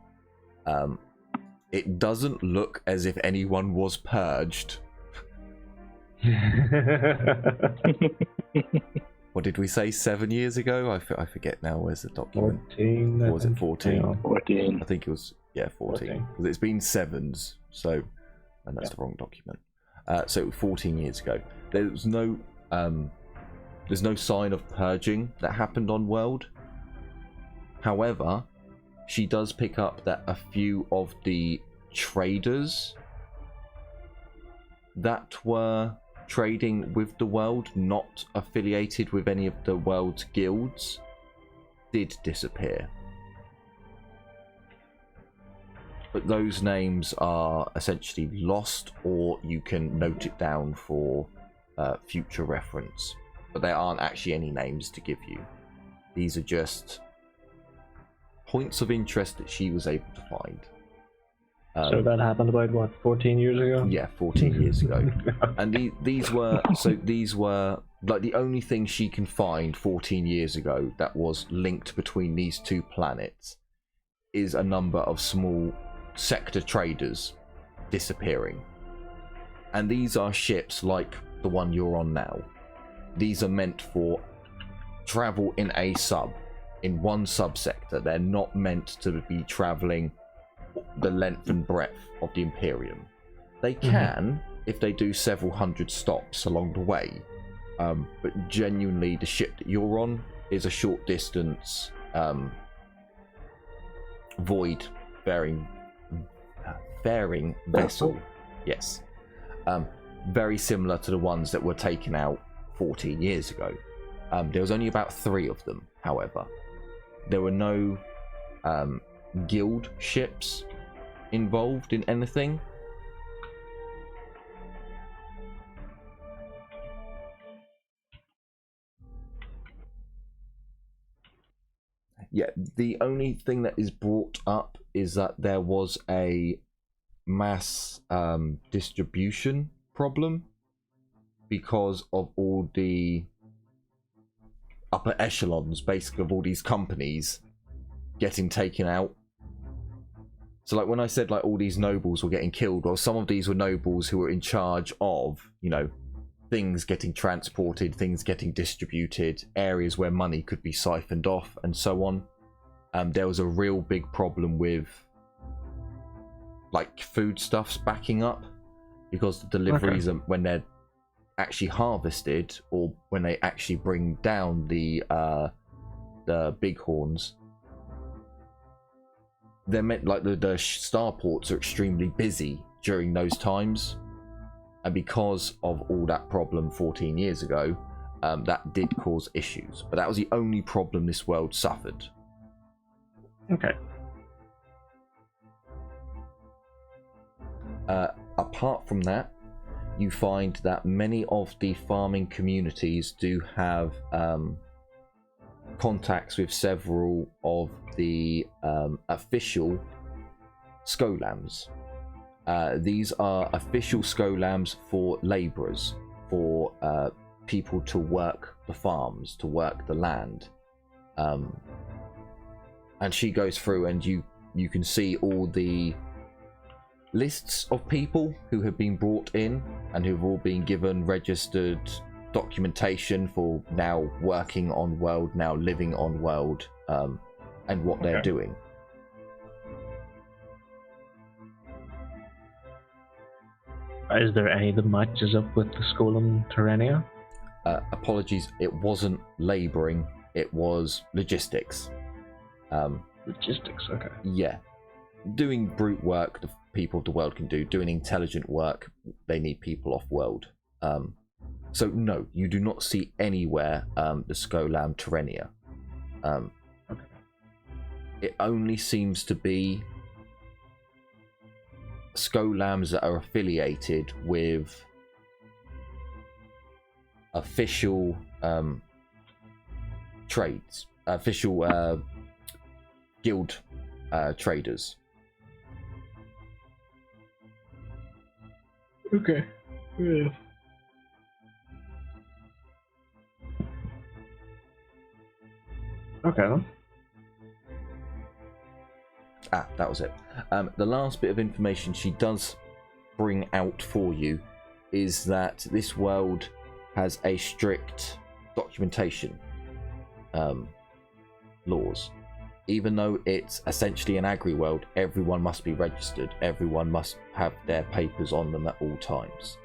It doesn't look as if anyone was purged. What did we say, 7 years ago? I forget now. Where's the document? 14. Or was it 14? 14. I think it was 14. Because it's been 7s, so, and that's the wrong document. So 14 years ago. There's no sign of purging that happened on World. However, she does pick up that a few of the traders that were trading with the world, not affiliated with any of the world's guilds, did disappear. But those names are essentially lost, or you can note it down for future reference. But there aren't actually any names to give you. These are just points of interest that she was able to find. So that happened about, what, 14 years ago? Yeah, 14 years ago. And these were like the only thing she can find 14 years ago that was linked between these two planets is a number of small sector traders disappearing. And these are ships like the one you're on now. These are meant for travel in one subsector. They're not meant to be traveling the length and breadth of the Imperium. They can if they do several hundred stops along the way, but genuinely the ship that you're on is a short distance void faring vessel. Yes, very similar to the ones that were taken out 14 years ago. There was only about 3 of them, however. There were no guild ships involved in anything. Yeah, the only thing that is brought up is that there was a mass distribution problem because of all the upper echelons, basically, of all these companies getting taken out. So like when I said like all these nobles were getting killed, well, some of these were nobles who were in charge of, you know, things getting transported, things getting distributed, areas where money could be siphoned off, and so on. There was a real big problem with like foodstuffs backing up, because the deliveries are, when they're actually harvested, or when they actually bring down the bighorns, they're meant like the starports are extremely busy during those times. And because of all that problem 14 years ago, that did cause issues. But that was the only problem this world suffered. Okay. Apart from that, you find that many of the farming communities do have contacts with several of the official skolams. These are official skolams for labourers, for people to work the farms, to work the land. And she goes through, and you can see all the lists of people who have been brought in and who've all been given registered documentation for now working on world, now living on world, and what they're doing. Is there any that matches up with the Skolum Tyrannia? Apologies, it wasn't labouring, it was logistics. Logistics, okay. Yeah. Doing brute work, the people of the world can do. Doing intelligent work, they need people off world. So no, you do not see anywhere the Skolam Tyrannia. Okay. It only seems to be Skolams that are affiliated with official trades, official guild traders. Okay. Yeah. Okay then. That was it. The last bit of information she does bring out for you is that this world has a strict documentation laws. Even though it's essentially an agri world, everyone must be registered. Everyone must have their papers on them at all times.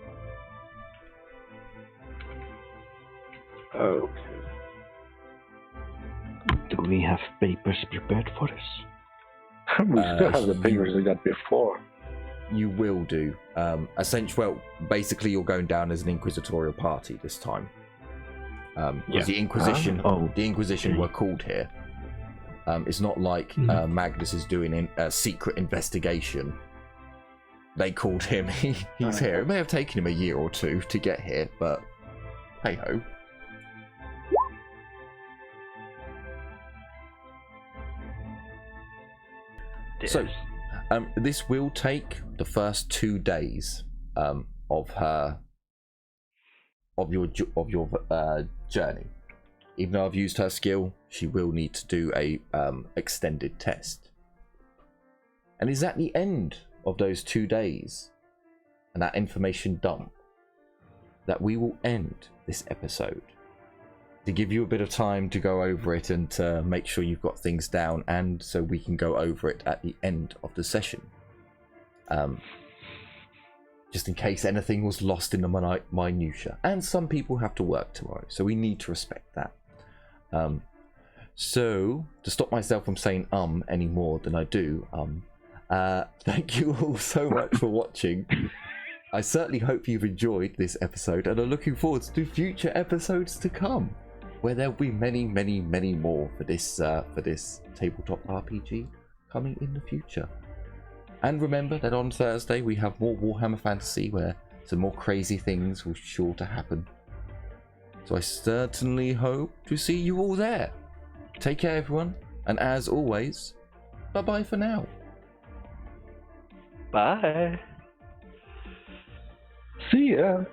Okay. Do we have papers prepared for us? We still have the papers we got before. You will do. Well, basically, you're going down as an Inquisitorial party this time. Because the Inquisition, the Inquisition were called here. It's not like Magnus is doing a secret investigation. They called him. He's here. It may have taken him a year or two to get here, but hey ho. So, This will take the first 2 days of your journey. Even though I've used her skill, she will need to do a extended test. And is at the end of those 2 days and that information dump that we will end this episode, to give you a bit of time to go over it and to make sure you've got things down, and so we can go over it at the end of the session. Just in case anything was lost in the minutia. And some people have to work tomorrow, so we need to respect that. So, to stop myself from saying any more than I do, thank you all so much for watching. I certainly hope you've enjoyed this episode and are looking forward to future episodes to come, where there'll be many, many, many more for this tabletop RPG coming in the future. And remember that on Thursday we have more Warhammer Fantasy, where some more crazy things will sure to happen. So I certainly hope to see you all there. Take care, everyone, and as always, bye-bye for now. Bye. See ya.